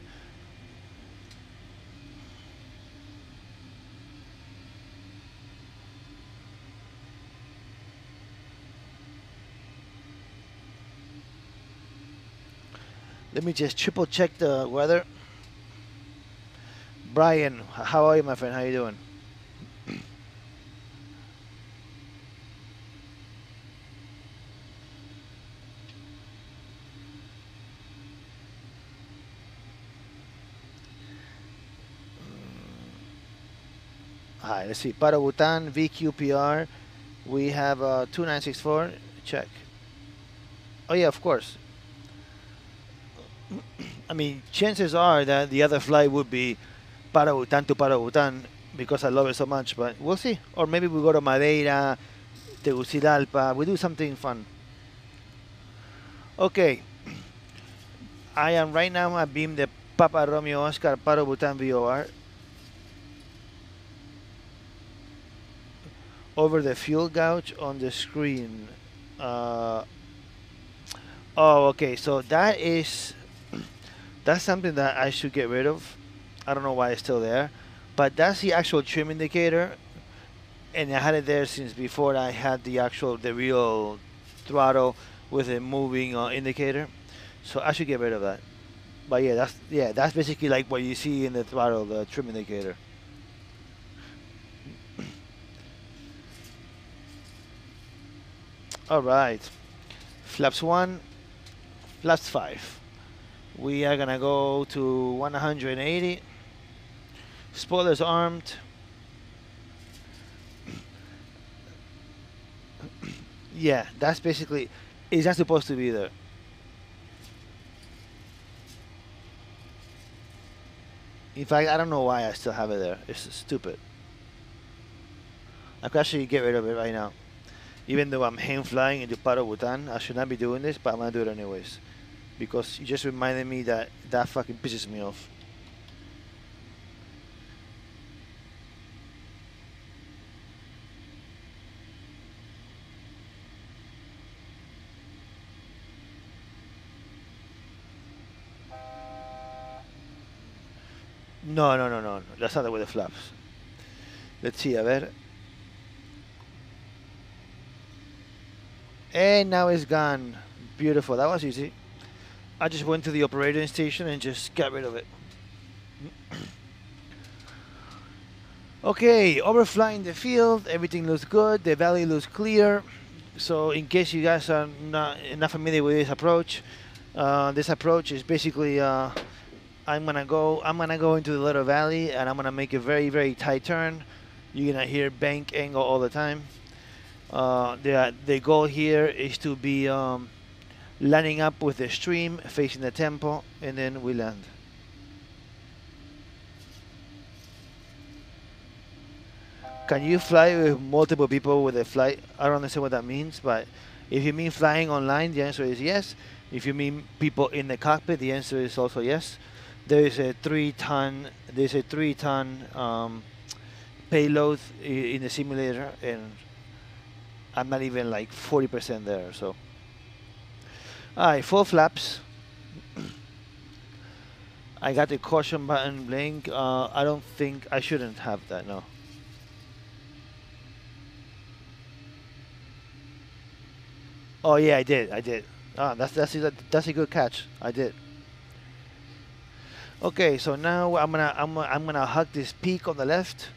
Let me just triple check the weather. Brian, how are you, my friend? How you doing? Hi, let's see. Paro Bhutan, VQPR. We have 2964. Check. Oh yeah, of course. I mean, chances are that the other flight would be Paro Bhutan to Paro Bhutan because I love it so much, but we'll see. Or maybe we go to Madeira, Tegucigalpa. We do something fun. Okay. I am right now at beam the Papa Romeo Oscar Paro Bhutan VOR. Over the fuel gauge on the screen. Oh, okay. So that's something that I should get rid of. I don't know why it's still there, but that's the actual trim indicator, and I had it there since before I had the real throttle with a moving indicator. So I should get rid of that. But yeah, that's basically like what you see in the throttle, the trim indicator. All right, flaps 1, flaps 5. We are gonna go to 180. Spoilers armed. Yeah, that's basically, it's not supposed to be there. In fact, I don't know why I still have it there. It's stupid. I could actually get rid of it right now. Even though I'm hand flying into Paro Bhutan, I should not be doing this, but I'm gonna do it anyways. Because you just reminded me that fucking pisses me off. No. That's not the way the flaps. Let's see, a ver. And now it's gone. Beautiful. That was easy. I just went to the operating station and just got rid of it. Okay, overflying the field. Everything looks good. The valley looks clear. So in case you guys are not familiar with this approach is basically I'm gonna go into the little valley and I'm gonna make a very tight turn. You're gonna hear bank angle all the time. The goal here is to be lining up with the stream facing the temple, and then we land. Can you fly with multiple people with a flight? I don't understand what that means, but if you mean flying online, the answer is yes. If you mean people in the cockpit, the answer is also yes. There is a 3-ton payload in the simulator, and I'm not even like 40% there. So, alright, full flaps. I got the caution button blink. I don't think I shouldn't have that. No. Oh yeah, I did. Ah, that's a good catch. I did. Okay, so now I'm gonna hug this peak on the left.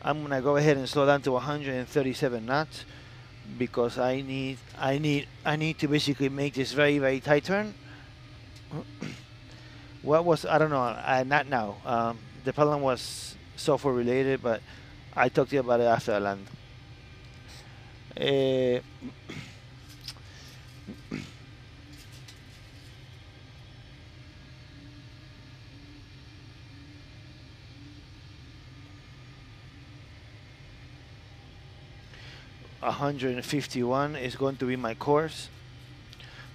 I'm gonna go ahead and slow down to 137 knots because I need to basically make this very tight turn. What was, I don't know, not now. The problem was software related, but I talked to you about it after I land. 151 is going to be my course.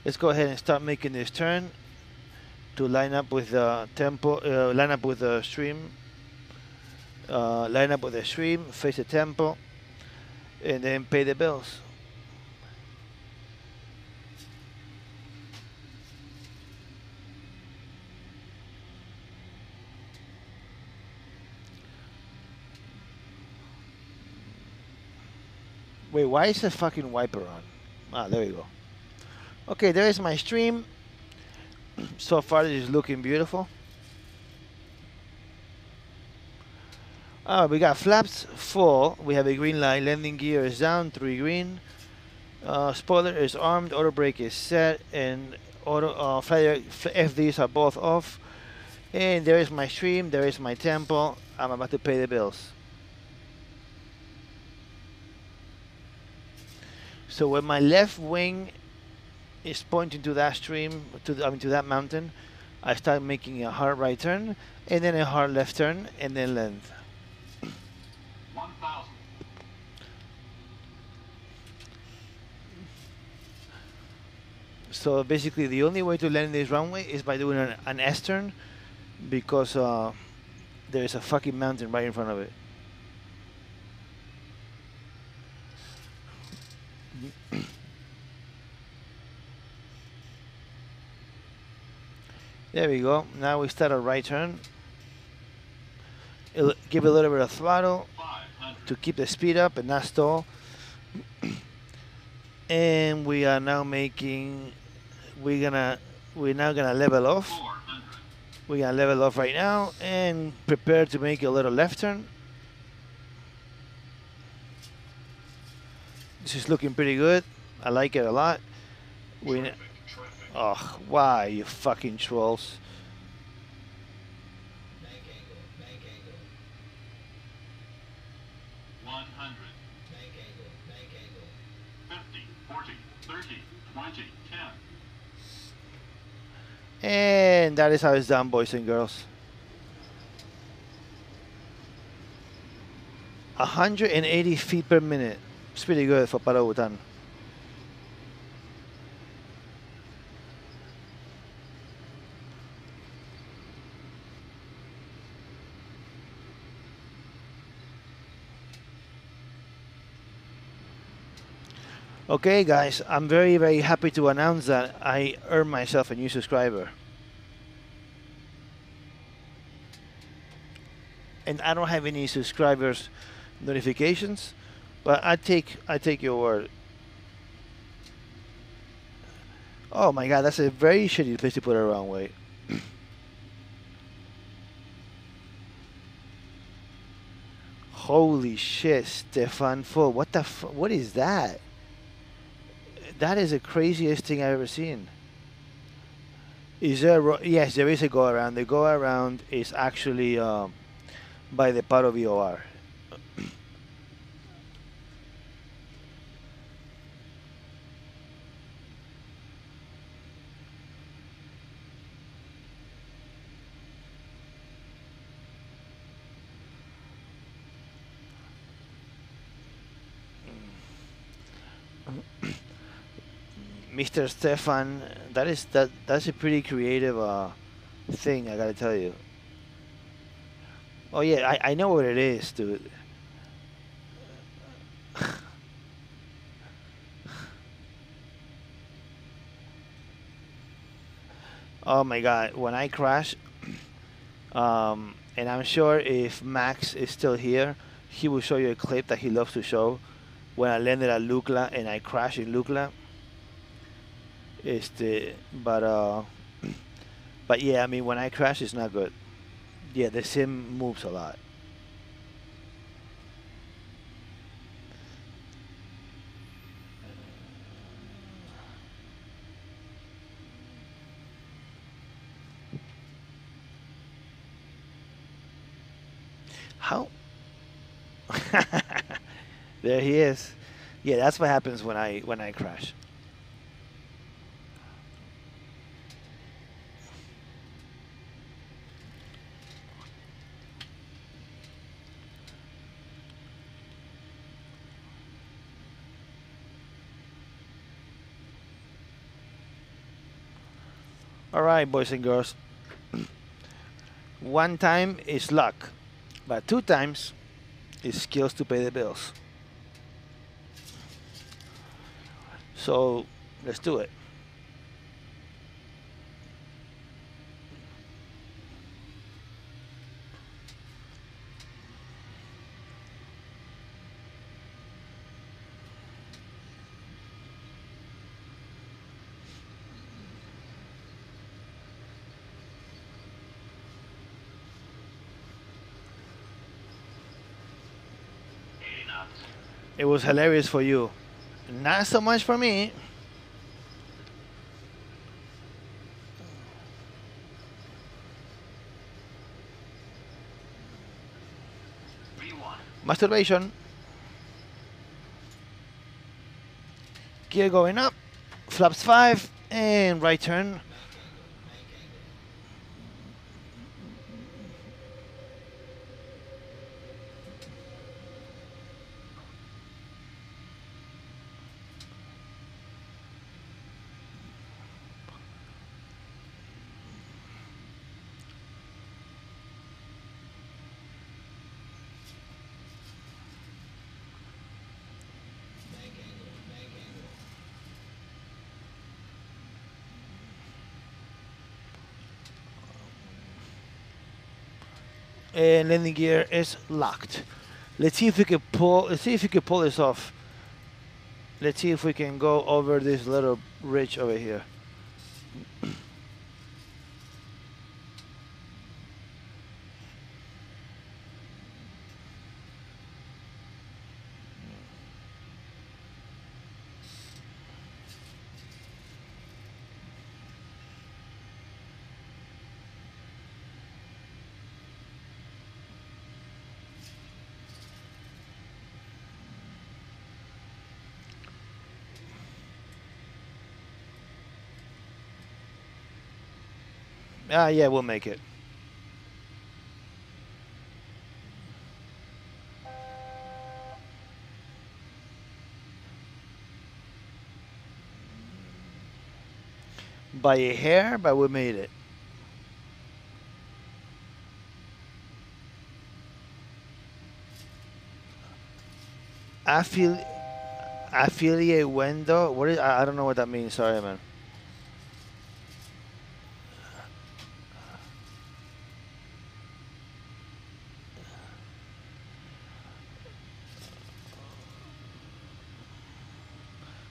Let's go ahead and start making this turn to line up with the tempo, line up with the stream, face the tempo, and then pay the bills. Wait, why is the fucking wiper on? Ah, there we go. Okay, there is my stream. So far, it is looking beautiful. We got flaps full. We have a green light. Landing gear is down, 3 green. Spoiler is armed. Auto brake is set, and auto FDs are both off. And there is my stream. There is my tempo. I'm about to pay the bills. So when my left wing is pointing to that stream, to that mountain, I start making a hard right turn, and then a hard left turn, and then land. 1,000. So basically, the only way to land this runway is by doing an S-turn, because there is a fucking mountain right in front of it. There we go. Now we start a right turn. Give a little bit of throttle to keep the speed up and not stall. And we are now making. We're now gonna level off. We're gonna level off right now and prepare to make a little left turn. This is looking pretty good. I like it a lot. Oh, why, you fucking trolls. Bank angle. 100. Bank angle. 50, 40, 30, 20, 10. And that is how it's done, boys and girls. 180 feet per minute. It's pretty good for Paro, Bhutan. Okay, guys, I'm very happy to announce that I earned myself a new subscriber. And I don't have any subscribers notifications, but I take your word. Oh my god, that's a very shitty place to put it wrong way. Holy shit, Stefan Full. What the what is that? That is the craziest thing I've ever seen. Is there yes, there is a go around. The go around is actually by the Paro VOR. Mr. Stefan, that's a pretty creative thing, I gotta tell you. Oh yeah, I know what it is, dude. Oh my god, when I crash, and I'm sure if Max is still here, he will show you a clip that he loves to show when I landed at Lukla and I crashed in Lukla. But yeah, I mean, when I crash, it's not good. Yeah, the sim moves a lot. How? There he is. Yeah, that's what happens when I crash. All right, boys and girls. One time is luck, but 2 times is skills to pay the bills. So let's do it. It was hilarious for you. Not so much for me. Masturbation. Gear going up. Flaps 5 and right turn. And landing gear is locked. Let's see if we can pull. Let's see if we can pull this off. Let's see if we can go over this little ridge over here. Yeah, we'll make it. By a hair, but we made it. Affiliate window. What is? I don't know what that means. Sorry, man.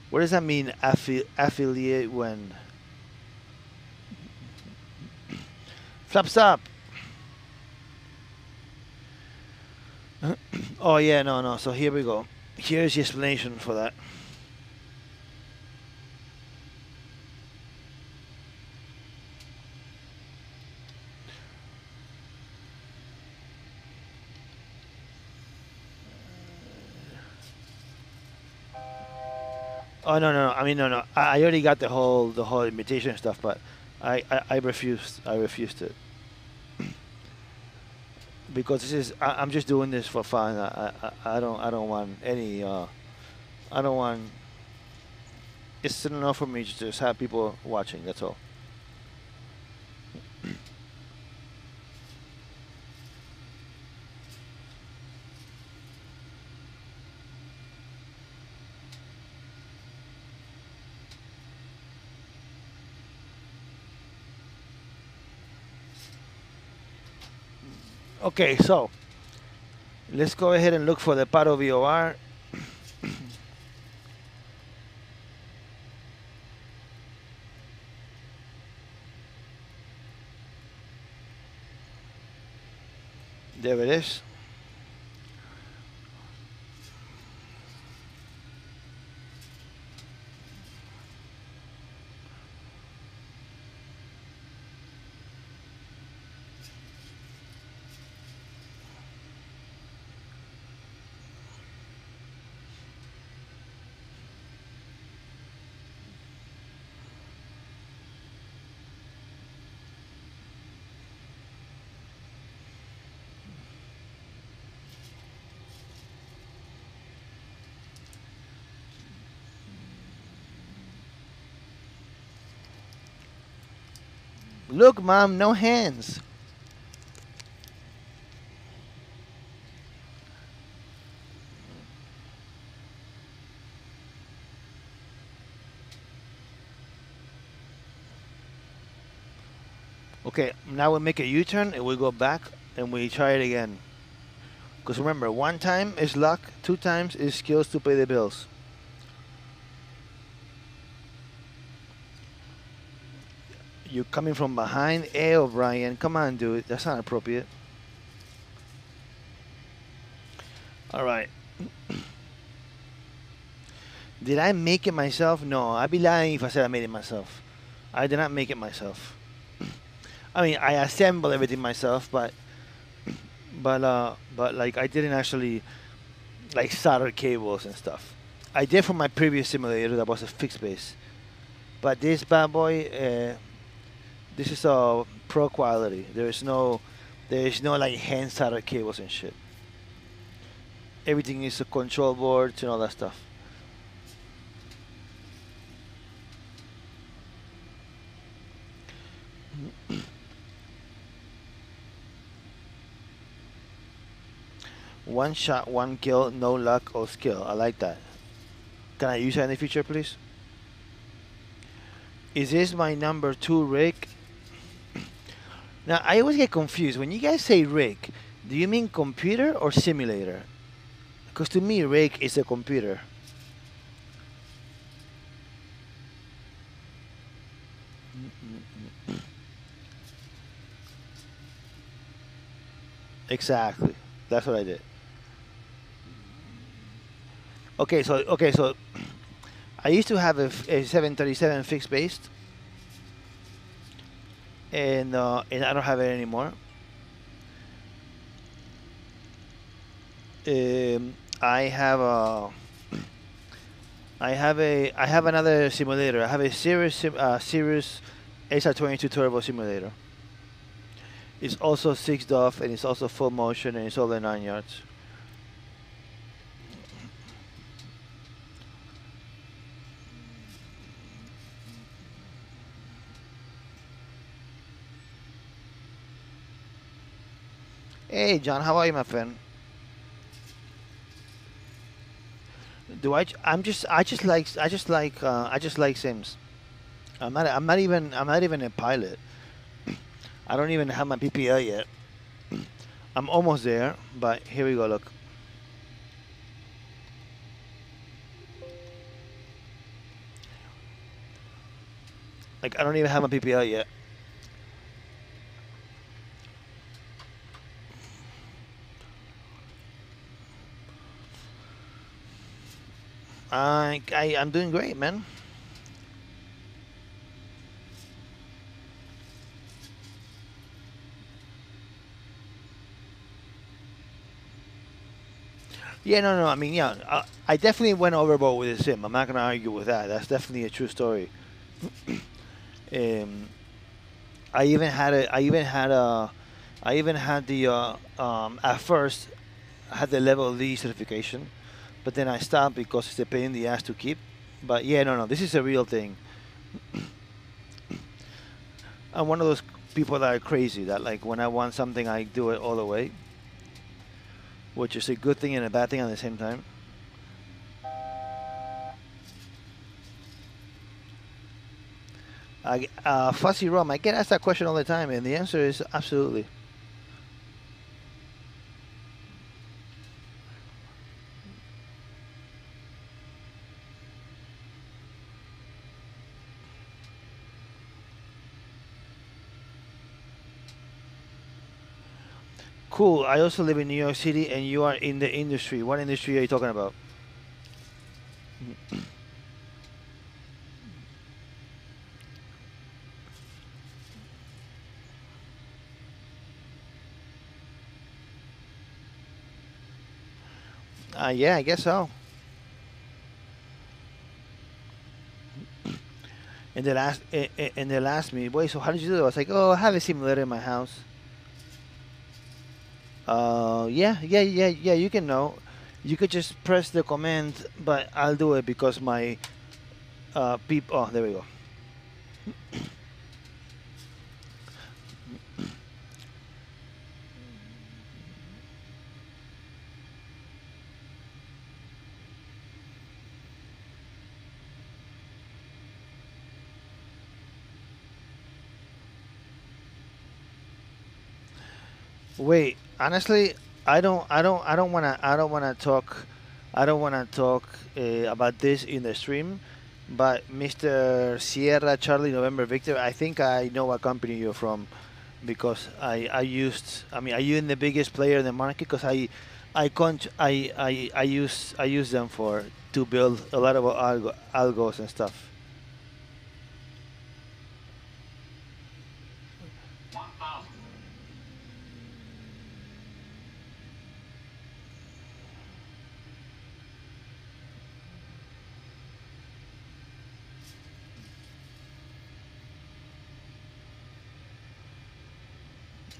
What does that mean, affiliate when? Flaps up. Oh yeah, no. So here we go. Here's the explanation for that. Oh no. I mean no. I already got the whole invitation stuff, but I refused. I refused it because this is I'm just doing this for fun. I don't want any. I don't want. It's enough for me to just have people watching. That's all. Okay, so let's go ahead and look for the Paro VOR. There it is. Look, Mom, no hands. Okay, now we make a U-turn and we go back and we try it again. Because remember, 1 time is luck, 2 times is skills to pay the bills. You're coming from behind. Hey, O'Brien, come on, dude. That's not appropriate. All right. Did I make it myself? No, I'd be lying if I said I made it myself. I did not make it myself. I mean, I assembled everything myself, but like I didn't actually like solder cables and stuff. I did for my previous simulator that was a fixed base, but this bad boy, this is a pro quality. There is no like hand solder cables and shit. Everything is a control boards and all that stuff. One shot, 1 kill, no luck or skill. I like that. Can I use that in the future, please? Is this my number 2 rig? Now, I always get confused. When you guys say rig, do you mean computer or simulator? Because to me, rig is a computer. Exactly. That's what I did. Okay, so I used to have a 737 fixed base, and I don't have it anymore. I have another simulator. I have a Cirrus SR22 Turbo simulator. It's also 6 DOF and it's also full motion and it's all the 9 yards. Hey John, how are you, my friend? I just like Sims. I'm not even a pilot. I don't even have my PPL yet. I'm almost there, but here we go, look. Like, I don't even have my PPL yet. I'm doing great, man. Yeah, no, no. I mean, yeah, I definitely went overboard with the sim. I'm not gonna argue with that. That's definitely a true story. um, I even had a, I even had a, I even had the at first I had the level D certification, but then I stopped because it's a pain in the ass to keep. But yeah, no, no, this is a real thing. I'm one of those people that are crazy that like when I want something, I do it all the way, which is a good thing and a bad thing at the same time. Fuzzy Rum, I get asked that question all the time, and the answer is absolutely. Cool. I also live in New York City, and you are in the industry. What industry are you talking about? Yeah, I guess so. And they asked me, wait, so how did you do it? I was like, oh, I have a simulator in my house. Yeah. You can know. You could just press the command, but I'll do it because my peep. Oh, there we go. Wait, honestly, I don't wanna talk, about this in the stream. But Mr. Sierra Charlie November Victor, I think I know what company you're from, because I mean, are you in the biggest player in the market? Because I use them for to build a lot of algos and stuff.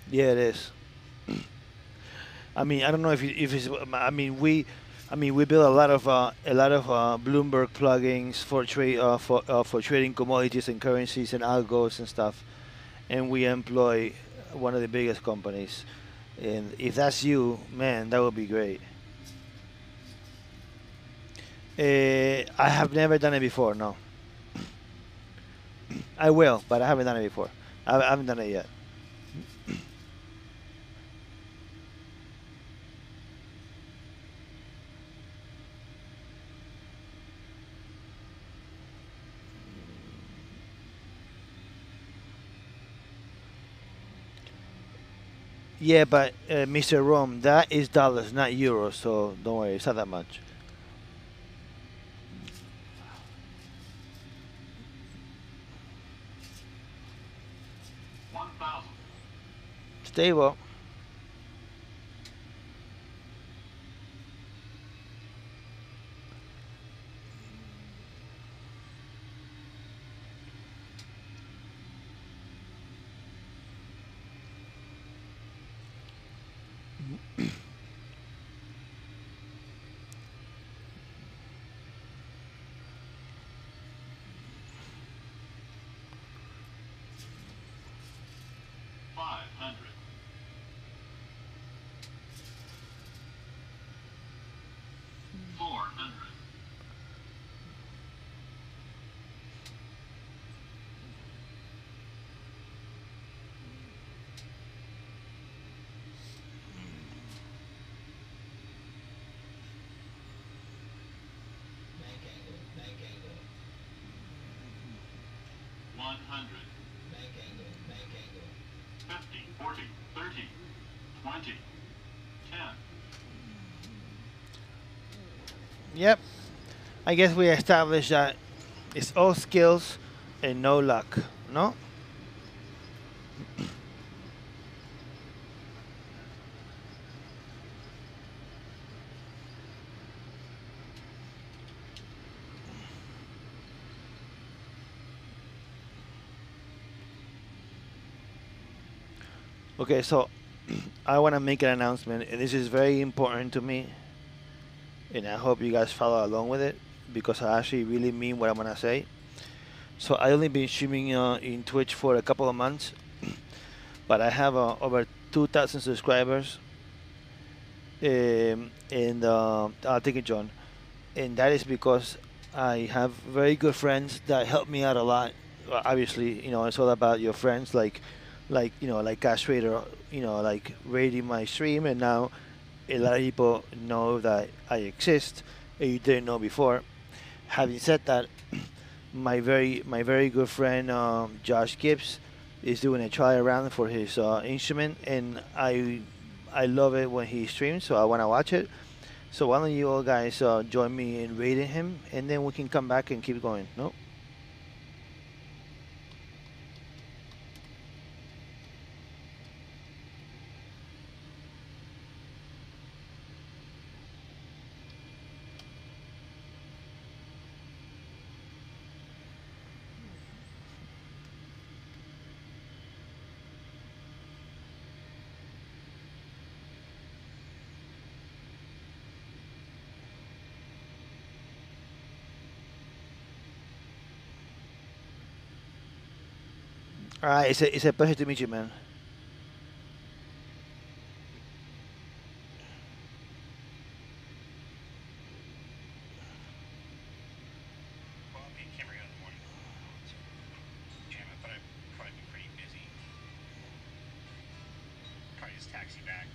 Yeah, it is. I mean, I don't know if it's. I mean, we build a lot of Bloomberg plugins for for trading commodities and currencies and algos and stuff, and we employ one of the biggest companies. And if that's you, man, that would be great. I have never done it before. No, I will, but I haven't done it before. I haven't done it yet. Yeah, but Mr. Rome, that is dollars, not euros, so don't worry, it's not that much. Stable. Yep. I guess we established that it's all skills and no luck, no? Okay, so I want to make an announcement, and this is very important to me, and I hope you guys follow along with it because I actually really mean what I'm gonna say. So I only been streaming in Twitch for a couple of months, but I have over 2,000 subscribers. And I'll take it, John. And that is because I have very good friends that help me out a lot. Well, obviously, it's all about your friends, like Castrator, like rating my stream, and now a lot of people know that I exist, and you didn't know before. Having said that, my very good friend Josh Gibbs is doing a trial round for his instrument, and I love it when he streams, so I want to watch it. So why don't you all guys join me in rating him, and then we can come back and keep going. No. All right, it's a pleasure to meet you, man. Well, I'll be in Cameron in the morning. Jam it, but I'd probably be pretty busy. Probably just taxi back.